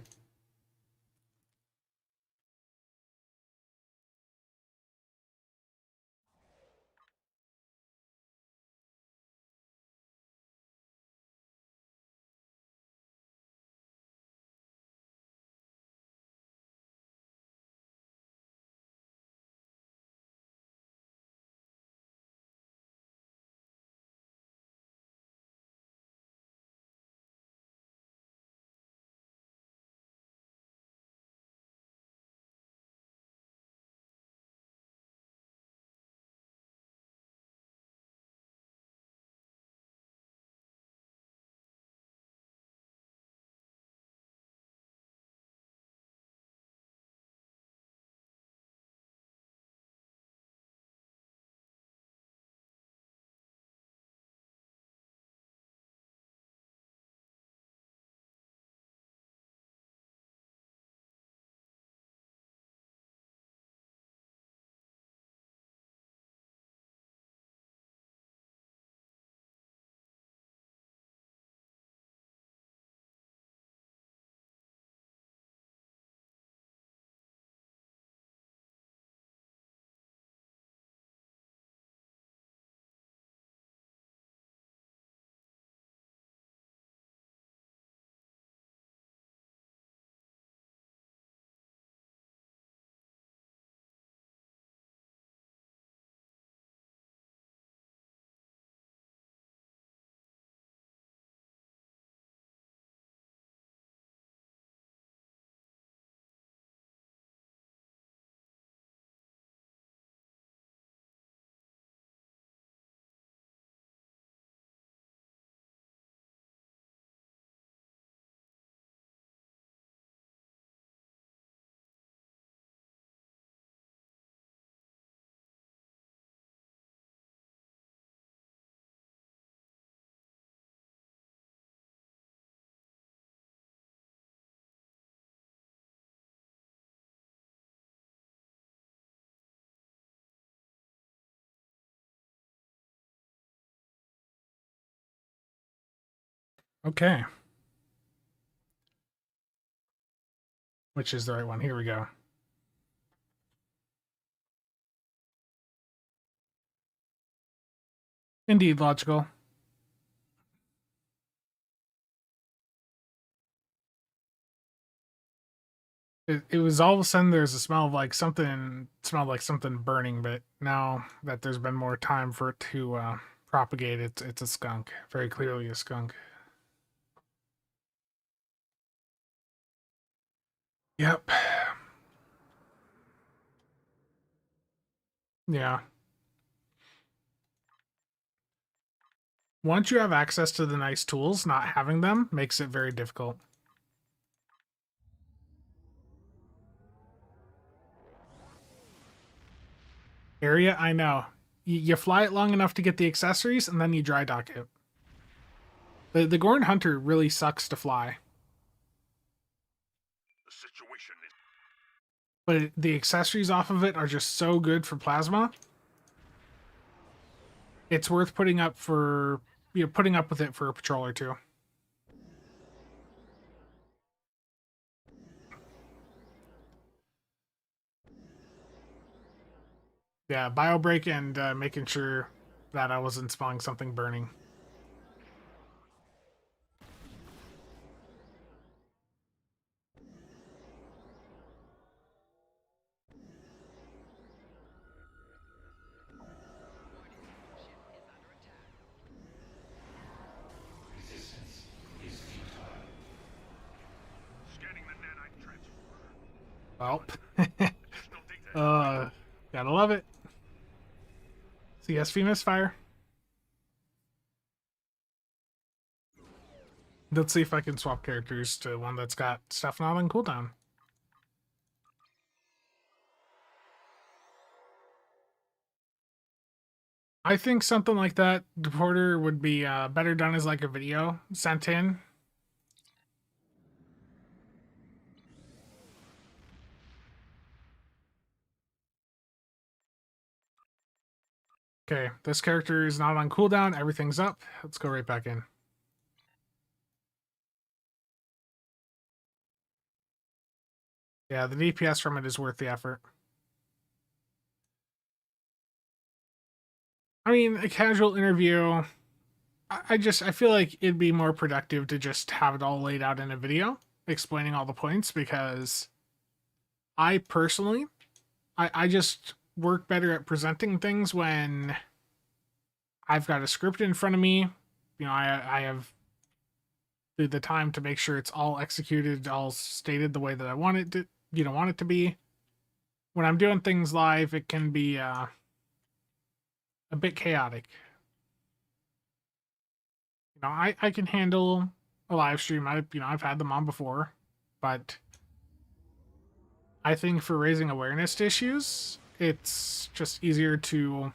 Speaker 1: Okay. Which is the right one? Here we go. Indeed, logical. It was all of a sudden there's a smell of like something smelled like something burning, but now that there's been more time for it to propagate, it's a skunk. Very clearly a skunk. Yep. Yeah. Once you have access to the nice tools, not having them makes it very difficult. Area, I know. You fly it long enough to get the accessories, and then you dry dock it. The Gorn Hunter really sucks to fly,
Speaker 2: The situation is
Speaker 1: but the accessories off of it are just so good for plasma. It's worth putting up for putting up with it for a patrol or two. Yeah, bio break and making sure that I wasn't spawning something burning.
Speaker 4: Ship is under attack.
Speaker 3: Resistance is futile.
Speaker 2: scanning the nanite transformer.
Speaker 1: Well,
Speaker 2: Additional data.
Speaker 1: gotta love it. CSV misfire. Let's see if I can swap characters to one that's got stuff not on cooldown. I think something like that, Deporter, would be better done as like a video sent in. Okay, this character is not on cooldown. Everything's up. Let's go right back in. Yeah, the DPS from it is worth the effort. I mean, a casual interview, I feel like it'd be more productive to just have it all laid out in a video explaining all the points, because I personally, I just work better at presenting things when I've got a script in front of me. You know, I have the time to make sure it's all executed, all stated the way that I want it to, want it to be. When I'm doing things live, it can be a bit chaotic. You know, I can handle a live stream. I've had them on before, but I think for raising awareness to issues, it's just easier to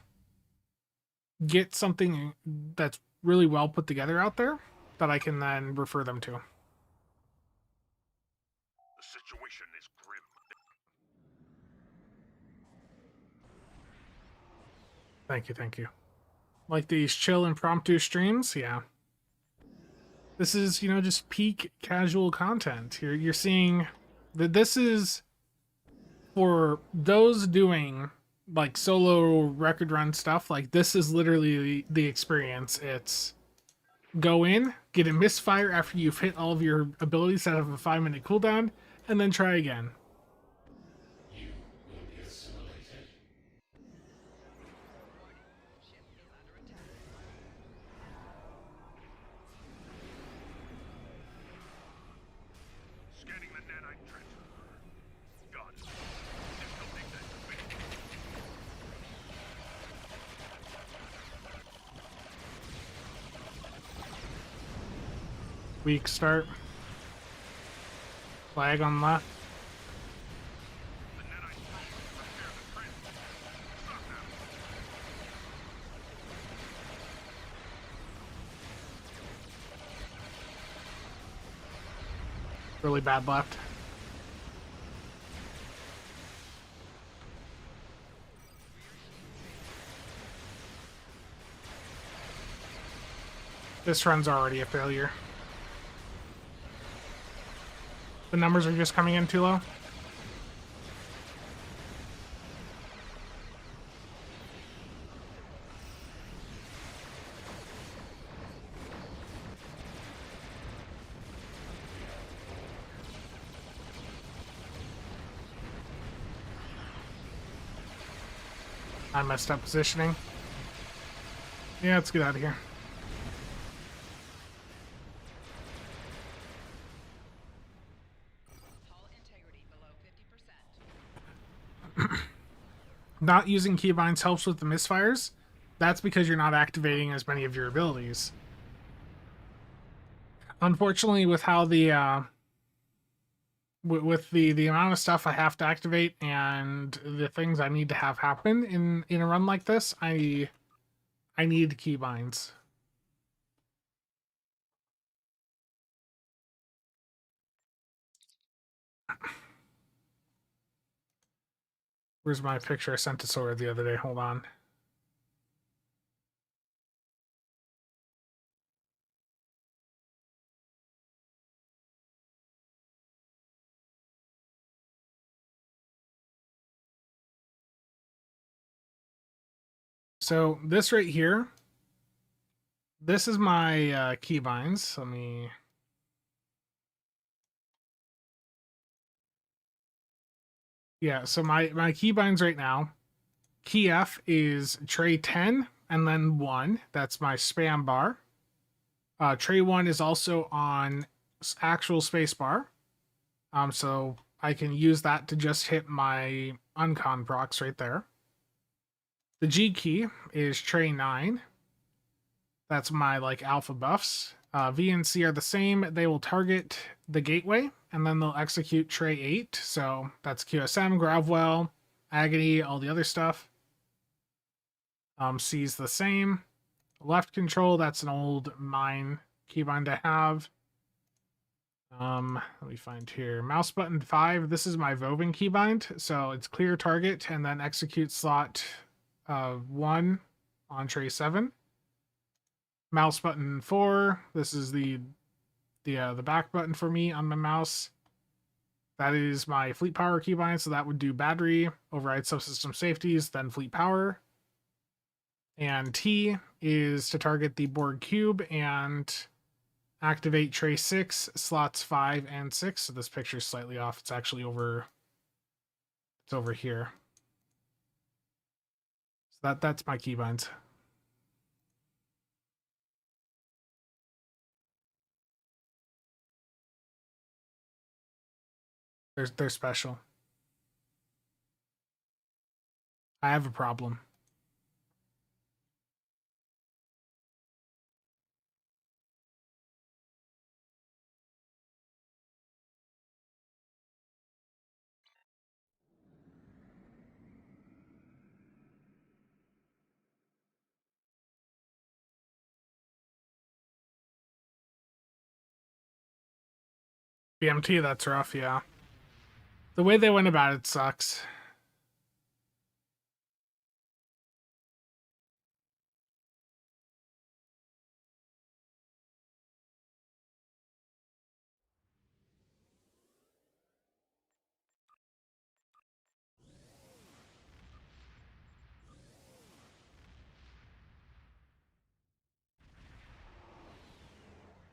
Speaker 1: get something that's really well put together out there that I can then refer them to.
Speaker 2: The situation is grim.
Speaker 1: Thank you. Like these chill impromptu streams, yeah. This is, just peak casual content. You're seeing that this is for those doing like solo record run stuff. Like, this is literally the experience. It's go in, get a misfire after you've hit all of your abilities that have a 5-minute cooldown, and then try again.
Speaker 3: You will be assimilated.
Speaker 4: Ship is under attack.
Speaker 2: Scanning the nanite transformer. Got it. Additional data activated.
Speaker 1: Weak start. Flag on left.
Speaker 2: The nanite probe will repair the transformer. Stop now.
Speaker 1: Really bad left. This run's already a failure. The numbers are just coming in too low. I messed up positioning. Yeah, let's get out of here.
Speaker 4: Hull integrity below 50%.
Speaker 1: Not using keybinds helps with the misfires. That's because you're not activating as many of your abilities. Unfortunately, with how the with the amount of stuff I have to activate and the things I need to have happen in a run like this, I need keybinds. Where's my picture I sent to Sora the other day? Hold on. So this right here, this is my keybinds. Let me. Yeah, so my keybinds right now, key F is tray 10 and then 1. That's my spam bar. Tray 1 is also on actual spacebar. So I can use that to just hit my uncon procs right there. The G key is tray 9. That's my like alpha buffs. V and C are the same. They will target the gateway and then they'll execute tray 8. So that's QSM, Gravwell, Agony, all the other stuff. C is the same. Left control, that's an old mine keybind I have. Let me find here. Mouse button 5. This is my Vovin keybind. So it's clear target and then execute slot 1 on tray 7. Mouse button 4. This is the back button for me on my mouse. That is my fleet power keybind. So that would do battery, override subsystem safeties, then fleet power. And T is to target the Borg cube and activate tray 6, slots 5 and 6. So this picture is slightly off. It's actually over. It's over here. So that's my keybinds. They're special. I have a problem. BMT, that's rough, yeah. The way they went about it sucks.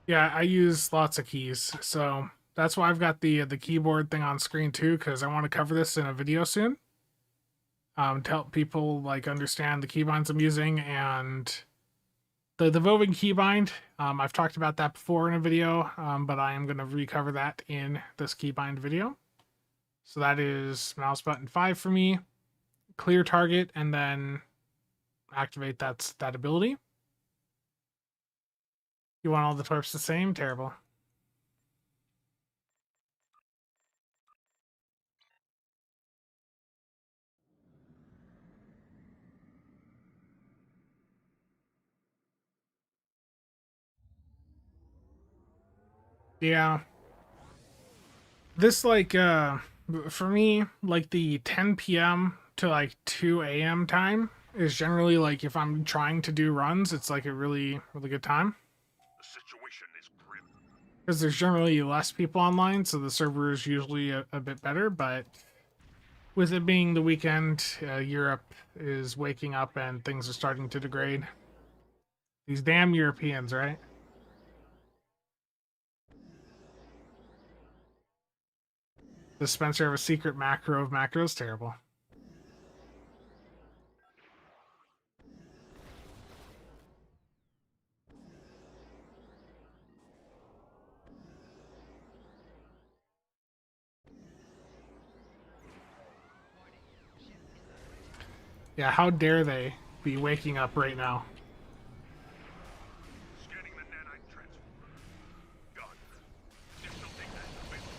Speaker 1: Yeah, I use lots of keys, so that's why I've got the keyboard thing on screen too, because I want to cover this in a video soon. To help people like understand the keybinds I'm using and the Vovin keybind. I've talked about that before in a video, but I am going to recover that in this keybind video. So that is mouse button 5 for me, clear target, and then activate that ability. You want all the twerps the same? Terrible. Yeah. This like for me, like the 10 p.m. to like 2 a.m. time is generally like if I'm trying to do runs, it's like a really, really good time.
Speaker 2: The situation is grim.
Speaker 1: because there's generally less people online, so the server is usually a bit better. But with it being the weekend, Europe is waking up and things are starting to degrade. These damn Europeans, right? Dispenser of a secret macro of macros, terrible. Yeah, how dare they be waking up right now?
Speaker 2: Scanning the nanite transformer. Gun. Additional data available.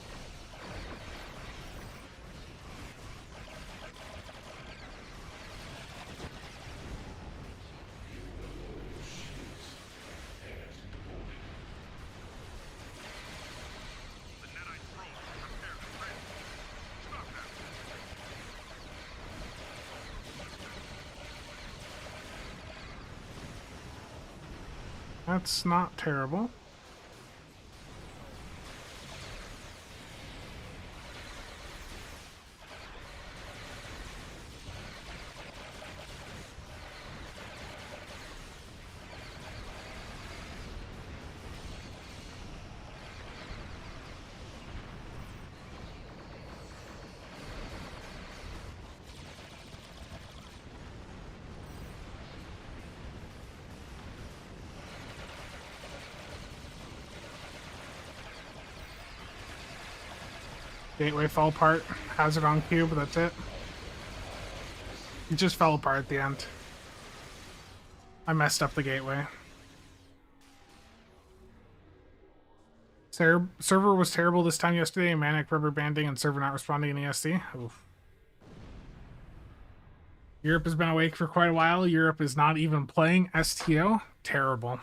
Speaker 2: The nanite probe is prepared and ready. Stop that.
Speaker 1: That's not terrible. Gateway fell apart. Hazard on cube, that's it. It just fell apart at the end. I messed up the gateway. Server was terrible this time yesterday. Manic rubber banding and server not responding in ESC. Oof. Europe has been awake for quite a while. Europe is not even playing STO. Terrible.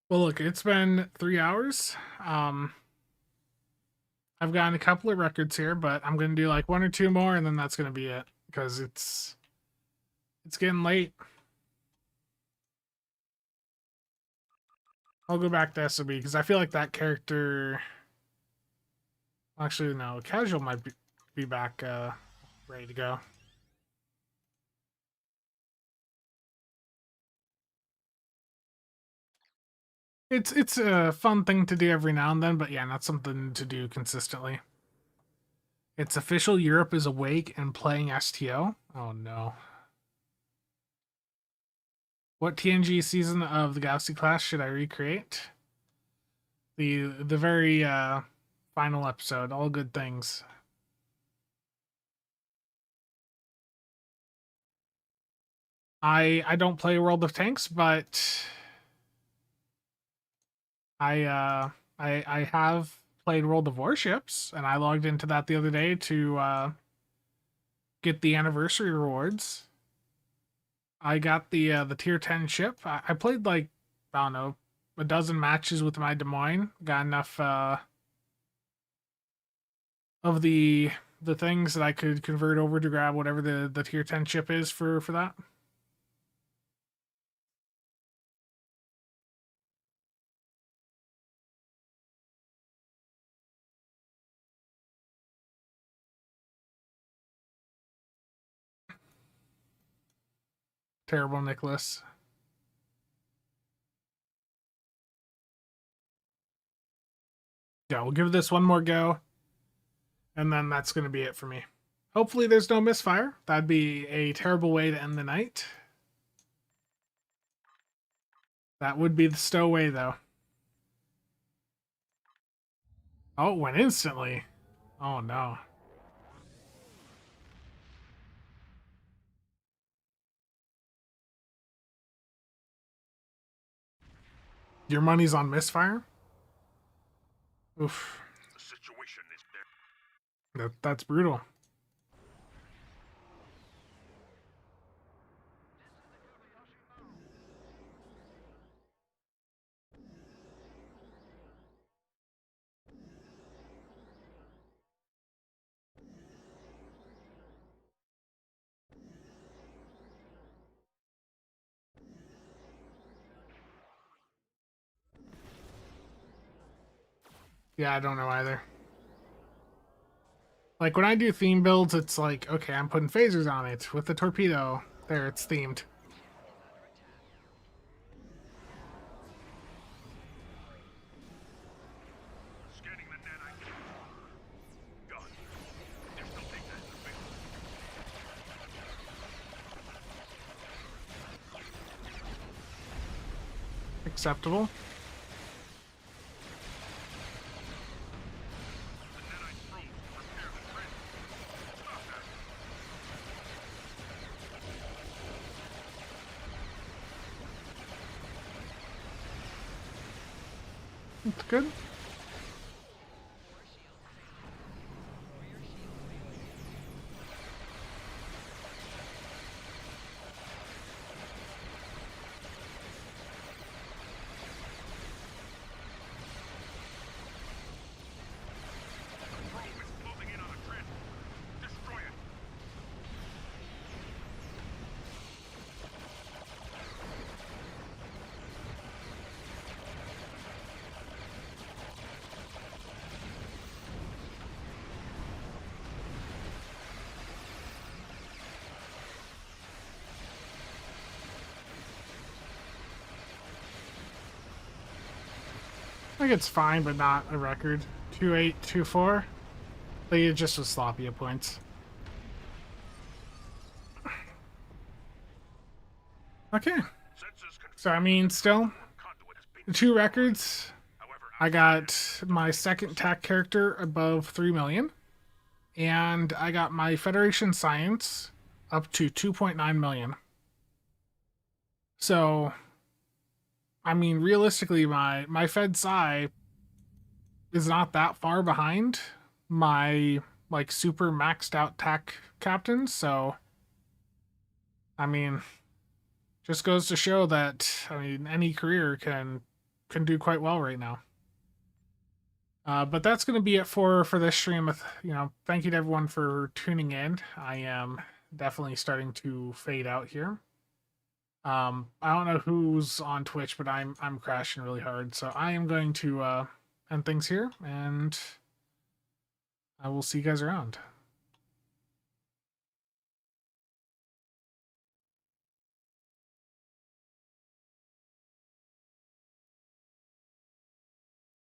Speaker 1: Well, look, it's been 3 hours. I've gotten a couple of records here, but I'm gonna do like one or two more, and then that's gonna be it because it's getting late. I'll go back to SOB because I feel like that character. Actually, no, Casual might be back ready to go. It's a fun thing to do every now and then, but yeah, not something to do consistently. It's official. Europe is awake and playing STO. Oh no. What TNG season of the Galaxy class should I recreate? The very final episode. All good things. I don't play World of Tanks, but I have played World of Warships, and I logged into that the other day to get the anniversary rewards. I got the tier 10 ship. I played like, I don't know, a dozen matches with my Des Moines. Got enough of the things that I could convert over to grab whatever the tier 10 ship is for that. Terrible, Nicholas. Yeah, we'll give this one more go, and then that's going to be it for me. Hopefully there's no misfire. That'd be a terrible way to end the night. That would be the stowaway, though. Oh, it went instantly. Oh, no. Your money's on misfire? Oof.
Speaker 2: The situation is there.
Speaker 1: That's brutal. Yeah, I don't know either. Like when I do theme builds, it's like, okay, I'm putting phasers on it with the torpedo. There, it's themed.
Speaker 2: Scanning the nanite cage. Gun. There's no take that surveillance.
Speaker 1: Acceptable.
Speaker 2: The nanite probes to repair the trench. Stop that.
Speaker 1: It's good.
Speaker 2: Probe is closing in on a trench. Destroy it.
Speaker 1: I think it's fine, but not a record. 2.824. But it just was sloppy at points. Okay.
Speaker 2: Sensors
Speaker 1: So I mean, still,
Speaker 2: conduit has been.
Speaker 1: the 2 records.
Speaker 2: However,
Speaker 1: I got my second TAC character above 3 million. And I got my Federation Science up to 2.9 million. So, I mean, realistically, my Fed Sci is not that far behind my like super maxed out TAC captains. So, I mean, just goes to show that any career can do quite well right now. But that's going to be it for this stream. With thank you to everyone for tuning in. I am definitely starting to fade out here. I don't know who's on Twitch, but I'm crashing really hard, so I am going to end things here, and I will see you guys around.